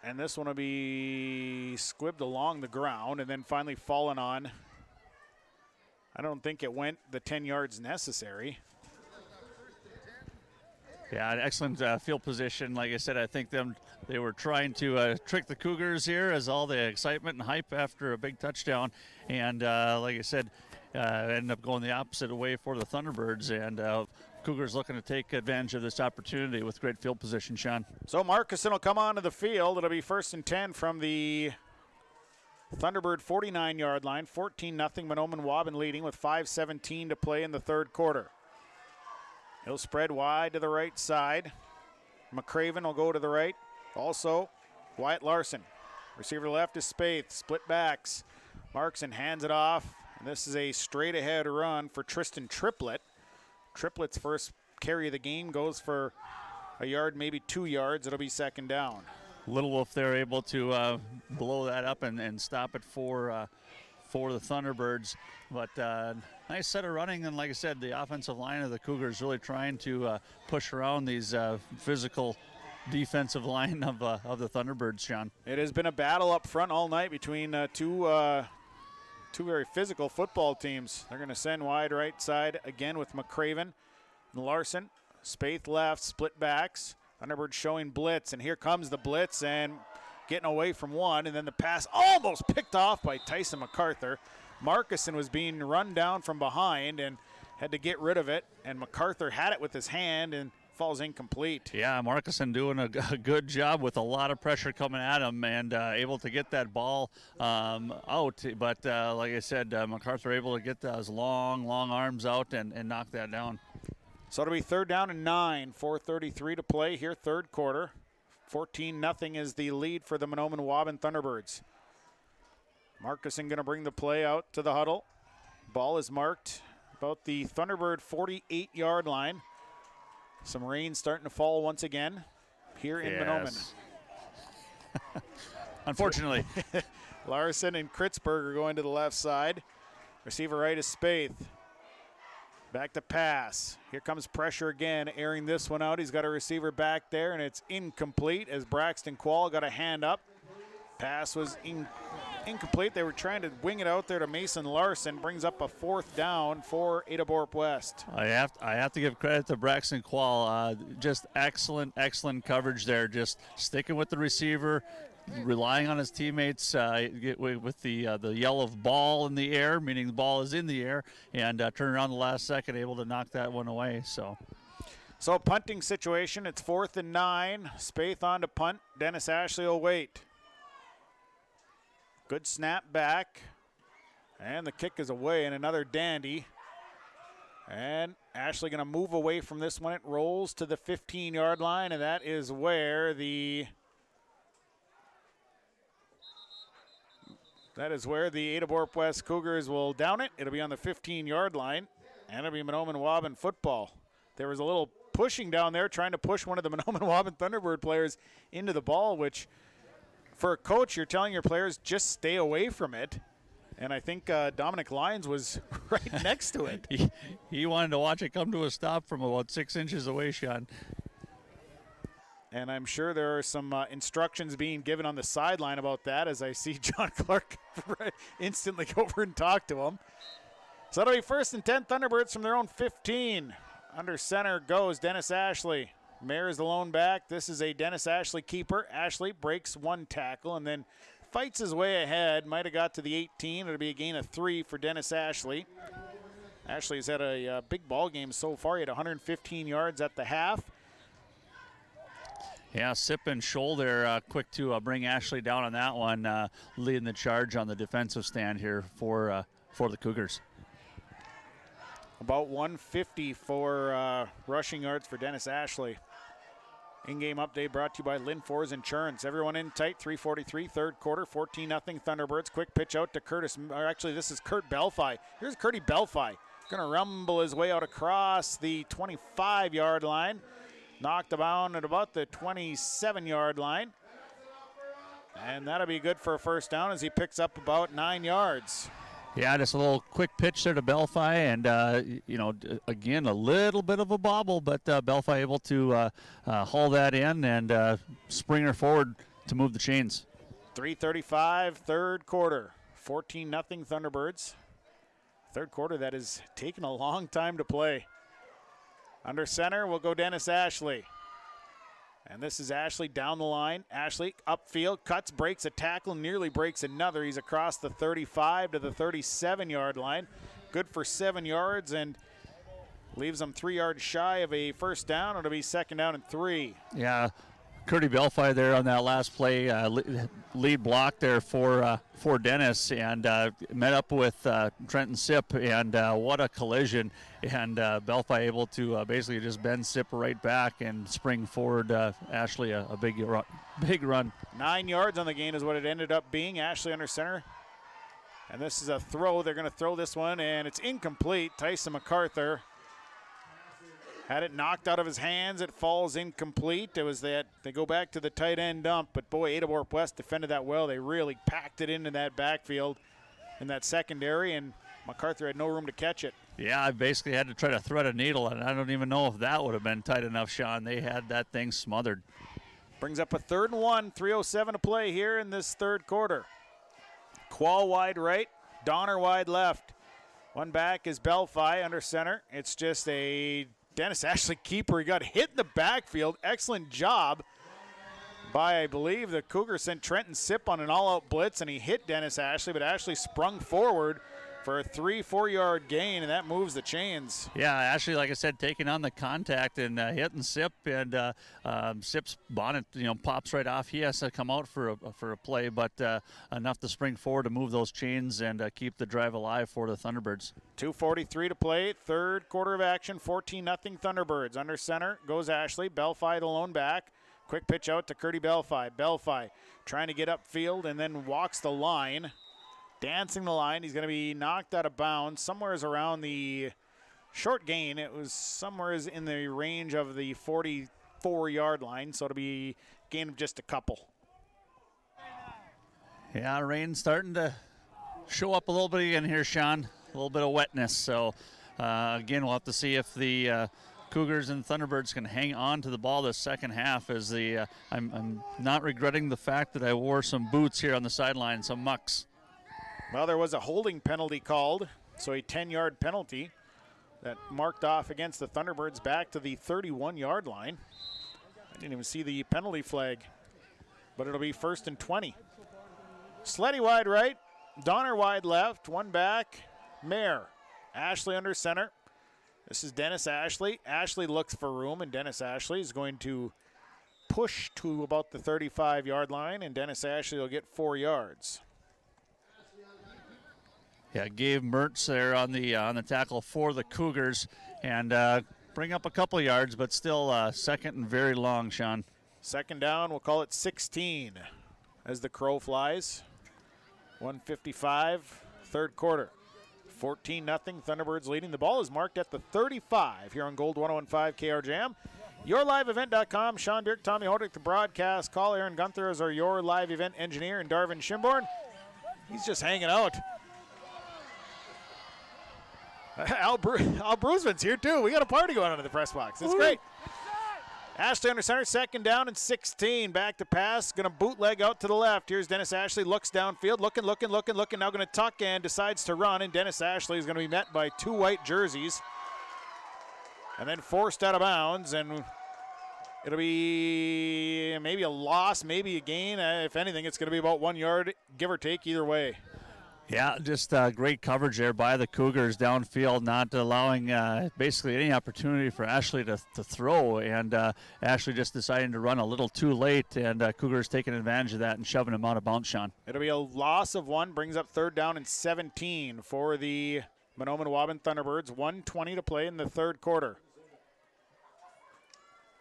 And this one will be squibbed along the ground and then finally fallen on. I don't think it went the 10 yards necessary. Yeah, an excellent field position. Like I said, I think they were trying to trick the Cougars here as all the excitement and hype after a big touchdown. And like I said, ended up going the opposite way for the Thunderbirds. And Cougars looking to take advantage of this opportunity with great field position, Sean. So Marcuson will come onto the field. It'll be 1st and 10 from the Thunderbird 49-yard line. 14-0 Mahnomen-Waubun leading with 5:17 to play in the third quarter. He'll spread wide to the right side. McCraven will go to the right. Also, Wyatt Larson. Receiver left is Spaeth. Split backs. Markson hands it off. And this is a straight-ahead run for Tristan Triplett. Triplett's first carry of the game goes for a yard, maybe 2 yards. It'll be 2nd down. Little Wolf, they're able to blow that up and stop it for the Thunderbirds. But nice set of running, and like I said, the offensive line of the Cougars really trying to push around these physical defensive line of the Thunderbirds, Sean. It has been a battle up front all night between two very physical football teams. They're going to send wide right side again with McCraven and Larson. Spaeth left, split backs. Thunderbirds showing blitz, and here comes the blitz and getting away from one, and then the pass almost picked off by Tyson MacArthur. Marcuson was being run down from behind and had to get rid of it, and MacArthur had it with his hand and falls incomplete. Yeah, Marcuson doing a good job with a lot of pressure coming at him and able to get that ball out. But like I said, MacArthur able to get those long arms out and knock that down. So it'll be 3rd down and 9, 4:33 to play here, third quarter. 14-0 is the lead for the Mahnomen-Waubun Thunderbirds. Marcuson going to bring the play out to the huddle. Ball is marked about the Thunderbird 48-yard line. Some rain starting to fall once again here in Mahnomen. Unfortunately. Larson and Kritzberg are going to the left side. Receiver right is Spaeth. Back to pass. Here comes pressure again, airing this one out. He's got a receiver back there, and it's incomplete as Braxton Quall got a hand up. Pass was incomplete. They were trying to wing it out there to Mason Larson. Brings up a 4th down for Ada-Borup-West. I have to give credit to Braxton Quall. Just excellent coverage there. Just sticking with the receiver, relying on his teammates with the yell of ball in the air, meaning the ball is in the air, and turn around the last second, able to knock that one away. So punting situation, it's 4th and 9. Spaeth on to punt. Dennis Ashley will wait. Good snap back. And the kick is away, and another dandy. And Ashley going to move away from this one. It rolls to the 15-yard line, and that is where the Ada-Borup-West Cougars will down it. It'll be on the 15-yard line, and it'll be Mahnomen-Waubun football. There was a little pushing down there, trying to push one of the Mahnomen-Waubun Thunderbird players into the ball, which for a coach, you're telling your players just stay away from it. And I think Dominic Lyons was right next to it. He wanted to watch it come to a stop from about 6 inches away, Sean. And I'm sure there are some instructions being given on the sideline about that, as I see John Clark instantly go over and talk to him. So that'll be 1st and 10 Thunderbirds from their own 15. Under center goes Dennis Ashley. Mayer is the lone back. This is a Dennis Ashley keeper. Ashley breaks one tackle and then fights his way ahead. Might have got to the 18. It'll be a gain of 3 for Dennis Ashley. Ashley's had a big ball game so far. He had 115 yards at the half. Yeah, Sip and Scholl there quick to bring Ashley down on that one, leading the charge on the defensive stand here for the Cougars. About 150 for rushing yards for Dennis Ashley. In-game update brought to you by Linfors Insurance. Everyone in tight, 3:43, third quarter, 14-0 Thunderbirds. Quick pitch out to Curtis, or actually this is Kurt Belfi. Here's Curdy Belfi. Gonna rumble his way out across the 25-yard line. Knocked about at about the 27-yard line. And that'll be good for a first down as he picks up about 9 yards. Yeah, just a little quick pitch there to Belfi, and, again, a little bit of a bobble, but Belfi able to haul that in and spring her forward to move the chains. 3:35, third quarter, 14-0 Thunderbirds. Third quarter that has taken a long time to play. Under center will go Dennis Ashley. And this is Ashley down the line. Ashley upfield, cuts, breaks a tackle, nearly breaks another. He's across the 35 to the 37-yard line. Good for 7 yards and leaves them 3 yards shy of a first down. It'll be second down and 3. Yeah, Curdy Belfi there on that last play, lead block there for Dennis, and met up with Trenton Sipp, and what a collision. And Belfi able to basically just bend Sipp right back and spring forward Ashley a big run. 9 yards on the gain is what it ended up being. Ashley under center. And this is a throw. They're going to throw this one, and it's incomplete. Tyson MacArthur had it knocked out of his hands. It falls incomplete. It was that they go back to the tight end dump, but boy, Ada-Borup-West defended that well. They really packed it into that backfield in that secondary, and MacArthur had no room to catch it. Yeah, I basically had to try to thread a needle, and I don't even know if that would have been tight enough, Sean. They had that thing smothered. Brings up a 3rd and 1, 3:07 to play here in this third quarter. Qual wide right, Donner wide left. One back is Belfi under center. It's just a Dennis Ashley keeper. He got hit in the backfield. Excellent job by, I believe, the Cougars sent Trenton Sipp on an all-out blitz, and he hit Dennis Ashley, but Ashley sprung forward for a 3-4 yard gain, and that moves the chains. Yeah, Ashley, like I said, taking on the contact and hitting Sipp, and Sipp's bonnet, pops right off. He has to come out for a play, but enough to spring forward to move those chains and keep the drive alive for the Thunderbirds. 2:43 to play, third quarter of action, 14-0 Thunderbirds. Under center goes Ashley. Belfi the lone back. Quick pitch out to Curdy Belfi. Belfi trying to get upfield and then walks the line. Dancing the line. He's going to be knocked out of bounds somewhere around the short gain. It was somewhere in the range of the 44-yard line, so it'll be a gain of just a couple. Yeah, rain starting to show up a little bit again here, Sean. A little bit of wetness. So, again, we'll have to see if the Cougars and Thunderbirds can hang on to the ball this second half. As I'm not regretting the fact that I wore some boots here on the sideline, some mucks. Well, there was a holding penalty called, so a 10-yard penalty that marked off against the Thunderbirds back to the 31-yard line. I didn't even see the penalty flag, but it'll be 1st and 20. Sleddy wide right, Donner wide left, one back, Mayer. Ashley under center. This is Dennis Ashley. Ashley looks for room, and Dennis Ashley is going to push to about the 35-yard line, and Dennis Ashley will get 4 yards. Yeah, Gabe Mertz there on the tackle for the Cougars, and bring up a couple of yards, but still second and very long, Sean. Second down, we'll call it 16 as the crow flies. 1:55, third quarter. 14-0, Thunderbirds leading. The ball is marked at the 35 here on Gold 101.5 KRJM. YourLiveEvent.com. Sean Dirk, Tommy Hodrick, the broadcast call. Aaron Gunther is our Your Live Event engineer, and Darvin Schimborn, he's just hanging out. Al Brusman's here, too. We got a party going on in the press box. It's great. Ashley under center, second down and 16. Back to pass, going to bootleg out to the left. Here's Dennis Ashley, looks downfield, looking. Now going to tuck and decides to run, and Dennis Ashley is going to be met by 2 white jerseys and then forced out of bounds, and it'll be maybe a loss, maybe a gain. If anything, it's going to be about 1 yard, give or take, either way. Yeah, just great coverage there by the Cougars downfield, not allowing basically any opportunity for Ashley to throw, and Ashley just deciding to run a little too late, and Cougars taking advantage of that and shoving him out of bounds, Sean. It'll be a loss of 1, brings up third down and 17 for the Mahnomen-Waubun Thunderbirds. 1:20 to play in the third quarter.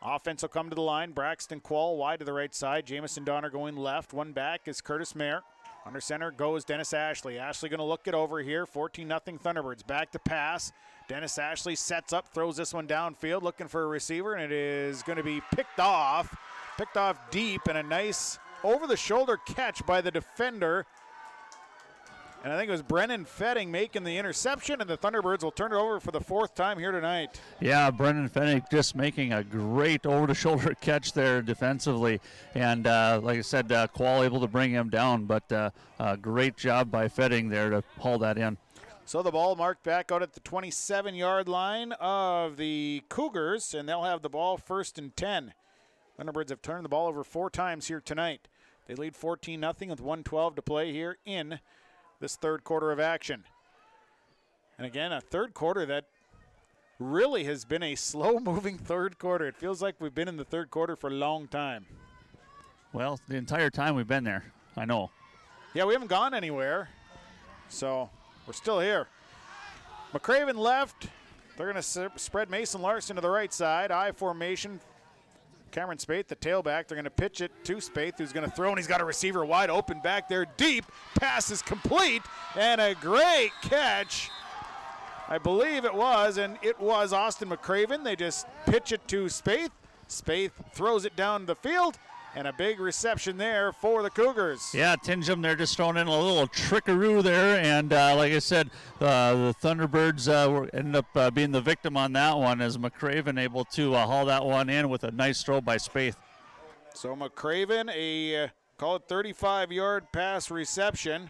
Offense will come to the line. Braxton Quall wide to the right side. Jamison Donner going left. One back is Curtis Mayer. Under center goes Dennis Ashley. Ashley going to look it over here. 14-0 Thunderbirds. Back to pass. Dennis Ashley sets up, throws this one downfield, looking for a receiver, and it is going to be picked off deep, and a nice over-the-shoulder catch by the defender. And I think it was Brennan Fetting making the interception, and the Thunderbirds will turn it over for the 4th time here tonight. Yeah, Brennan Fetting just making a great over-the-shoulder catch there defensively. And like I said, Qual able to bring him down, but great job by Fetting there to haul that in. So the ball marked back out at the 27-yard line of the Cougars, and they'll have the ball 1st and 10. Thunderbirds have turned the ball over 4 times here tonight. They lead 14-0 with 1:12 to play here in this third quarter of action. And again, a third quarter that really has been a slow-moving third quarter. It feels like we've been in the third quarter for a long time. Well, the entire time we've been there, I know. Yeah, we haven't gone anywhere, so we're still here. McCraven left. They're going to spread Mason Larson to the right side. I formation. Cameron Spaeth, the tailback. They're going to pitch it to Spaeth, who's going to throw, and he's got a receiver wide open back there deep. Pass is complete, and a great catch. I believe it was, and it was Austin McCraven. They just pitch it to Spaeth. Spaeth throws it down the field, and a big reception there for the Cougars. Yeah, Tingham, they're just throwing in a little trickaroo there, and like I said, the Thunderbirds ended up being the victim on that one, as McCraven able to haul that one in with a nice throw by Spaeth. So McCraven, call it 35-yard pass reception.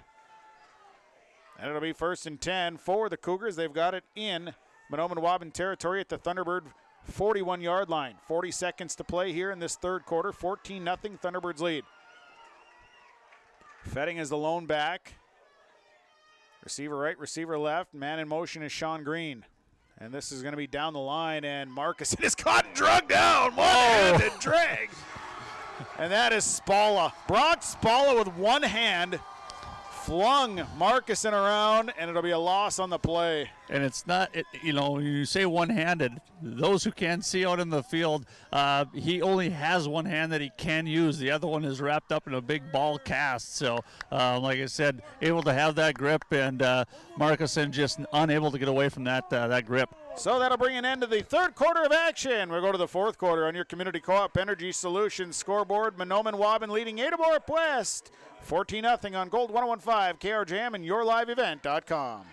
And it'll be 1st and 10 for the Cougars. They've got it in Mahnomen-Waubun territory at the Thunderbird 41-yard line. 40 seconds to play here in this third quarter. 14-0 Thunderbirds lead. Fetting is the lone back. Receiver right, receiver left. Man in motion is Sean Green. And this is going to be down the line, and Marcus is caught and dragged down. One-handed drag. And that is Spalla. Brock Spalla with one hand flung Marcuson around, and it'll be a loss on the play. And it's not, when you say one-handed, those who can't see out in the field, he only has one hand that he can use. The other one is wrapped up in a big ball cast. So, like I said, able to have that grip, and Marcuson just unable to get away from that grip. So that'll bring an end to the third quarter of action. We'll go to the fourth quarter on your Community Co-op Energy Solutions scoreboard. Mahnomen-Waubun leading Ada-Borup-West 14-0 on Gold 101.5 KRJM and YourLiveEvent.com.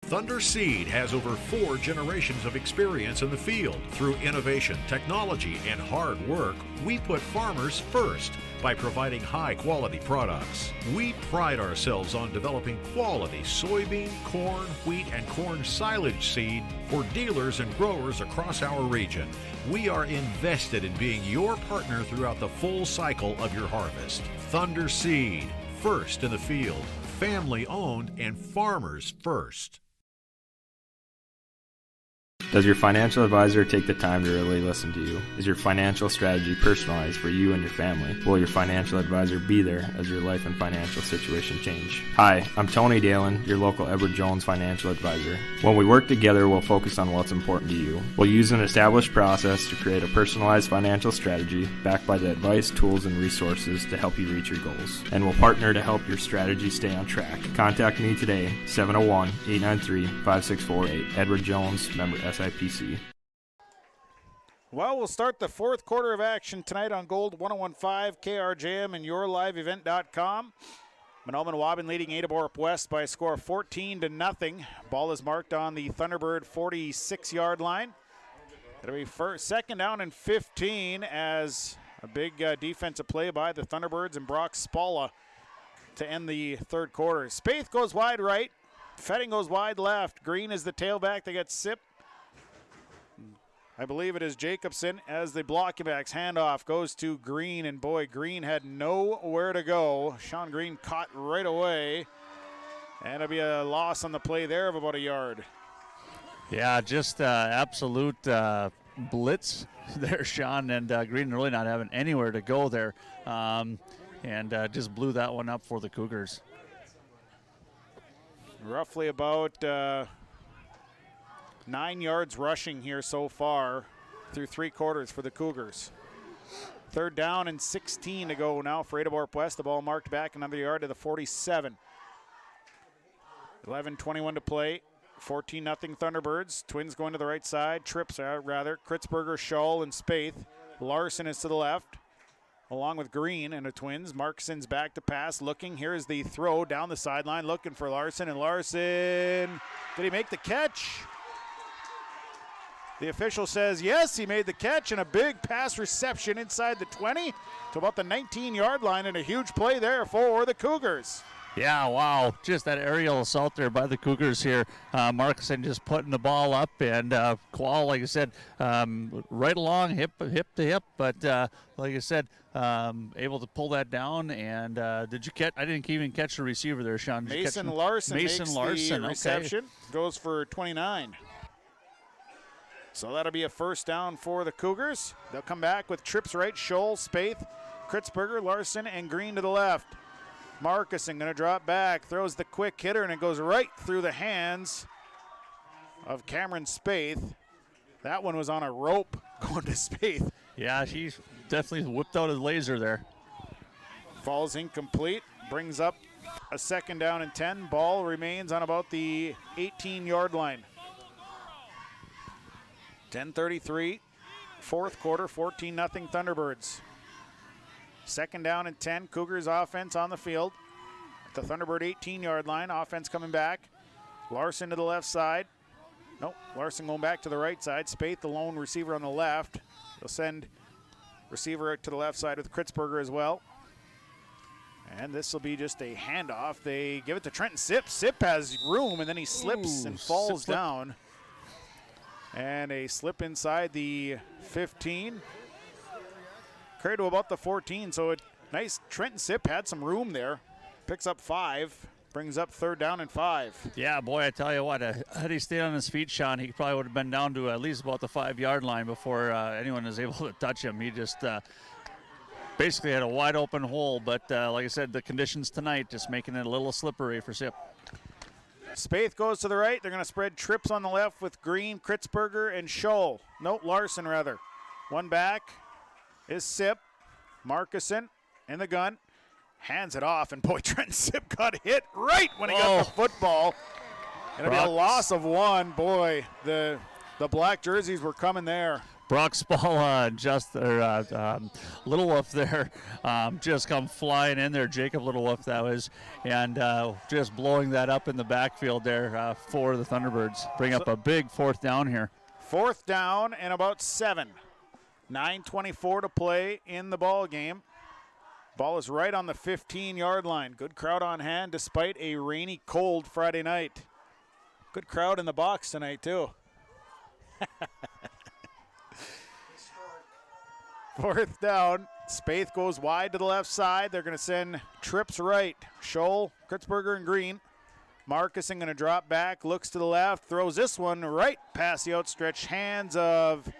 Thunder Seed has over 4 generations of experience in the field. Through innovation, technology, and hard work, we put farmers first by providing high-quality products. We pride ourselves on developing quality soybean, corn, wheat, and corn silage seed for dealers and growers across our region. We are invested in being your partner throughout the full cycle of your harvest. Thunder Seed, first in the field, family-owned, and farmers first. Does your financial advisor take the time to really listen to you? Is your financial strategy personalized for you and your family? Will your financial advisor be there as your life and financial situation change? Hi, I'm Tony Dalen, your local Edward Jones financial advisor. When we work together, we'll focus on what's important to you. We'll use an established process to create a personalized financial strategy backed by the advice, tools, and resources to help you reach your goals. And we'll partner to help your strategy stay on track. Contact me today, 701-893-5648. Edward Jones, member SIPC. Well, we'll start the fourth quarter of action tonight on Gold 101.5 KRJM and YourLiveEvent.com. Mahnomen-Waubun leading Ada-Borup-West by a score of 14-0. Ball is marked on the Thunderbird 46-yard line. It'll be second down and 15 as a big defensive play by the Thunderbirds and Brock Spalla to end the third quarter. Spaeth goes wide right. Fetting goes wide left. Green is the tailback. They got Sip. I believe it is Jacobson as the blocking backs. Handoff goes to Green, and boy, Green had nowhere to go. Sean Green caught right away, and it'll be a loss on the play there of about a yard. Yeah, just absolute blitz there, Sean, and Green really not having anywhere to go there, and just blew that one up for the Cougars. Roughly about 9 yards rushing here so far through 3 quarters for the Cougars. Third down and 16 to go now for Ada-Borup-West. The ball marked back another yard to the 47. 11:21 to play. 14-0 Thunderbirds. Twins going to the right side. Kritzberger, Shull, and Spaeth. Larson is to the left, along with Green and the Twins. Markson's back to pass, looking. Here's the throw down the sideline, looking for Larson, and Larson, did he make the catch? The official says yes, he made the catch, and a big pass reception inside the 20 to about the 19-yard line, and a huge play there for the Cougars. Yeah, wow. Just that aerial assault there by the Cougars here. Markuson just putting the ball up, and Qual, like I said, right along hip to hip, but like I said, able to pull that down. And did you catch? I didn't even catch the receiver there, Sean. Did Mason you catch Larson Mason makes Larson, the reception, goes for 29. So that'll be a first down for the Cougars. They'll come back with trips right, Scholl, Spaeth, Kritzberger, Larson, and Green to the left. Markuson going to drop back, throws the quick hitter, and it goes right through the hands of Cameron Spaeth. That one was on a rope going to Spaeth. Yeah, he definitely whipped out his laser there. Falls incomplete, brings up a second down and 10. Ball remains on about the 18-yard line. 10:33, fourth quarter, 14-0 Thunderbirds. Second down and 10, Cougars offense on the field. At the Thunderbird 18-yard line, offense coming back. Larson to the left side. Nope, Larson going back to the right side. Spaeth, the lone receiver on the left. They'll send receiver to the left side with Kritzberger as well. And this will be just a handoff. They give it to Trenton Sipp. Sipp has room, and then he slips and falls down. And a slip inside the 15. Carried to about the 14, so nice. Trenton Sipp had some room there. Picks up 5, brings up third down and 5. Yeah, boy, I tell you what, had he stayed on his feet, Sean, he probably would have been down to at least about the 5-yard line before anyone was able to touch him. He just basically had a wide open hole, but like I said, the conditions tonight just making it a little slippery for Sipp. Spaeth goes to the right. They're going to spread trips on the left with Green, Kritzberger, and Scholl. Nope, Larson rather. One back is Sipp. Markuson in the gun. Hands it off, and boy, Trenton Sipp got hit right when he got the football. It'll be a loss of 1. Boy, the black jerseys were coming there. Brock Spall, Little Wolf there, just come flying in there. Jacob Little Wolf, that was, and just blowing that up in the backfield there for the Thunderbirds. Bring up a big fourth down here. Fourth down and about 7. 9:24 to play in the ball game. Ball is right on the 15-yard line. Good crowd on hand despite a rainy, cold Friday night. Good crowd in the box tonight, too. Fourth down. Spaeth goes wide to the left side. They're going to send trips right. Scholl, Kritzberger, and Green. Markuson going to drop back, looks to the left, throws this one right past the outstretched hands of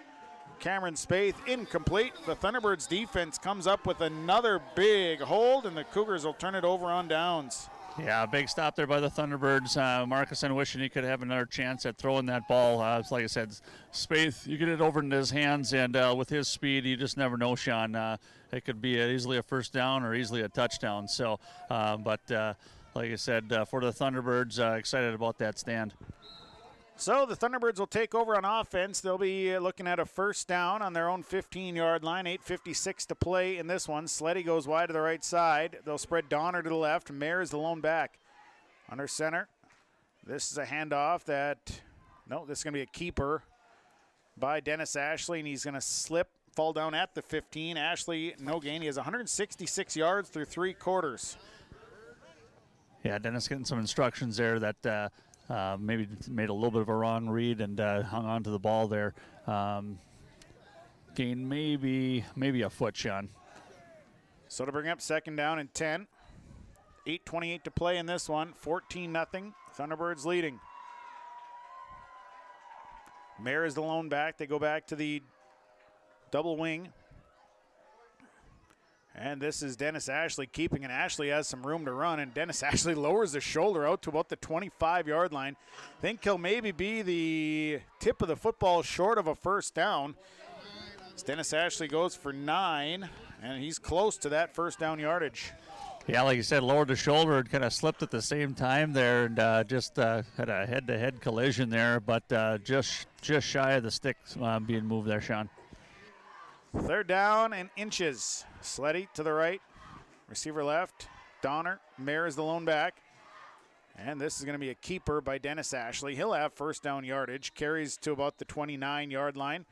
Cameron Spaeth. Incomplete. The Thunderbirds defense comes up with another big hold, and the Cougars will turn it over on downs. Yeah, big stop there by the Thunderbirds. Markuson wishing he could have another chance at throwing that ball. It's like I said, Spaeth, you get it over into his hands, and with his speed, you just never know, Sean. It could be easily a first down or easily a touchdown. So, like I said, for the Thunderbirds, excited about that stand. So the Thunderbirds will take over on offense. They'll be looking at a first down on their own 15-yard line. 8:56 to play in this one. Sleddy goes wide to the right side. They'll spread Donner to the left. Mayer is the lone back. Under center. This is a handoff that, no, this is going to be a keeper by Dennis Ashley, and he's going to fall down at the 15. Ashley, no gain. He has 166 yards through 3 quarters. Yeah, Dennis getting some instructions there that maybe made a little bit of a wrong read and hung on to the ball there. Gain maybe a foot, Sean. So to bring up second down and 10. 8:28 to play in this one. 14-0. Thunderbirds leading. Mayer is the lone back. They go back to the double wing. And this is Dennis Ashley keeping, and Ashley has some room to run, and Dennis Ashley lowers the shoulder out to about the 25-yard line. Think he'll maybe be the tip of the football short of a first down. As Dennis Ashley goes for 9, and he's close to that first down yardage. Yeah, like you said, lowered the shoulder and kind of slipped at the same time there, and just had a head-to-head collision there, but just shy of the stick being moved there, Sean. Third down and inches. Sleddy to the right. Receiver left. Donner. Mayer is the lone back. And this is going to be a keeper by Dennis Ashley. He'll have first down yardage. Carries to about the 29-yard line.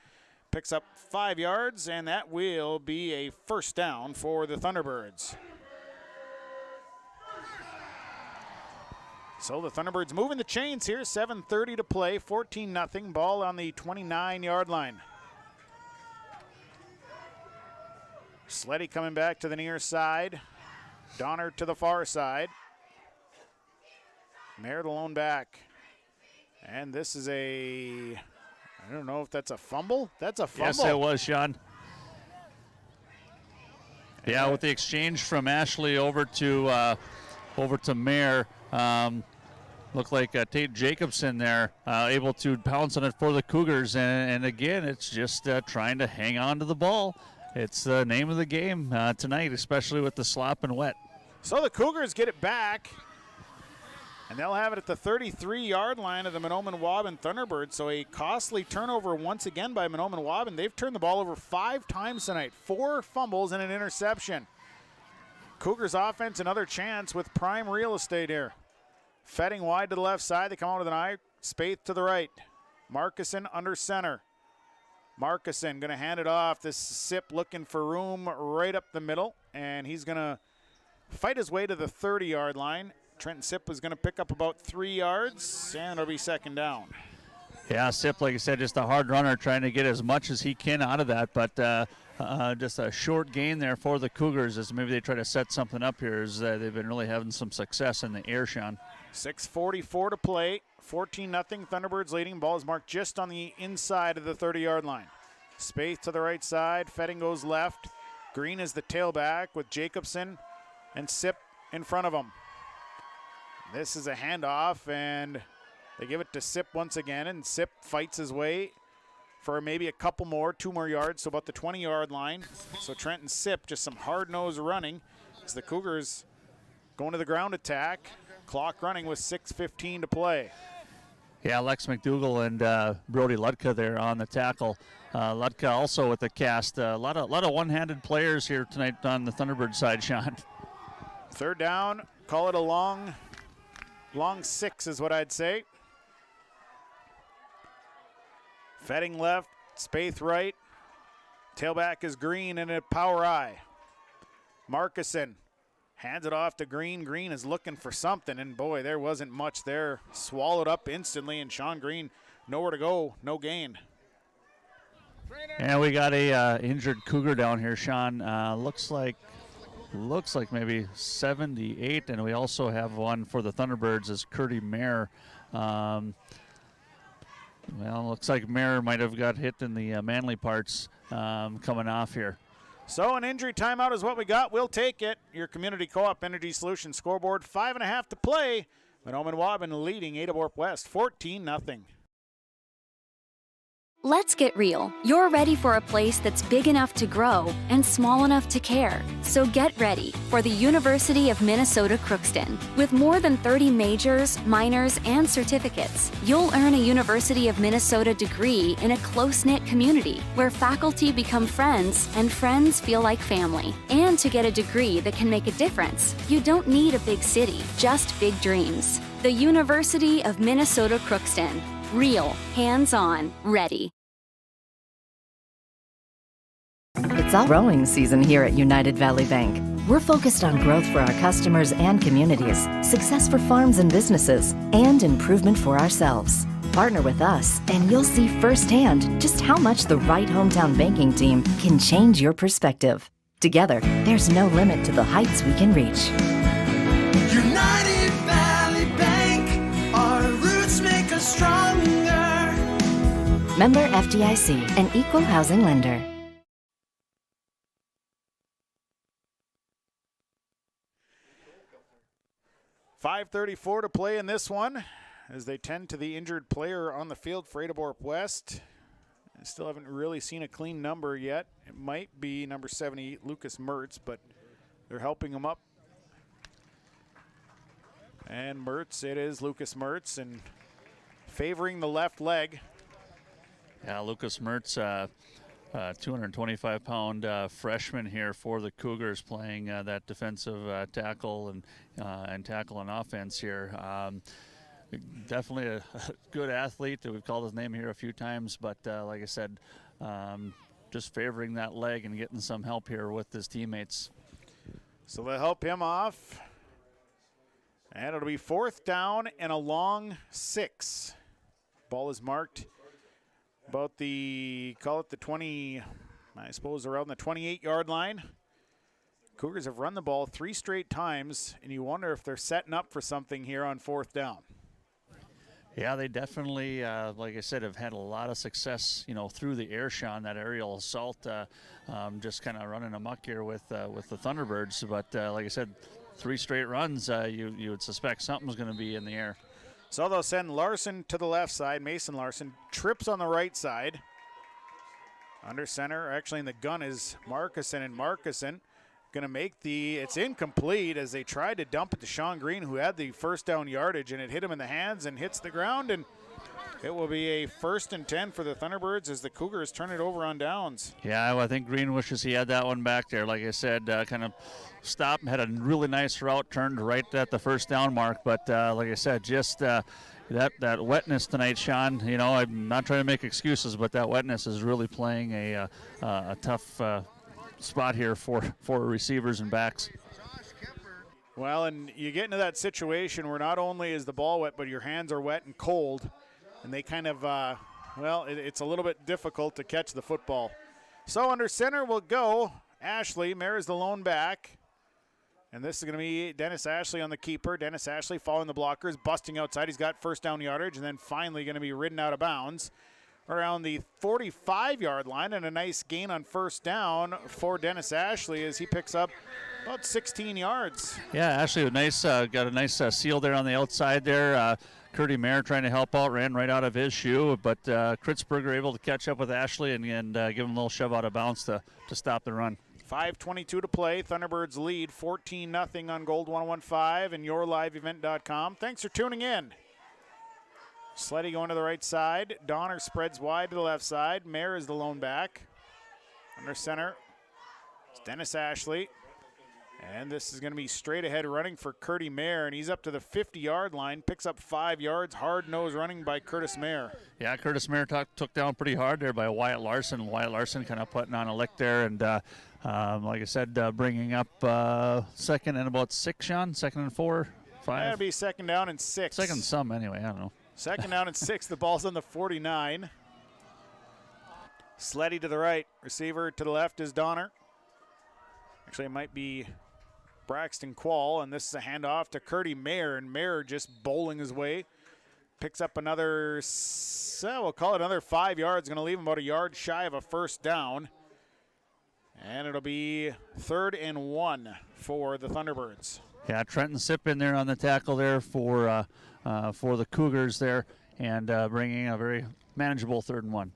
Picks up 5 yards, and that will be a first down for the Thunderbirds. So the Thunderbirds moving the chains here. 7:30 to play. 14-0. Ball on the 29-yard line. Sleddy coming back to the near side. Donner to the far side. Mayer the lone back. And this is I don't know if that's a fumble. That's a fumble. Yes, it was, Sean. Yeah, with the exchange from Ashley over to Mayer. Looked like Tate Jacobson there able to pounce on it for the Cougars. And again, it's just trying to hang on to the ball. It's the name of the game tonight, especially with the slop and wet. So the Cougars get it back, and they'll have it at the 33-yard line of the Mahnomen-Waubun Thunderbirds. So a costly turnover once again by Mahnomen-Waubun. They've turned the ball over 5 times tonight, 4 fumbles and an interception. Cougars offense, another chance with prime real estate here. Fetting wide to the left side. They come out with an eye. Spaeth to the right. Markison under center. Markison going to hand it off. This Sip looking for room right up the middle, and he's going to fight his way to the 30-yard line. Trenton Sip was going to pick up about 3 yards, and it'll be second down. Yeah, Sip, like I said, just a hard runner, trying to get as much as he can out of that, but just a short gain there for the Cougars as maybe they try to set something up here as they've been really having some success in the air, Sean. 6:44 to play. 14-0. Thunderbirds leading. Ball is marked just on the inside of the 30-yard line. Spaeth to the right side. Fetting goes left. Green is the tailback with Jacobson and Sip in front of him. This is a handoff, and they give it to Sip once again, and Sip fights his way for maybe a couple more, 2 more yards, so about the 20-yard line. So Trenton Sip, just some hard-nosed running as the Cougars going to the ground attack. Clock running with 6:15 to play. Yeah, Lex McDougall and Brody Ludka there on the tackle. Ludka also with the cast. A lot of one-handed players here tonight on the Thunderbird side, Sean. Third down, call it a long 6 is what I'd say. Fetting left, Spaeth right. Tailback is Green and a power eye. Markison hands it off to Green. Green is looking for something, and boy, there wasn't much there. Swallowed up instantly, and Sean Green, nowhere to go, no gain. And we got a injured Cougar down here, Sean. Looks like maybe 78, and we also have one for the Thunderbirds as Curdy Mayer. Well, looks like Mayer might have got hit in the manly parts coming off here. So an injury timeout is what we got. We'll take it. Your Community Co-op Energy Solutions scoreboard, 5.5 to play. Mahnomen-Waubun leading Ada-Borup-West 14-0. Let's get real. You're ready for a place that's big enough to grow and small enough to care. So get ready for the University of Minnesota Crookston. With more than 30 majors, minors, and certificates, you'll earn a University of Minnesota degree in a close-knit community where faculty become friends and friends feel like family. And to get a degree that can make a difference, you don't need a big city, just big dreams. The University of Minnesota Crookston. Real, hands-on, ready. It's all growing season here at United Valley Bank. We're focused on growth for our customers and communities, success for farms and businesses, and improvement for ourselves. Partner with us, and you'll see firsthand just how much the right hometown banking team can change your perspective. Together, there's no limit to the heights we can reach. United Valley Bank, our roots make us stronger. Member FDIC, an equal housing lender. .5:34 to play in this one as they tend to the injured player on the field for Ada-Borup-West. I still haven't really seen a clean number yet. It might be number 70, Lucas Mertz, but they're helping him up. And Mertz, it is Lucas Mertz, and favoring the left leg. Yeah, Lucas Mertz, 225-pound freshman here for the Cougars, playing that defensive tackle and tackle on offense here. Definitely a good athlete. We've called his name here a few times, but like I said, just favoring that leg and getting some help here with his teammates. So they'll help him off. And it'll be 4th down and a long 6. Ball is marked about call it the 20, I suppose around the 28-yard line. Cougars have run the ball 3 straight times, and you wonder if they're setting up for something here on 4th down. Yeah, they definitely, like I said, have had a lot of success, through the air, Sean, that aerial assault, just kind of running amok here with the Thunderbirds. But like I said, 3 straight runs, you would suspect something's going to be in the air. So they'll send Larson to the left side. Mason Larson trips on the right side. Under center, actually in the gun is Marcuson, and Marcuson going to make it's incomplete as they tried to dump it to Sean Green, who had the 1st down yardage, and it hit him in the hands and hits the ground, and it will be a 1st and 10 for the Thunderbirds as the Cougars turn it over on downs. Yeah, I think Green wishes he had that one back there. Like I said, kind of stopped and had a really nice route, turned right at the 1st down mark, but like I said, just that wetness tonight, Sean, I'm not trying to make excuses, but that wetness is really playing a tough spot here for receivers and backs. Well, and you get into that situation where not only is the ball wet, but your hands are wet and cold, and they kind of, it's a little bit difficult to catch the football. So under center will go Ashley. Mayer is the lone back. And this is going to be Dennis Ashley on the keeper. Dennis Ashley following the blockers, busting outside. He's got 1st down yardage, and then finally going to be ridden out of bounds around the 45-yard line, and a nice gain on 1st down for Dennis Ashley as he picks up about 16 yards. Yeah, Ashley, got a nice seal there on the outside there. Curdy Mayer trying to help out, ran right out of his shoe, but Kritzberger able to catch up with Ashley and give him a little shove out of bounds to stop the run. 5:22 to play. Thunderbirds lead 14-0 on Gold 101.5 and yourliveevent.com. Thanks for tuning in. Sleddy going to the right side. Donner spreads wide to the left side. Mayer is the lone back. Under center, it's Dennis Ashley. And this is going to be straight ahead running for Curdy Mayer, and he's up to the 50-yard line, picks up 5 yards. Hard-nosed running by Curtis Mayer. Yeah, Curtis Mayer took down pretty hard there by Wyatt Larson. Wyatt Larson kind of putting on a lick there, and like I said, bringing up 2nd and about 6, Sean, 2nd and 4, 5. That'll be 2nd down and 6. 2nd some anyway, I don't know. 2nd down and 6. The ball's on the 49. Sleddy to the right. Receiver to the left is Donner. Actually, it might be Braxton Quall, and this is a handoff to Curdy Mayer, and Mayer just bowling his way. Picks up another, we'll call it another 5 yards. Going to leave him about a yard shy of a 1st down. And it'll be 3rd and 1 for the Thunderbirds. Yeah, Trenton Sipp in there on the tackle there for the Cougars there, and bringing a very manageable 3rd and 1.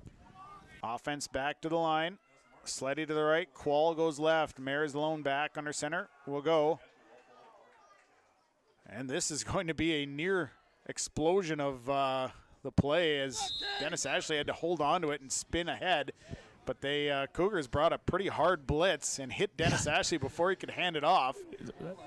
Offense back to the line. Sleddy to the right. Quall goes left. Mayer's the lone back. Under center will go. And this is going to be a near explosion of the play as Dennis Ashley had to hold on to it and spin ahead. But they Cougars brought a pretty hard blitz and hit Dennis Ashley before he could hand it off.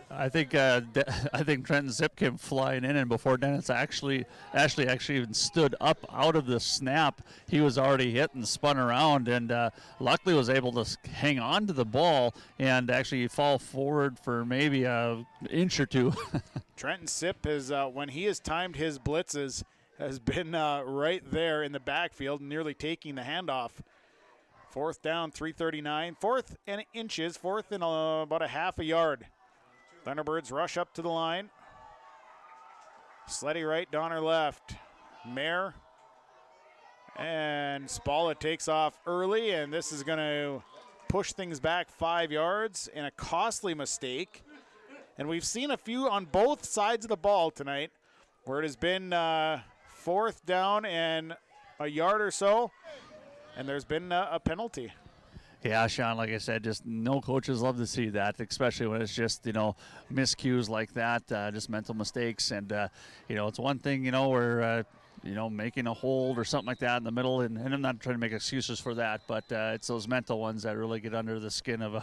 I think Trenton Zip came flying in, and before Dennis Ashley even stood up out of the snap, he was already hit and spun around, and luckily was able to hang on to the ball and actually fall forward for maybe an inch or two. Trenton Zip is when he has timed his blitzes has been right there in the backfield, nearly taking the handoff. 4th down, 3:39. 4th and inches, 4th and about a half a yard. Thunderbirds rush up to the line. Sleddy right, Donner left. Mayer and Spalla takes off early, and this is going to push things back 5 yards in a costly mistake. And we've seen a few on both sides of the ball tonight where it has been 4th down and a yard or so, and there's been a penalty. Yeah, Sean, like I said, just no coaches love to see that, especially when it's just, miscues like that, just mental mistakes. And, it's one thing, where, making a hold or something like that in the middle, and I'm not trying to make excuses for that, but it's those mental ones that really get under the skin of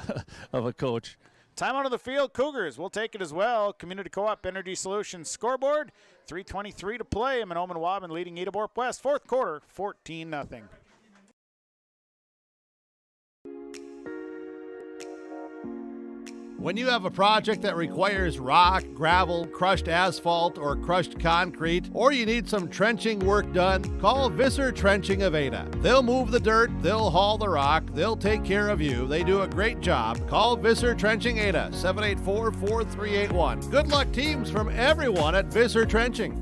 a coach. Time out of the field, Cougars will take it as well. Community Co-op Energy Solutions scoreboard, 3:23 to play. Mahnomen-Waubun leading Ada-Borup-West, 4th quarter, 14-0. When you have a project that requires rock, gravel, crushed asphalt, or crushed concrete, or you need some trenching work done, call Visser Trenching of Ada. They'll move the dirt, they'll haul the rock, they'll take care of you. They do a great job. Call Visser Trenching Ada, 784-4381. Good luck, teams, from everyone at Visser Trenching.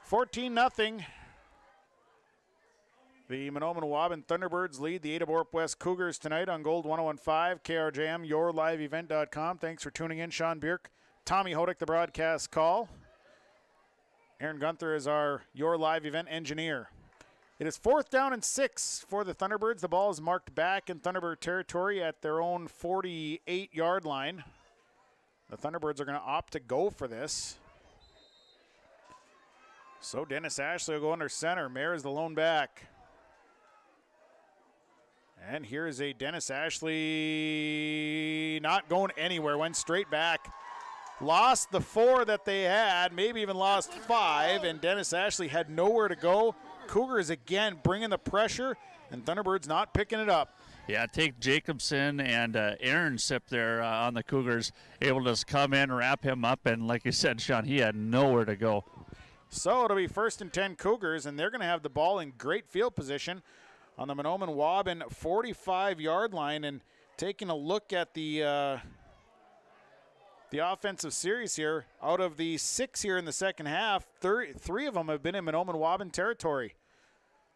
14-0. The Mahnomen-Waubun Thunderbirds lead the Ada-Borup-West Cougars tonight on Gold 101.5, KRJM, yourliveevent.com. Thanks for tuning in. Sean Bierk, Tommy Hodick, the broadcast call. Aaron Gunther is our Your Live Event engineer. It is 4th down and 6 for the Thunderbirds. The ball is marked back in Thunderbird territory at their own 48-yard line. The Thunderbirds are going to opt to go for this. So Dennis Ashley will go under center. Mayer is the lone back. And here is a Dennis Ashley not going anywhere, went straight back. Lost the 4 that they had, maybe even lost 5, and Dennis Ashley had nowhere to go. Cougars again bringing the pressure, and Thunderbirds not picking it up. Yeah, take Jacobson and Aaron Sip there on the Cougars, able to just come in, wrap him up, and like you said, Sean, he had nowhere to go. So it'll be 1st and 10 Cougars, and they're going to have the ball in great field position on the Mahnomen-Waubun 45-yard line. And taking a look at the offensive series here, out of the 6 here in the second half, 3 of them have been in Mahnomen-Waubun territory.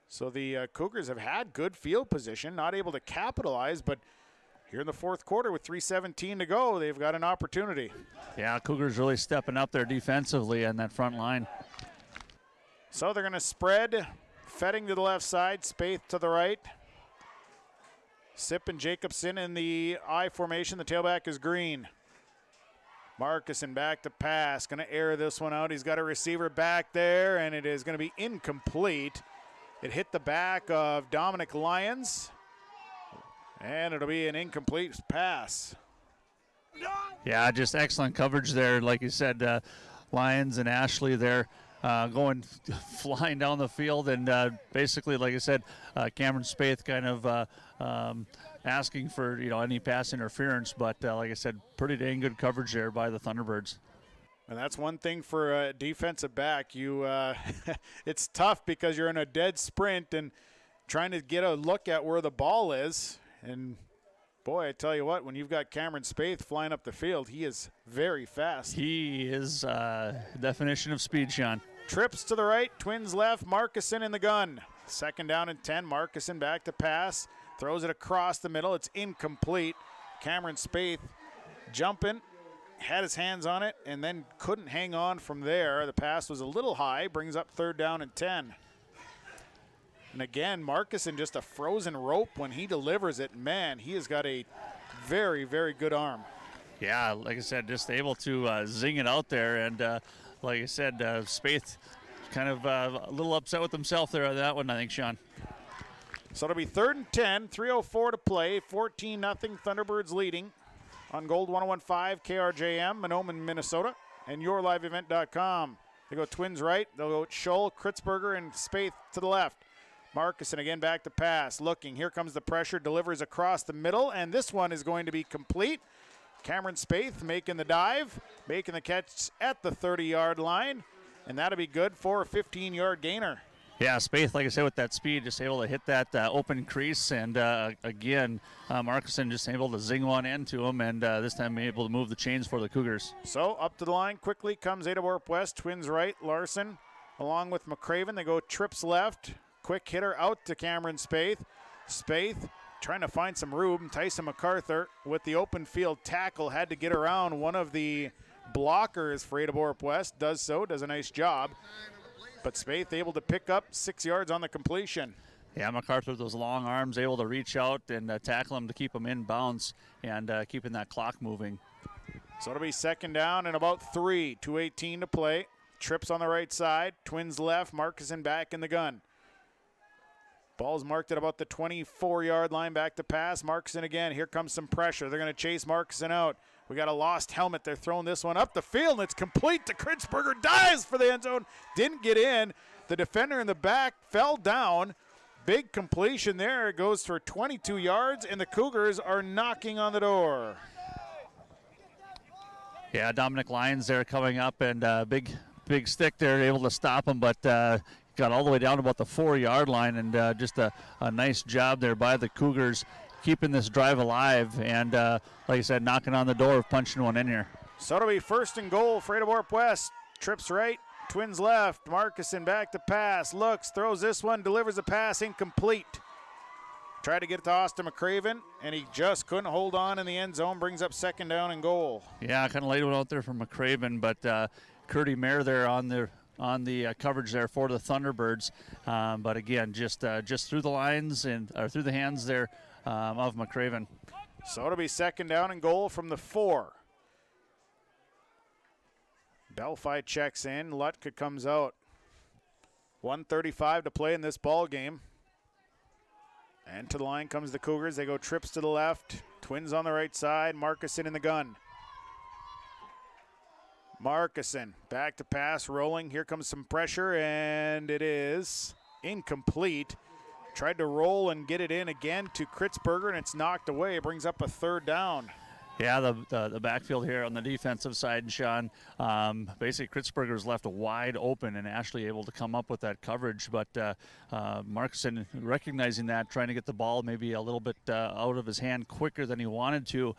So the Cougars have had good field position, not able to capitalize, but here in the 4th quarter with 3:17 to go, they've got an opportunity. Yeah, Cougars really stepping up there defensively on that front line. So they're going to spread. Fetting to the left side, Spaeth to the right. Sip and Jacobson in the I formation. The tailback is Green. Markuson back to pass. Going to air this one out. He's got a receiver back there, and it is going to be incomplete. It hit the back of Dominic Lyons, and it'll be an incomplete pass. Yeah, just excellent coverage there. Like you said, Lyons and Ashley there. Flying down the field, and basically, like I said, Cameron Spaeth kind of asking for any pass interference, but like I said, pretty dang good coverage there by the Thunderbirds. And that's one thing for a defensive back. You, it's tough because you're in a dead sprint and trying to get a look at where the ball is. And boy, I tell you what, when you've got Cameron Spaeth flying up the field, he is very fast. He is definition of speed, Sean. Trips to the right, Twins left, Markuson in the gun. 2nd down and 10, Markuson back to pass, throws it across the middle, it's incomplete. Cameron Spaeth jumping, had his hands on it, and then couldn't hang on from there. The pass was a little high, brings up 3rd down and 10. And again, Markuson just a frozen rope when he delivers it. Man, he has got a very, very good arm. Yeah, like I said, just able to zing it out there, and like I said, Spaeth kind of a little upset with himself there on that one, I think, Sean. So it'll be 3rd and 10, 3:04 to play, 14-0 Thunderbirds leading on Gold 101.5 KRJM, Mahnomen, Minnesota, and yourliveevent.com. They go Twins right, they'll go Scholl, Kritzberger, and Spaeth to the left. Markuson again back to pass, looking, here comes the pressure, delivers across the middle, and this one is going to be complete. Cameron Spaeth making the dive, making the catch at the 30-yard line, and that'll be good for a 15-yard gainer. Yeah, Spaeth, like I said, with that speed, just able to hit that open crease, and again, Markuson just able to zing one into him, and this time able to move the chains for the Cougars. So up to the line quickly comes Ada-Borup-West, Twins right, Larson along with McCraven. They go trips left, quick hitter out to Cameron Spaeth. Spaeth trying to find some room. Tyson MacArthur with the open field tackle had to get around one of the blockers for Ada-Borup-West. Does so, does a nice job. But Spaeth able to pick up 6 yards on the completion. Yeah, MacArthur with those long arms, able to reach out and tackle him to keep him in bounds and keeping that clock moving. So it'll be 2nd down and about 3, 2:18 to play. Trips on the right side, Twins left, Markuson back in the gun. Ball's marked at about the 24-yard line, back to pass. Markuson again. Here comes some pressure. They're going to chase Markuson out. We got a lost helmet. They're throwing this one up the field, and it's complete to Kritzberger. Dives for the end zone. Didn't get in. The defender in the back fell down. big completion there. It goes for 22 yards, and the Cougars are knocking on the door. Yeah, Dominic Lyons there coming up, and big stick there, able to stop him, but got all the way down to about the 4-yard line, and just a nice job there by the Cougars keeping this drive alive, and like I said, knocking on the door of punching one in here. So it'll be 1st and goal for Ada-Borup-West. Trips right, Twins left. Marcuson back to pass, looks, throws this one, delivers a pass, incomplete. Tried to get it to Austin McCraven, and he just couldn't hold on in the end zone. Brings up 2nd down and goal. Yeah, kind of laid one out there for McCraven, but Curdy Mayer there on the coverage there for the Thunderbirds. But again, just through the lines and through the hands there of McCraven. So it'll be 2nd down and goal from the 4. Belfi checks in. Lutka comes out. 1:35 to play in this ball game. And to the line comes the Cougars. They go trips to the left. Twins on the right side. Marcuson in the gun. Marcuson back to pass, rolling. Here comes some pressure, and it is incomplete. Tried to roll and get it in again to Kritzberger, and it's knocked away. It brings up a 3rd down. Yeah, the backfield here on the defensive side, Sean, basically Kritzberger was left wide open and Ashley able to come up with that coverage, but Marcuson recognizing that, trying to get the ball maybe a little bit out of his hand quicker than he wanted to,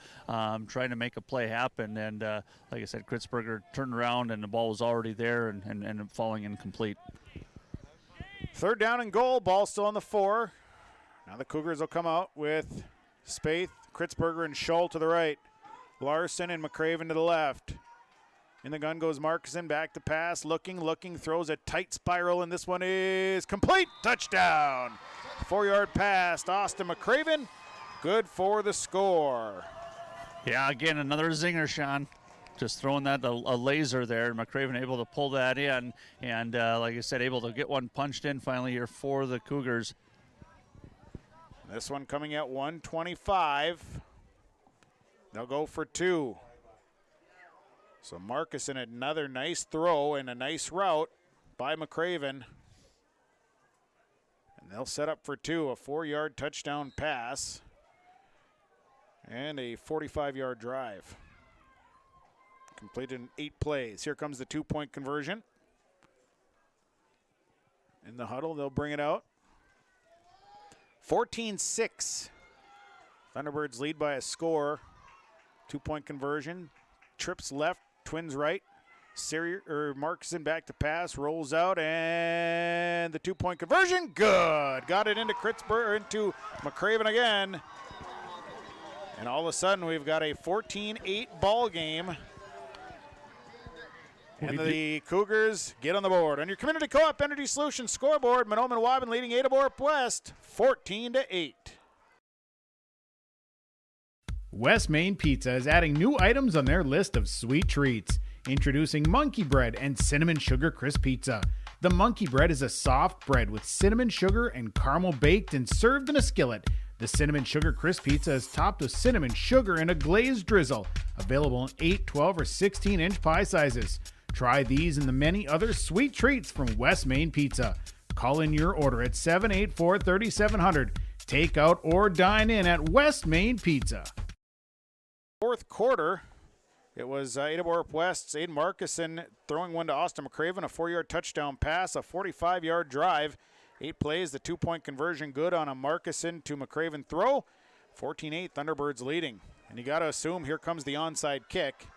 trying to make a play happen, and like I said, Kritzberger turned around and the ball was already there and falling incomplete. 3rd down and goal, ball still on the 4. Now the Cougars will come out with Spaeth, Kritzberger, and Scholl to the right. Larson and McCraven to the left. In the gun goes Marcuson, back to pass, looking, throws a tight spiral, and this one is complete. Touchdown. 4-yard pass, Austin McCraven, good for the score. Yeah, again, another zinger, Sean. Just throwing that a laser there, and McCraven able to pull that in, and like I said, able to get one punched in finally here for the Cougars. This one coming at 125. They'll go for 2. So Marcuson, another nice throw and a nice route by McCraven. And they'll set up for 2, a 4-yard touchdown pass and a 45-yard drive. Completed in 8 plays. Here comes the 2-point conversion. In the huddle, they'll bring it out. 14-6. Thunderbirds lead by a score. 2-point conversion. Trips left, Twins right. Marcuson back to pass, rolls out, and the 2-point conversion, good. Got it into Kritzberger, into McCraven again. And all of a sudden, we've got a 14-8 ball game. And the Cougars get on the board. On your Community Co-op Energy Solutions scoreboard, Mahnomen-Waubun leading Ada-Borup-West 14-8. West Main Pizza is adding new items on their list of sweet treats. Introducing Monkey Bread and Cinnamon Sugar Crisp Pizza. The Monkey Bread is a soft bread with cinnamon sugar and caramel baked and served in a skillet. The Cinnamon Sugar Crisp Pizza is topped with cinnamon sugar and a glazed drizzle. Available in 8, 12, or 16-inch pie sizes. Try these and the many other sweet treats from West Main Pizza. Call in your order at 784-3700. Take out or dine in at West Main Pizza. 4th quarter, it was Ada-Borup-West's Aiden Marcuson throwing one to Austin McCraven, a 4-yard touchdown pass, a 45-yard drive. 8 plays, the 2-point conversion good on a Marcuson to McCraven throw. 14-8, Thunderbirds leading. And you got to assume here comes the onside kick.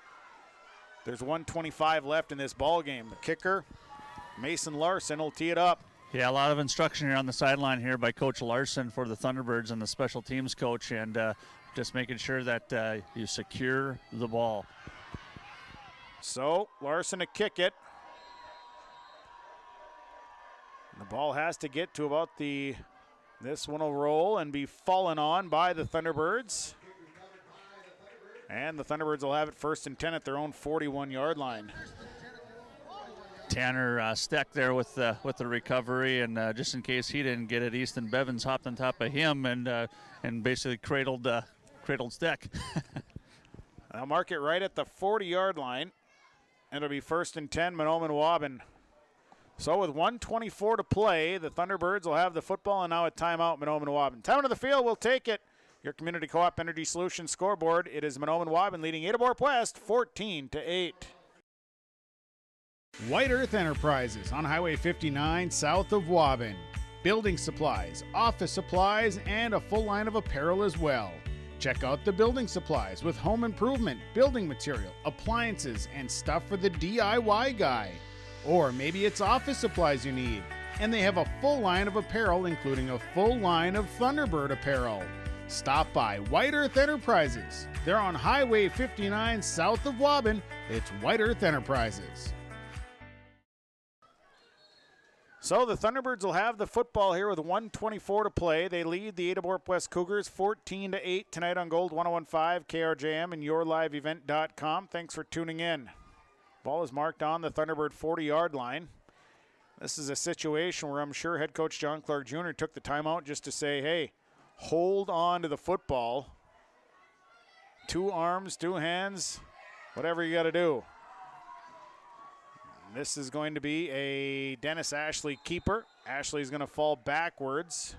There's 1:25 left in this ball game. The kicker, Mason Larson, will tee it up. Yeah, a lot of instruction here on the sideline here by Coach Larson for the Thunderbirds and the special teams coach, and just making sure that you secure the ball. So Larson to kick it. The ball has to get to about this one will roll and be fallen on by the Thunderbirds. And the Thunderbirds will have it 1st and 10 at their own 41-yard line. Tanner Steck there with the recovery, and just in case he didn't get it, Easton Bevins hopped on top of him and basically cradled Steck. I'll mark it right at the 40-yard line. It'll be 1st and 10, Mahnomen-Waubun. So with 1:24 to play, the Thunderbirds will have the football, and now a timeout, Mahnomen-Waubun. Time to the field, we'll take it. Your Community Co-op Energy Solutions scoreboard. It is Mahnomen-Waubun leading Ada-Borup-West 14-8. White Earth Enterprises on Highway 59 south of Waubun. Building supplies, office supplies, and a full line of apparel as well. Check out the building supplies with home improvement, building material, appliances, and stuff for the DIY guy. Or maybe it's office supplies you need. And they have a full line of apparel, including a full line of Thunderbird apparel. Stop by White Earth Enterprises. They're on Highway 59 south of Waubun. It's White Earth Enterprises. So the Thunderbirds will have the football here with 1:24 to play. They lead the Ada-Borup-West Cougars 14-8 tonight on Gold 101.5, KRJM, and YourLiveEvent.com. Thanks for tuning in. Ball is marked on the Thunderbird 40-yard line. This is a situation where I'm sure head coach John Clark Jr. took the timeout just to say, hey, hold on to the football. 2 arms, 2 hands, whatever you got to do. This is going to be a Dennis Ashley keeper. Ashley's going to fall backwards.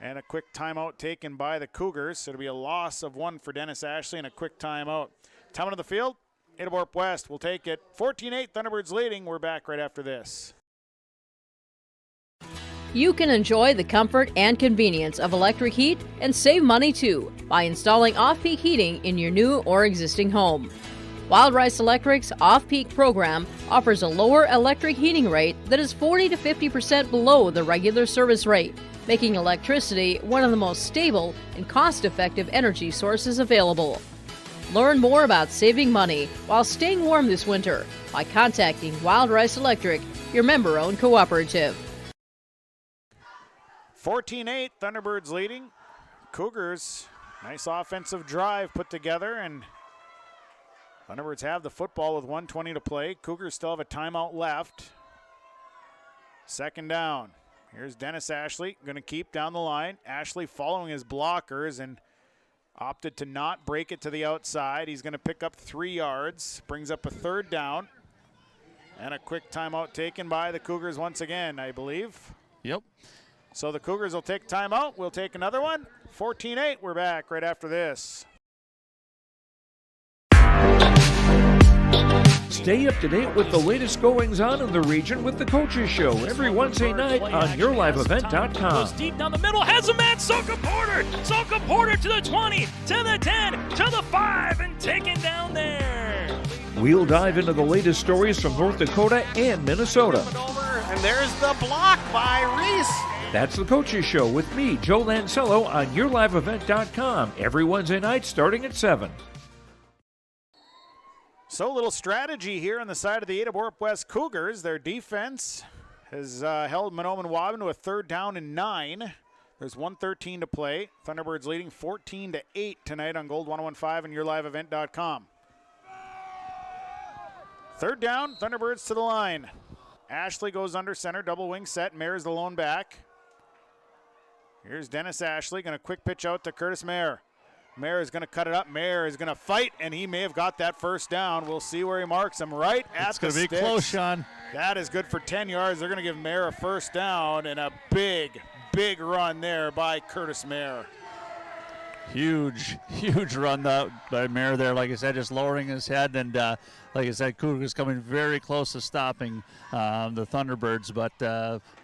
And a quick timeout taken by the Cougars. So it'll be a loss of 1 for Dennis Ashley and a quick timeout. Time on the field. Ada-Borup-West will take it. 14-8, Thunderbirds leading. We're back right after this. You can enjoy the comfort and convenience of electric heat and save money too by installing off-peak heating in your new or existing home. Wild Rice Electric's off-peak program offers a lower electric heating rate that is 40 to 50% below the regular service rate, making electricity one of the most stable and cost-effective energy sources available. Learn more about saving money while staying warm this winter by contacting Wild Rice Electric, your member-owned cooperative. 14-8, Thunderbirds leading. Cougars, nice offensive drive put together, and Thunderbirds have the football with 1:20 to play. Cougars still have a timeout left. Second down. Here's Dennis Ashley, going to keep down the line. Ashley following his blockers and opted to not break it to the outside. He's going to pick up 3 yards, brings up a third down. And a quick timeout taken by the Cougars once again, I believe. Yep. So the Cougars will take timeout. We'll take another one. 14-8, we're back right after this. Stay up to date with the latest goings-on in the region with the Coaches Show every Wednesday night on YourLiveEvent.com. Goes deep down the middle, has a man, Soka Porter! Soka Porter to the 20, to the 10, to the 5, and taken down there. We'll dive into the latest stories from North Dakota and Minnesota. And there's the block by Reese. That's the Coaches Show with me, Joe Lancello, on YourLiveEvent.com every Wednesday night starting at 7. So a little strategy here on the side of the Ada-Borup-West Cougars. Their defense has held Mahnomen-Waubun to a 3rd down and 9. There's 1:13 to play. Thunderbirds leading 14-8 tonight on Gold 101.5 and YourLiveEvent.com. 3rd down, Thunderbirds to the line. Ashley goes under center, double wing set. Maher's the lone back. Here's Dennis Ashley, going to quick pitch out to Curtis Maher. Maher is going to cut it up. Maher is going to fight, and he may have got that 1st down. We'll see where he marks him right at the sticks. It's going to be close, Sean. That is good for 10 yards. They're going to give Maher a 1st down, and a big, big run there by Curtis Maher. Huge run by Maher there. Like I said, just lowering his head, and like I said, Cougars coming very close to stopping the Thunderbirds, but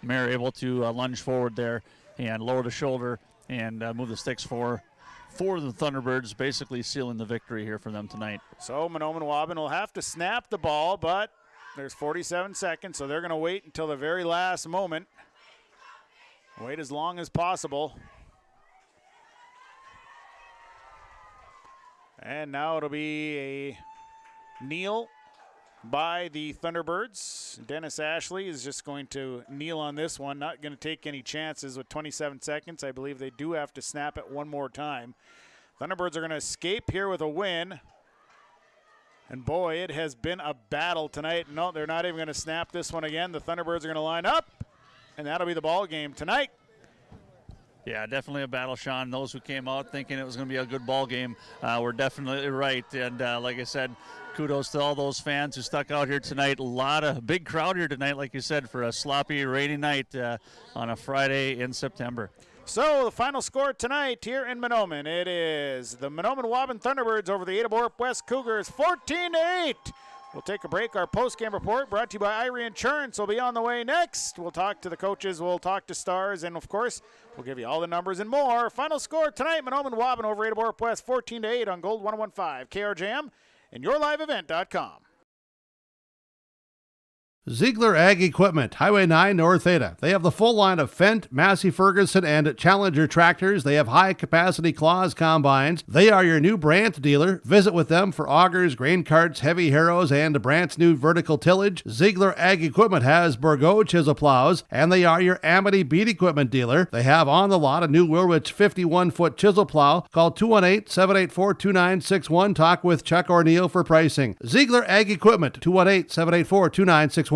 Maher able to lunge forward there and lower the shoulder and move the sticks for the Thunderbirds, basically sealing the victory here for them tonight. So Mahnomen-Waubun will have to snap the ball, but there's 47 seconds, so they're going to wait until the very last moment. Wait as long as possible. And now it'll be a kneel by the Thunderbirds. Dennis Ashley is just going to kneel on this one, not going to take any chances with 27 seconds. I believe they do have to snap it one more time. Thunderbirds are going to escape here with a win. And boy, it has been a battle tonight. No, they're not even going to snap this one again. The Thunderbirds are going to line up, and that'll be the ball game tonight. Yeah, definitely a battle, Sean. Those who came out thinking it was going to be a good ball game were definitely right. And like I said, kudos to all those fans who stuck out here tonight. A big crowd here tonight, like you said, for a sloppy, rainy night on a Friday in September. So the final score tonight here in Mahnomen, it is the Mahnomen-Waubun Thunderbirds over the Ada-Borup-West Cougars, 14-8. We'll take a break. Our post-game report brought to you by Irie Insurance will be on the way next. We'll talk to the coaches, we'll talk to stars, and of course, we'll give you all the numbers and more. Final score tonight, Mahnomen-Waubun over Ada-Borup-West, 14-8 on Gold 101.5, KRJM, and yourliveevent.com. Ziegler Ag Equipment, Highway 9 North Ada. They have the full line of Fendt, Massey Ferguson, and Challenger tractors. They have high-capacity Claas combines. They are your new Brandt dealer. Visit with them for augers, grain carts, heavy harrows, and Brandt's new vertical tillage. Ziegler Ag Equipment has Bourgault chisel plows, and they are your Amity beet equipment dealer. They have on the lot a new Wilrich 51-foot chisel plow. Call 218-784-2961. Talk with Chuck or Neil for pricing. Ziegler Ag Equipment, 218-784-2961.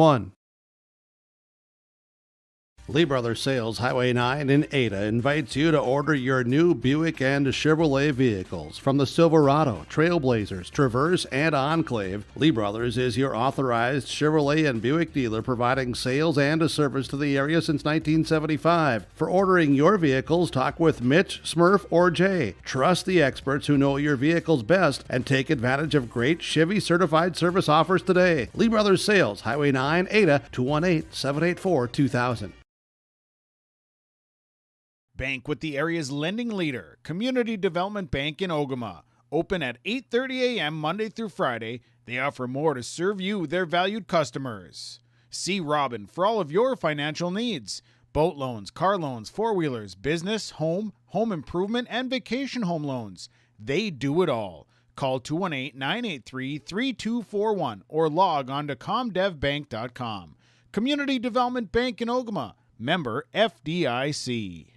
Lee Brothers Sales, Highway 9 in Ada, invites you to order your new Buick and Chevrolet vehicles from the Silverado, Trailblazers, Traverse, and Enclave. Lee Brothers is your authorized Chevrolet and Buick dealer, providing sales and a service to the area since 1975. For ordering your vehicles, talk with Mitch, Smurf, or Jay. Trust the experts who know your vehicles best and take advantage of great Chevy certified service offers today. Lee Brothers Sales, Highway 9, Ada, 218-784-2000. Bank with the area's lending leader, Community Development Bank in Ogama. Open at 8:30 a.m. Monday through Friday. They offer more to serve you, their valued customers. See Robin for all of your financial needs. Boat loans, car loans, four-wheelers, business, home improvement, and vacation home loans. They do it all. Call 218-983-3241 or log on to comdevbank.com. Community Development Bank in Ogama. Member FDIC.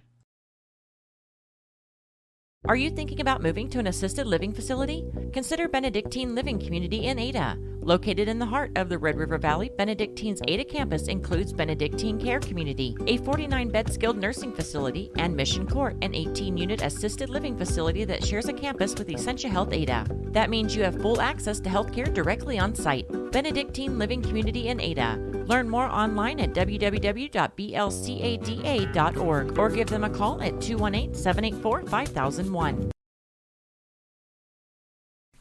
Are you thinking about moving to an assisted living facility? Consider Benedictine Living Community in Ada. Located in the heart of the Red River Valley, Benedictine's Ada campus includes Benedictine Care Community, a 49-bed skilled nursing facility, and Mission Court, an 18-unit assisted living facility that shares a campus with Essentia Health Ada. That means you have full access to health care directly on site. Benedictine Living Community in Ada. Learn more online at www.blcada.org or give them a call at 218-784-5001.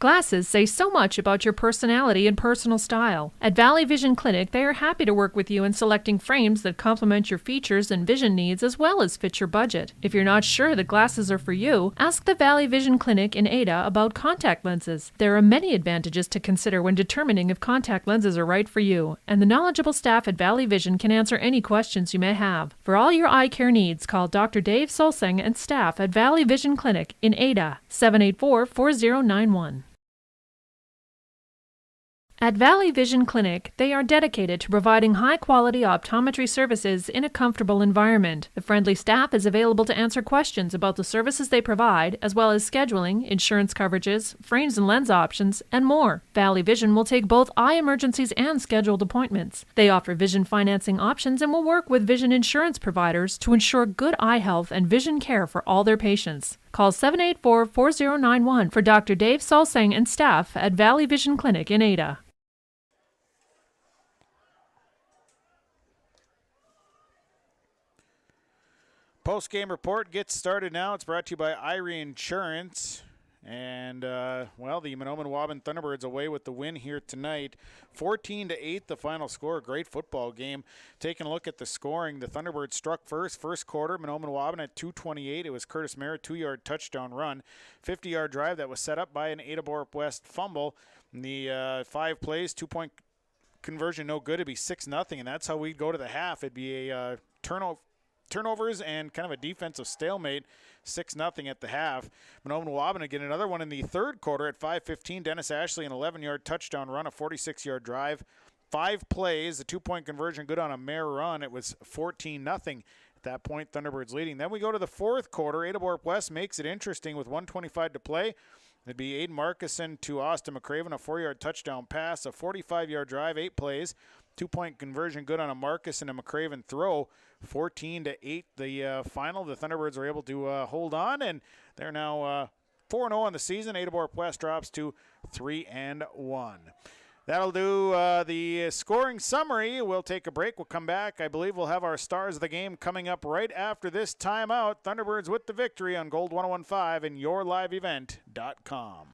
Glasses say so much about your personality and personal style. At Valley Vision Clinic, they are happy to work with you in selecting frames that complement your features and vision needs as well as fit your budget. If you're not sure that glasses are for you, ask the Valley Vision Clinic in Ada about contact lenses. There are many advantages to consider when determining if contact lenses are right for you, and the knowledgeable staff at Valley Vision can answer any questions you may have. For all your eye care needs, call Dr. Dave Solseng and staff at Valley Vision Clinic in Ada, 784-4091. At Valley Vision Clinic, they are dedicated to providing high-quality optometry services in a comfortable environment. The friendly staff is available to answer questions about the services they provide, as well as scheduling, insurance coverages, frames and lens options, and more. Valley Vision will take both eye emergencies and scheduled appointments. They offer vision financing options and will work with vision insurance providers to ensure good eye health and vision care for all their patients. Call 784-4091 for Dr. Dave Solseng and staff at Valley Vision Clinic in Ada. Post-game report gets started now. It's brought to you by Irie Insurance. And, the Mahnomen-Waubun Thunderbirds away with the win here tonight. 14-8, the final score. Great football game. Taking a look at the scoring, the Thunderbirds struck first quarter. Mahnomen-Waubun at 2:28. It was Curtis Merritt, 2-yard touchdown run. 50-yard drive that was set up by an Ada-Borup-West fumble. And the 5 plays, 2-point conversion, no good. It'd be 6-0, and that's how we'd go to the half. It'd be a turnovers and kind of a defensive stalemate, 6-0 at the half. Mahnomen-Waubun again, another one in the third quarter at 5:15. Dennis Ashley, an 11-yard touchdown run, a 46-yard drive. 5 plays, a 2-point conversion, good on a mare run. It was 14-0 at that point, Thunderbirds leading. Then we go to the fourth quarter. Ada-Borup-West makes it interesting with 1:25 to play. It'd be Aiden Markison to Austin McCraven, a 4-yard touchdown pass, a 45-yard drive, 8 plays. 2-point conversion good on a Marcus and a McCraven throw. 14-8 the final. The Thunderbirds were able to hold on, and they're now 4-0 on the season. Ada-Borup-West drops to 3-1. That'll do the scoring summary. We'll take a break. We'll come back. I believe we'll have our stars of the game coming up right after this timeout. Thunderbirds with the victory on Gold 101.5 and yourliveevent.com.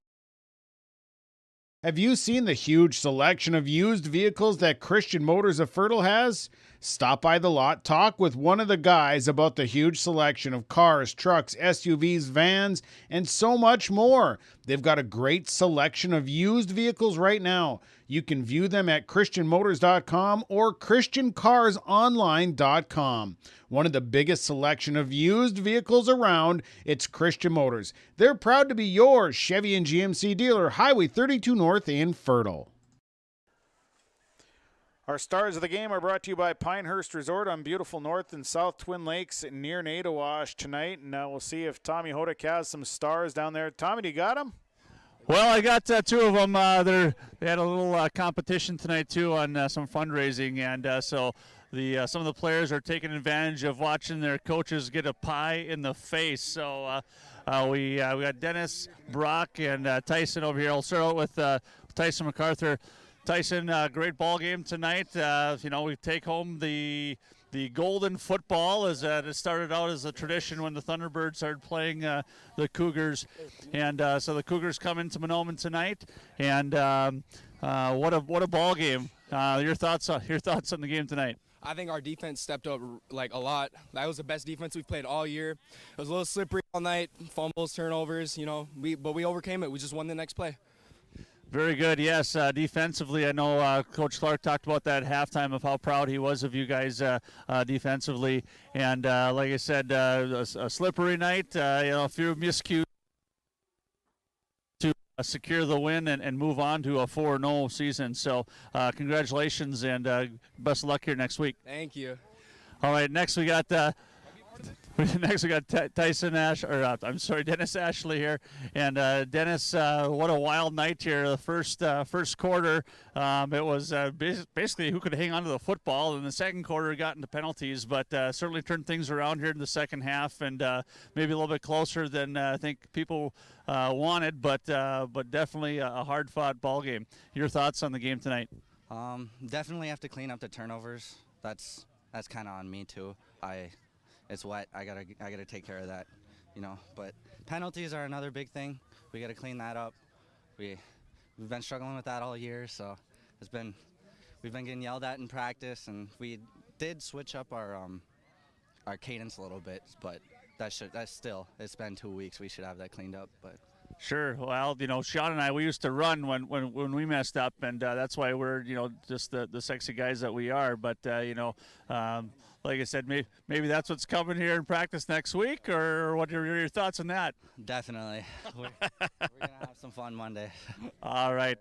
Have you seen the huge selection of used vehicles that Christian Motors of Fertile has? Stop by the lot, talk with one of the guys about the huge selection of cars, trucks, SUVs, vans, and so much more. They've got a great selection of used vehicles right now. You can view them at christianmotors.com or christiancarsonline.com. One of the biggest selection of used vehicles around, it's Christian Motors. They're proud to be your Chevy and GMC dealer, Highway 32 North in Fertile. Our stars of the game are brought to you by Pinehurst Resort on beautiful North and South Twin Lakes near Nadawash tonight. And we'll see if Tommy Hodak has some stars down there. Tommy, do you got them? Well, I got two of them. They had a little competition tonight, too, on some fundraising. And so some of the players are taking advantage of watching their coaches get a pie in the face. So we got Dennis, Brock, and Tyson over here. I'll start out with Tyson MacArthur. Tyson, great ball game tonight. We take home the golden football, as it started out as a tradition when the Thunderbirds started playing the Cougars, and so the Cougars come into Mahnomen tonight, and what a ball game. Your thoughts on the game tonight? I think our defense stepped up a lot. That was the best defense we've played all year. It was a little slippery all night, fumbles, turnovers, but we overcame it. We just won the next play. Very good, yes. Defensively, I know Coach Clark talked about that at halftime of how proud he was of you guys defensively. And like I said, a slippery night, a few miscues to secure the win and move on to a 4-0 season. So congratulations and best of luck here next week. Thank you. All right, next we got Dennis Ashley here, and Dennis, what a wild night here. The first quarter, it was basically who could hang on to the football. In the second quarter, got into penalties, but certainly turned things around here in the second half, and maybe a little bit closer than I think people wanted, but definitely a hard-fought ball game. Your thoughts on the game tonight? Definitely have to clean up the turnovers. That's kind of on me too. It's wet. I gotta take care of that, But penalties are another big thing. We gotta clean that up. We've been struggling with that all year, so we've been getting yelled at in practice, and we did switch up our cadence a little bit, but that's still. It's been 2 weeks. We should have that cleaned up, but. Sure. Well, Sean and I, we used to run when we messed up, and that's why we're, just the sexy guys that we are. But, like I said, maybe that's what's coming here in practice next week, or what are your thoughts on that? Definitely. We're going to have some fun Monday. All right.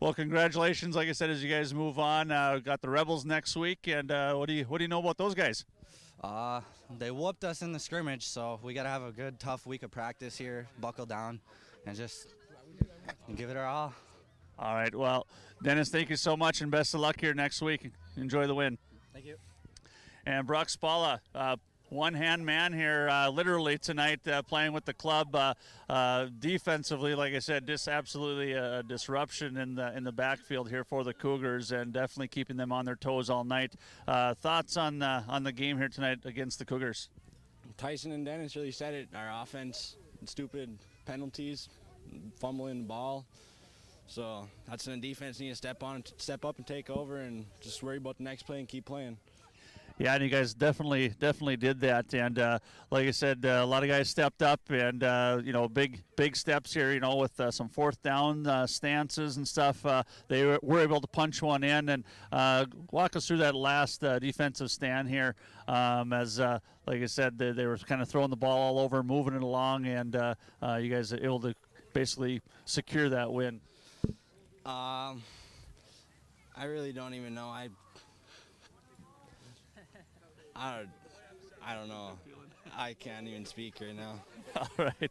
Well, congratulations, like I said, as you guys move on. Got the Rebels next week, and what do you know about those guys? They whooped us in the scrimmage, so we got to have a good, tough week of practice here, buckle down, and just give it our all. All right. Well, Dennis, thank you so much, and best of luck here next week. Enjoy the win. Thank you. And Brock Spalla, one-hand man here, literally tonight, playing with the club. Defensively, like I said, just absolutely a disruption in the backfield here for the Cougars, and definitely keeping them on their toes all night. Thoughts on the game here tonight against the Cougars? Tyson and Dennis really said it. Our offense, stupid penalties, fumbling the ball. So that's when defense need to step up and take over, and just worry about the next play and keep playing. Yeah, and you guys definitely did that, and like I said, a lot of guys stepped up, and big steps here, with some fourth down stances and stuff. They were able to punch one in, and walk us through that last defensive stand here, as like I said, they were kind of throwing the ball all over, moving it along, and you guys are able to basically secure that win. I really don't even know. I don't know. I can't even speak right now. All right.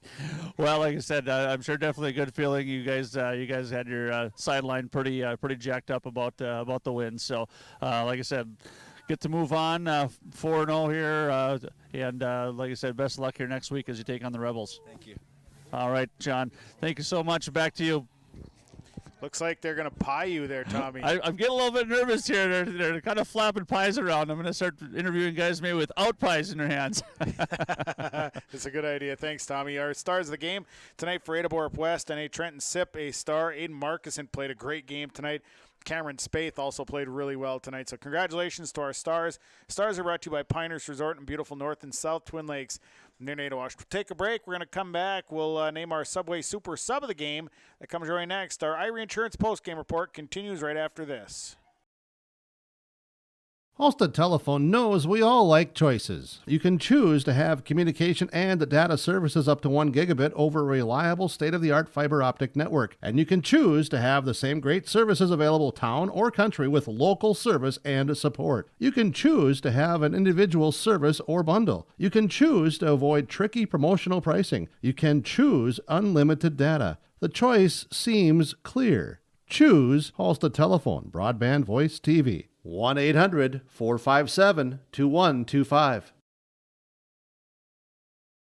Well, like I said, I'm sure definitely a good feeling. You guys had your sideline pretty jacked up about the win. So, like I said, get to move on 4-0 here, and like I said, best of luck here next week as you take on the Rebels. Thank you. All right, John. Thank you so much. Back to you. Looks like they're going to pie you there, Tommy. I'm getting a little bit nervous here. They're kind of flapping pies around. I'm going to start interviewing guys maybe without pies in their hands. It's a good idea. Thanks, Tommy. Our stars of the game tonight for Ada-Borup-West, and Trenton Sip, a star. Aiden Markuson played a great game tonight. Cameron Spaeth also played really well tonight. So congratulations to our stars. Stars are brought to you by Pinehurst Resort in beautiful North and South Twin Lakes near Nadawash. We'll take a break. We're going to come back. We'll name our Subway Super Sub of the game. That comes right next. Our Irie Insurance postgame report continues right after this. Halstead Telephone knows we all like choices. You can choose to have communication and data services up to 1 gigabit over a reliable state-of-the-art fiber optic network. And you can choose to have the same great services available town or country with local service and support. You can choose to have an individual service or bundle. You can choose to avoid tricky promotional pricing. You can choose unlimited data. The choice seems clear. Choose Halstead Telephone, broadband voice TV. 1-800-457-2125.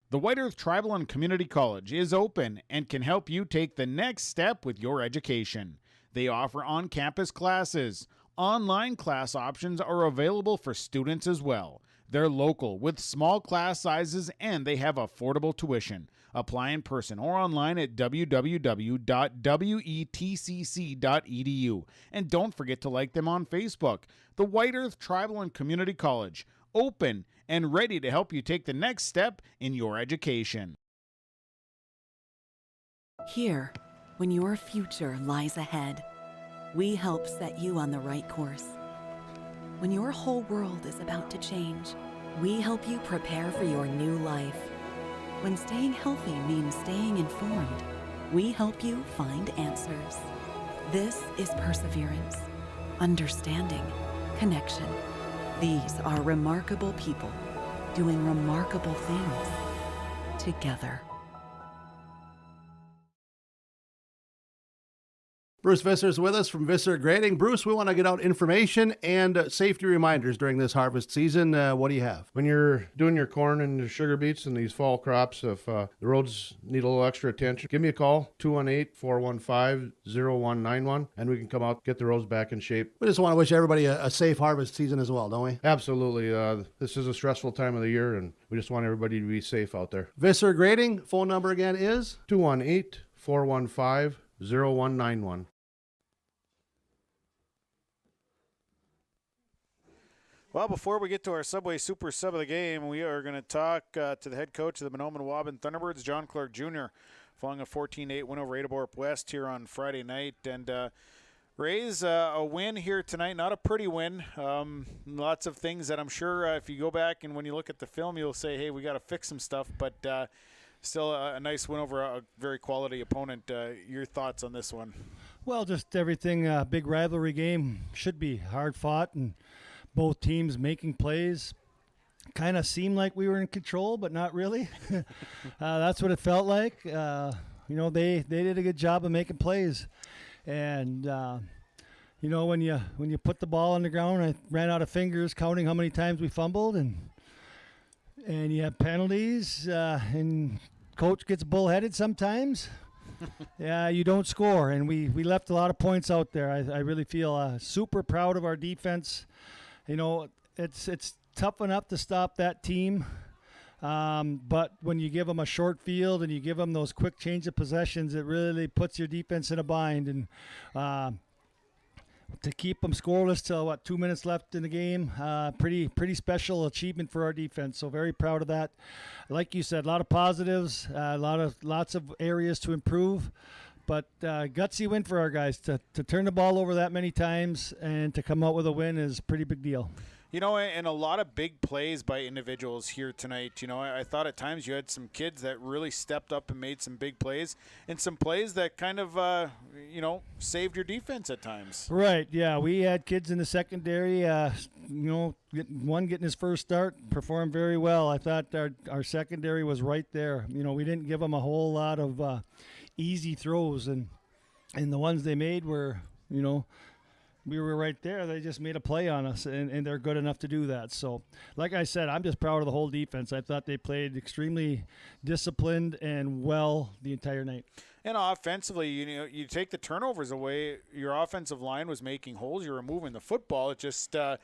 The White Earth Tribal and Community College is open and can help you take the next step with your education. They offer on-campus classes. Online class options are available for students as well. They're local with small class sizes and they have affordable tuition. Apply in person or online at www.wetcc.edu. And don't forget to like them on Facebook. The White Earth Tribal and Community College, open and ready to help you take the next step in your education. Here, when your future lies ahead, we help set you on the right course. When your whole world is about to change, we help you prepare for your new life. When staying healthy means staying informed, we help you find answers. This is perseverance, understanding, connection. These are remarkable people doing remarkable things together. Bruce Visser is with us from Visser Grading. Bruce, we want to get out information and safety reminders during this harvest season. What do you have? When you're doing your corn and your sugar beets and these fall crops, if the roads need a little extra attention, give me a call, 218-415-0191, and we can come out, get the roads back in shape. We just want to wish everybody a safe harvest season as well, don't we? Absolutely. This is a stressful time of the year, and we just want everybody to be safe out there. Visser Grading, phone number again is? 218-415-0191. Well, before we get to our Subway Super Sub of the game, we are going to talk to the head coach of the Mahnomen-Waubun Thunderbirds, John Clark Jr., following a 14-8 win over Ada-Borup-West here on Friday night. And Rays, a win here tonight, not a pretty win. Lots of things that I'm sure if you go back and when you look at the film, you'll say, hey, we got to fix some stuff. But still a nice win over a very quality opponent. Your thoughts on this one? Well, just everything, big rivalry game, should be hard fought, and both teams making plays. Kind of seemed like we were in control, but not really. That's what it felt like. They did a good job of making plays. And, when you put the ball on the ground, I ran out of fingers counting how many times we fumbled. And you have penalties, and coach gets bullheaded sometimes. Yeah, you don't score. And we left a lot of points out there. I really feel super proud of our defense. It's tough enough to stop that team, but when you give them a short field and you give them those quick change of possessions, it really puts your defense in a bind. And to keep them scoreless till 2 minutes left in the game, pretty special achievement for our defense. So very proud of that. Like you said, a lot of positives, lots of areas to improve. But gutsy win for our guys. To turn the ball over that many times and to come out with a win is a pretty big deal. You know, and a lot of big plays by individuals here tonight. You know, I thought at times you had some kids that really stepped up and made some big plays, and some plays that kind of, saved your defense at times. Right, yeah. We had kids in the secondary, one getting his first start, performed very well. I thought our secondary was right there. You know, we didn't give them a whole lot of easy throws, and the ones they made were, we were right there. They just made a play on us, and they're good enough to do that. So, like I said, I'm just proud of the whole defense. I thought they played extremely disciplined and well the entire night. And offensively, you take the turnovers away. Your offensive line was making holes. You were moving the football. It just the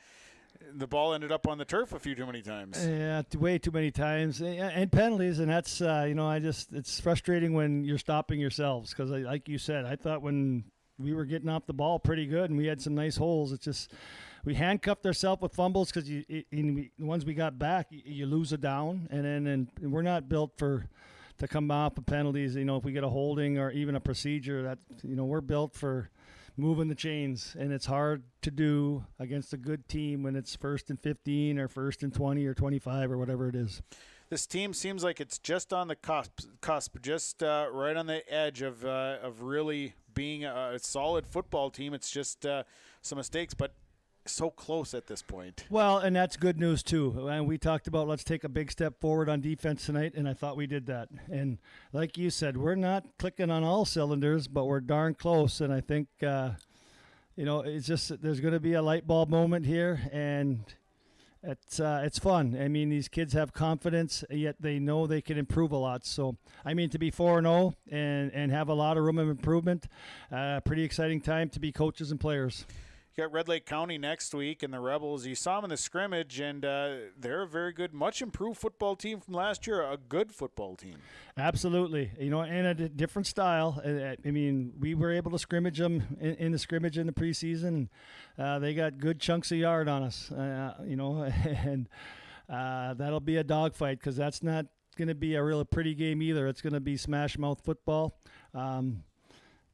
ball ended up on the turf a few too many times. Yeah, way too many times, and penalties. And that's it's frustrating when you're stopping yourselves because, like you said, I thought when we were getting off the ball pretty good, and we had some nice holes. It's just we handcuffed ourselves with fumbles because once we got back, you lose a down, and we're not built to come off of penalties. If we get a holding or even a procedure, that we're built for moving the chains, and it's hard to do against a good team when it's 1st and 15 or 1st and 20 or 25 or whatever it is. This team seems like it's just on the cusp, just right on the edge of really being a solid football team. It's just some mistakes, but so close at this point. Well, and that's good news too. And we talked about let's take a big step forward on defense tonight, and I thought we did that. And like you said, we're not clicking on all cylinders, but we're darn close. And I think it's just there's going to be a light bulb moment here, and it's fun. I mean, these kids have confidence, yet they know they can improve a lot. So, I mean, to be 4-0 and have a lot of room of improvement, pretty exciting time to be coaches and players. You got Red Lake County next week, and the Rebels. You saw them in the scrimmage, and they're a very good, much improved football team from last year. A good football team. Absolutely, and a different style. I mean, we were able to scrimmage them in the scrimmage in the preseason. They got good chunks of yard on us, and that'll be a dogfight because that's not going to be a real pretty game either. It's going to be smash mouth football.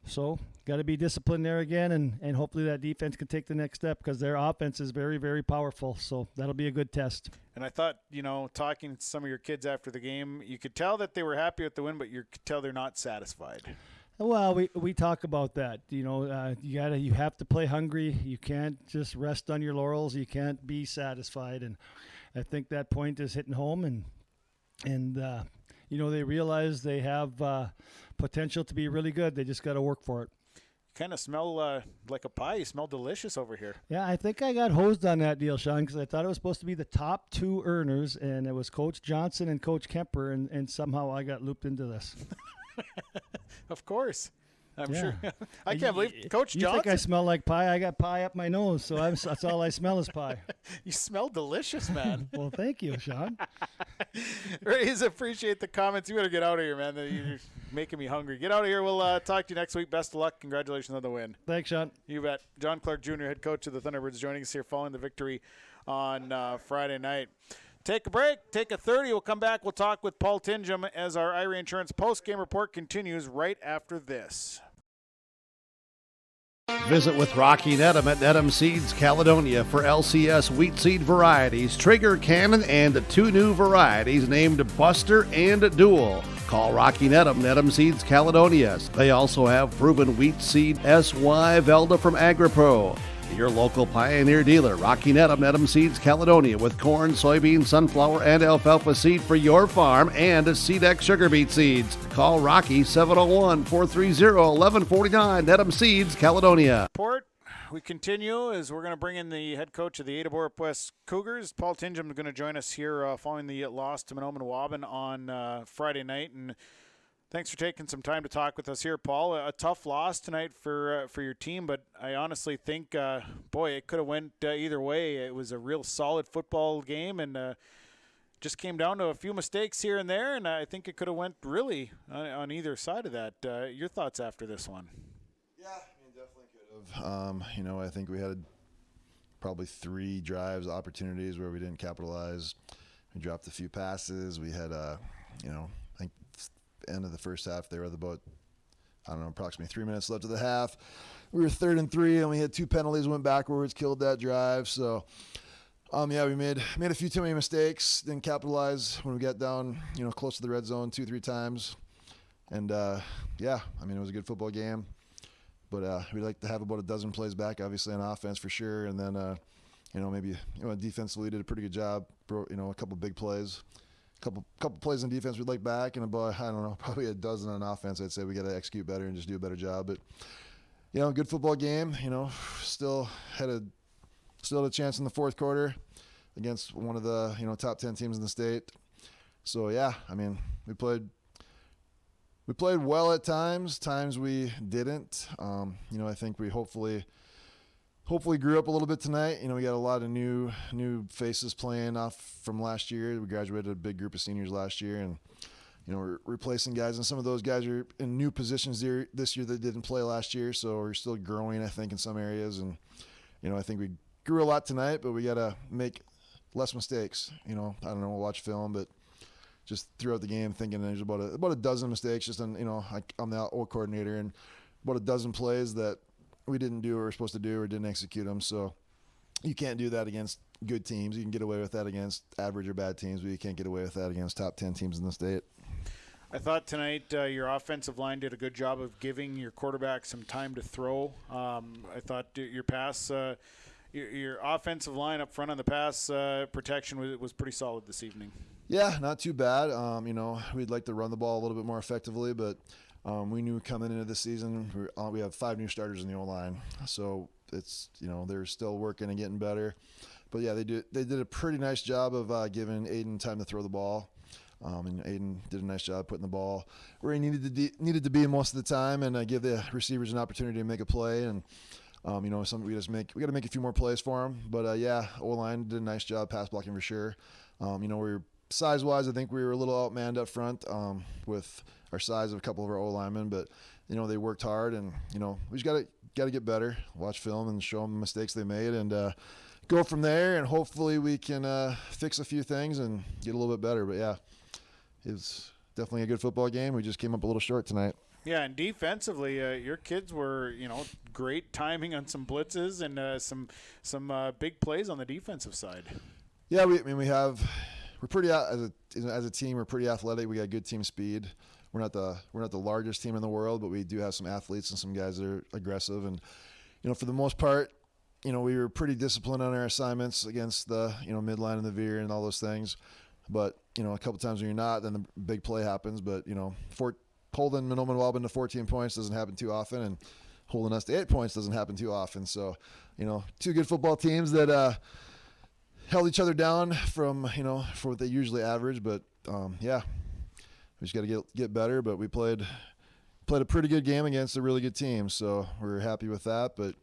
So got to be disciplined there again, and hopefully that defense can take the next step because their offense is very, very powerful. So that'll be a good test. And I thought, talking to some of your kids after the game, you could tell that they were happy with the win, but you could tell they're not satisfied. Well, we talk about that. You have to play hungry. You can't just rest on your laurels. You can't be satisfied. And I think that point is hitting home, and they realize they have potential to be really good. They just got to work for it. Kind of smell like a pie. You smell delicious over here. Yeah, I think I got hosed on that deal, Sean, because I thought it was supposed to be the top two earners, and it was Coach Johnson and Coach Kemper, and somehow I got looped into this. Of course. I'm sure. I can't believe Coach Johnson. You think I smell like pie? I got pie up my nose, so that's all I smell is pie. You smell delicious, man. Well, thank you, Sean. Rays, appreciate the comments. You better get out of here, man. You're making me hungry. Get out of here. We'll talk to you next week. Best of luck. Congratulations on the win. Thanks, Sean. You bet. John Clark Jr., head coach of the Thunderbirds, joining us here following the victory on Friday night. Take a break. Take a 30. We'll come back. We'll talk with Paul Tingham as our Irie Insurance post-game report continues right after this. Visit with Rocky Nedham at Nedham Seeds Caledonia for LCS wheat seed varieties, Trigger, Cannon, and 2 new varieties named Buster and Dual. Call Rocky Nedham, Nedham Seeds Caledonia. They also have proven wheat seed SY Velda from AgriPro. Your local Pioneer dealer, Rocky Nedham, Nedham Seeds Caledonia, with corn, soybean, sunflower, and alfalfa seed for your farm and SeedX sugar beet seeds. Call Rocky 701-430-1149, Nedham Seeds Caledonia. We continue as we're going to bring in the head coach of the Ada-Borup-West Cougars. Paul Tingham is going to join us here following the loss to Mahnomen-Waubun on Friday night. And thanks for taking some time to talk with us here, Paul. A tough loss tonight for your team, but I honestly think, it could have went either way. It was a real solid football game, and just came down to a few mistakes here and there, and I think it could have went really on either side of that. Your thoughts after this one? Yeah, definitely could have. I think we had probably 3 drives, opportunities where we didn't capitalize. We dropped a few passes. We had, I think end of the first half, they were at about, approximately 3 minutes left of the half. We were 3rd and 3, and we had 2 penalties, went backwards, killed that drive. So Yeah, we made a few too many mistakes. Didn't capitalize when we got down, close to the red zone 2-3 times. And yeah, I mean, it was a good football game. But we'd like to have about a dozen plays back, obviously on offense for sure. And then, maybe defensively did a pretty good job. A couple big plays, couple plays on defense we'd like back, and about probably a dozen on offense. I'd say we got to execute better and just do a better job. But good football game. Still had a chance in the fourth quarter against one of the top 10 teams in the state. So yeah, I mean, we played well at times. Times we didn't. I think we hopefully grew up a little bit tonight. We got a lot of new faces playing off from last year. We graduated a big group of seniors last year, and we're replacing guys, and some of those guys are in new positions this year that didn't play last year. So we're still growing, I think, in some areas. And I think we grew a lot tonight, but we got to make less mistakes. I don't know, we'll watch film, but just throughout the game thinking there's about a dozen mistakes just on, I'm the O coordinator, and about a dozen plays that we didn't do what we were supposed to do or didn't execute them. So you can't do that against good teams. You can get away with that against average or bad teams, but you can't get away with that against top 10 teams in the state. I thought tonight your offensive line did a good job of giving your quarterback some time to throw. I thought your pass, your offensive line up front on the pass protection was pretty solid this evening. Yeah, not too bad. We'd like to run the ball a little bit more effectively, but we knew coming into the season we have 5 new starters in the O-line, so it's they're still working and getting better. But yeah, they did a pretty nice job of giving Aiden time to throw the ball. And Aiden did a nice job putting the ball where he needed to be most of the time, and give the receivers an opportunity to make a play. And we got to make a few more plays for him. But yeah, O-line did a nice job pass blocking for sure. We're size-wise, I think we were a little outmanned up front with our size of a couple of our O-linemen, but they worked hard, and we just got to get better. Watch film and show them the mistakes they made, and go from there. And hopefully we can fix a few things and get a little bit better. But yeah, it's definitely a good football game. We just came up a little short tonight. Yeah, and defensively, your kids were great timing on some blitzes and some big plays on the defensive side. Yeah, we're pretty as a team. We're pretty athletic. We got good team speed. We're not the largest team in the world, but we do have some athletes and some guys that are aggressive. And for the most part, we were pretty disciplined on our assignments against the midline and the veer and all those things. But a couple times when you're not, then the big play happens. But holding Mahnomen-Waubun to 14 points doesn't happen too often, and holding us to 8 points doesn't happen too often. So two good football teams that held each other down from for what they usually average. But yeah, we just got to get better. But we played a pretty good game against a really good team, so we're happy with that. But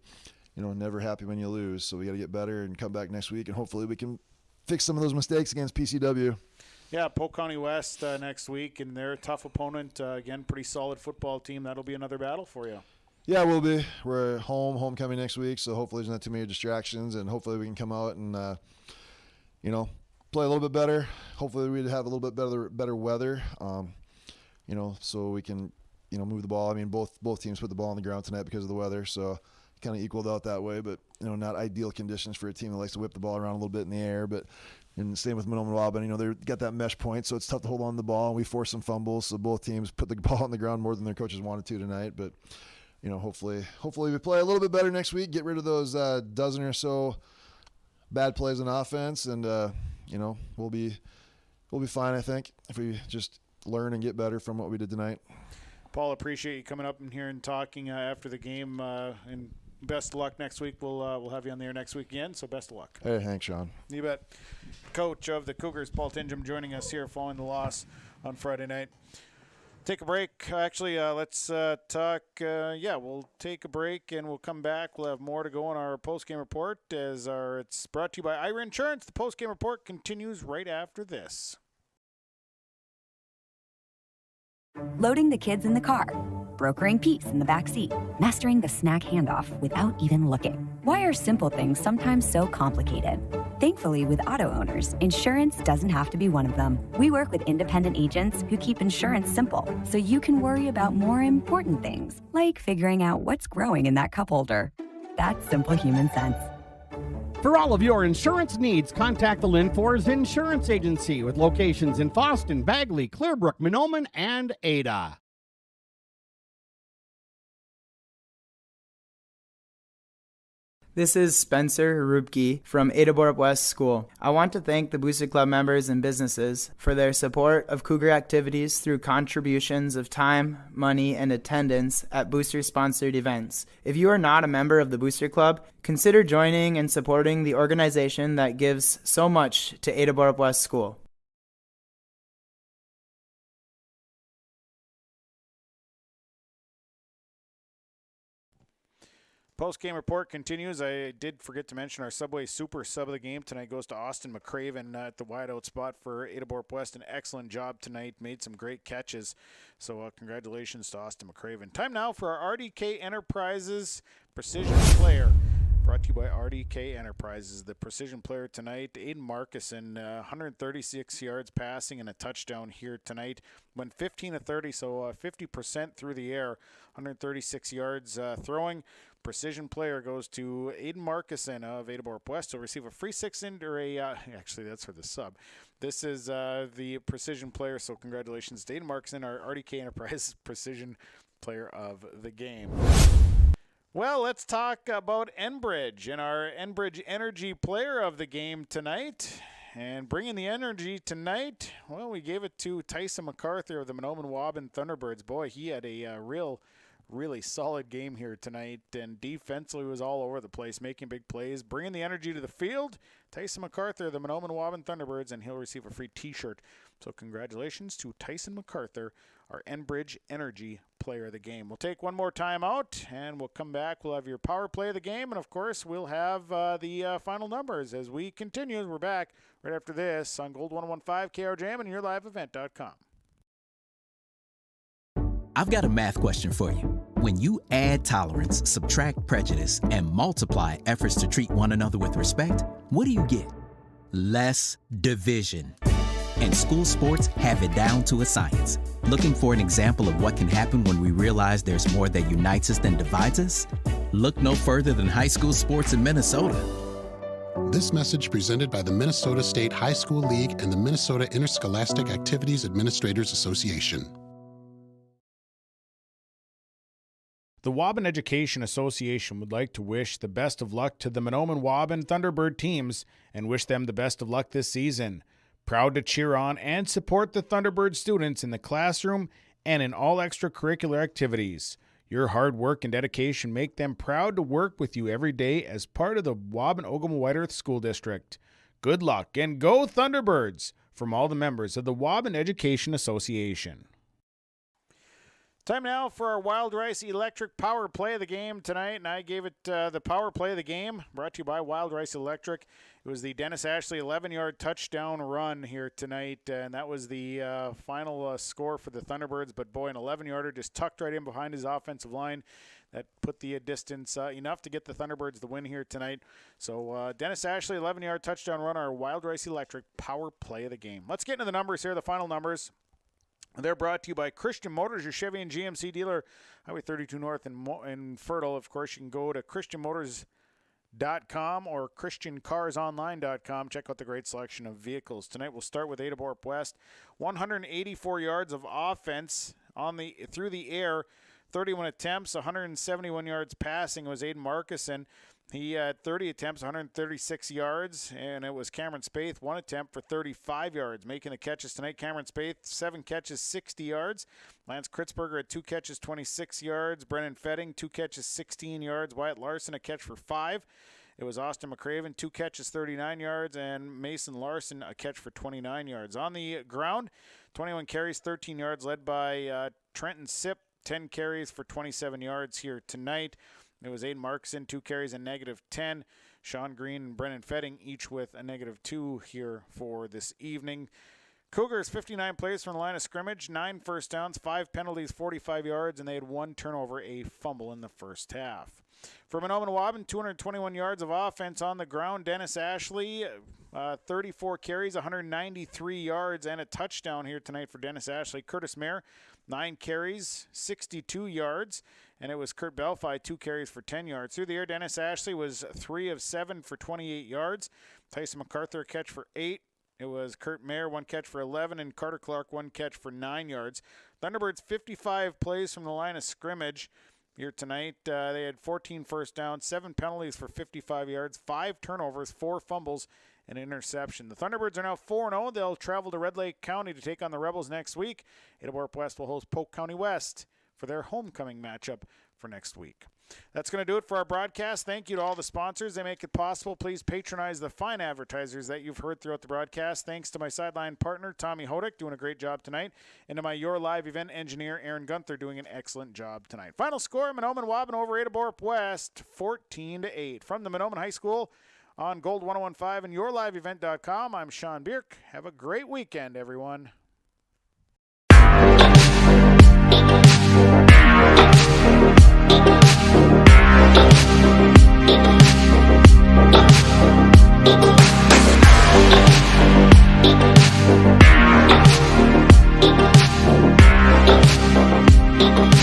never happy when you lose. So we got to get better and come back next week, and hopefully we can fix some of those mistakes against PCW. Yeah, Polk County West next week, and they're a tough opponent. Again, pretty solid football team. That'll be another battle for you. Yeah, we'll be. We're at homecoming next week, so hopefully there's not too many distractions, and hopefully we can come out and play a little bit better. Hopefully we'd have a little bit better weather, so we can move the ball. I mean, both teams put the ball on the ground tonight because of the weather, so kind of equaled out that way. But not ideal conditions for a team that likes to whip the ball around a little bit in the air. But and same with Mahnomen-Waubun. They got that mesh point, so it's tough to hold on to the ball, and we forced some fumbles. So both teams put the ball on the ground more than their coaches wanted to tonight. But hopefully we play a little bit better next week, get rid of those dozen or so bad plays on offense, and we'll be fine, I think, if we just learn and get better from what we did tonight. Paul, appreciate you coming up in here and talking after the game, and best of luck next week. We'll have you on the air next week again, so best of luck. Hey, thanks, Sean. You bet. Coach of the Cougars, Paul Tingham, joining us here following the loss on Friday night. Take a break. Actually, let's talk. We'll take a break, and we'll come back. We'll have more to go on our post-game report. It's brought to you by Ira Insurance. The post-game report continues right after this. Loading the kids in the car, brokering peace in the back seat, mastering the snack handoff without even looking. Why are simple things sometimes so complicated? Thankfully, with auto owners, insurance doesn't have to be one of them. We work with independent agents who keep insurance simple, so you can worry about more important things, like figuring out what's growing in that cup holder. That's simple human sense. For all of your insurance needs, contact the Lynn Forrest Insurance Agency with locations in Fosston, Bagley, Clearbrook, Mahnomen, and Ada. This is Spencer Rupke from Ada-Borup-West School. I want to thank the Booster Club members and businesses for their support of Cougar activities through contributions of time, money, and attendance at Booster-sponsored events. If you are not a member of the Booster Club, consider joining and supporting the organization that gives so much to Ada-Borup-West School. Post-game report continues. I did forget to mention our Subway Super sub of the game tonight goes to Austin McCraven at the wideout spot for Ada-Borup-West. An excellent job tonight. Made some great catches. So congratulations to Austin McCraven. Time now for our RDK Enterprises Precision Player. Brought to you by RDK Enterprises. The precision player tonight, Aiden Markison, 136 yards passing and a touchdown here tonight. Went 15 of 30, so 50% through the air, 136 yards throwing. Precision player goes to Aiden Markison of Ada-Borup-West. He'll receive a free 6-inch or actually that's for the sub. This is the precision player, so congratulations to Aiden Markison, our RDK Enterprises precision player of the game. Well, let's talk about Enbridge and our Enbridge Energy player of the game tonight. And bringing the energy tonight, well, we gave it to Tyson MacArthur of the Mahnomen-Waubun Thunderbirds. Boy, he had a really solid game here tonight, and defensively was all over the place, making big plays, bringing the energy to the field. Tyson MacArthur, the Mahnomen-Waubun Thunderbirds, and he'll receive a free t-shirt. So congratulations to Tyson MacArthur, our Enbridge Energy player of the game. We'll take one more time out, and we'll come back. We'll have your power play of the game, and of course, we'll have the final numbers as we continue. We're back right after this on Gold 101.5 KRJM and yourliveevent.com. I've got a math question for you. When you add tolerance, subtract prejudice, and multiply efforts to treat one another with respect, what do you get? Less division. And school sports have it down to a science. Looking for an example of what can happen when we realize there's more that unites us than divides us? Look no further than high school sports in Minnesota. This message presented by the Minnesota State High School League and the Minnesota Interscholastic Activities Administrators Association. The Waubun Education Association would like to wish the best of luck to the Mahnomen-Waubun Thunderbird teams and wish them the best of luck this season. Proud to cheer on and support the Thunderbird students in the classroom and in all extracurricular activities. Your hard work and dedication make them proud to work with you every day as part of the Waubun-Ogama White Earth School District. Good luck and go Thunderbirds from all the members of the Waubun Education Association. Time now for our Wild Rice Electric Power Play of the game tonight, and I gave it the Power Play of the game, brought to you by Wild Rice Electric. It was the Dennis Ashley 11-yard touchdown run here tonight, and that was the final score for the Thunderbirds. But boy, an 11-yarder just tucked right in behind his offensive line. That put the distance enough to get the Thunderbirds the win here tonight. So Dennis Ashley, 11-yard touchdown run, our Wild Rice Electric Power Play of the game. Let's get into the numbers here, the final numbers. They're brought to you by Christian Motors, your Chevy and GMC dealer, Highway 32 North in Fertile. Of course, you can go to christianmotors.com or christiancarsonline.com. Check out the great selection of vehicles. Tonight we'll start with Ada-Borup-West. 184 yards of offense through the air, 31 attempts, 171 yards passing. It was Aiden Markison. He had 30 attempts, 136 yards, and it was Cameron Spaeth, one attempt for 35 yards. Making the catches tonight, Cameron Spaeth, 7 catches, 60 yards. Lance Kritzberger had 2 catches, 26 yards. Brennan Fetting, 2 catches, 16 yards. Wyatt Larson, a catch for 5. It was Austin McCraven, 2 catches, 39 yards, and Mason Larson, a catch for 29 yards. On the ground, 21 carries, 13 yards, led by Trenton Sipp, 10 carries for 27 yards here tonight. It was Aiden Markson, 2 carries and -10. Sean Green and Brennan Fetting, each with a -2 here for this evening. Cougars, 59 plays from the line of scrimmage, 9 first downs, 5 penalties, 45 yards, and they had 1 turnover, a fumble in the first half. For Mahnomen-Waubun, 221 yards of offense on the ground. Dennis Ashley, 34 carries, 193 yards, and a touchdown here tonight for Dennis Ashley. Curtis Mayer, 9 carries, 62 yards. and it was Kurt Belfi, 2 carries for 10 yards. Through the air, Dennis Ashley was 3 of 7 for 28 yards. Tyson MacArthur, a catch for 8. It was Kurt Mayer, 1 catch for 11, and Carter Clark, 1 catch for 9 yards. Thunderbirds, 55 plays from the line of scrimmage here tonight. They had 14 first downs, 7 penalties for 55 yards, 5 turnovers, 4 fumbles, and an interception. The Thunderbirds are now 4-0. They'll travel to Red Lake County to take on the Rebels next week. Ada-Borup-West will host Polk County West for their homecoming matchup for next week. That's going to do it for our broadcast. Thank you to all the sponsors. They make it possible. Please patronize the fine advertisers that you've heard throughout the broadcast. Thanks to my sideline partner, Tommy Hodick, doing a great job tonight, and to my Your Live event engineer, Aaron Gunther, doing an excellent job tonight. Final score, Mahnomen-Waubun over Ada-Borup-West, 14-8. From the Mahnomen High School on Gold 101.5 and YourLiveEvent.com, I'm Sean Bierk. Have a great weekend, everyone. Thank you.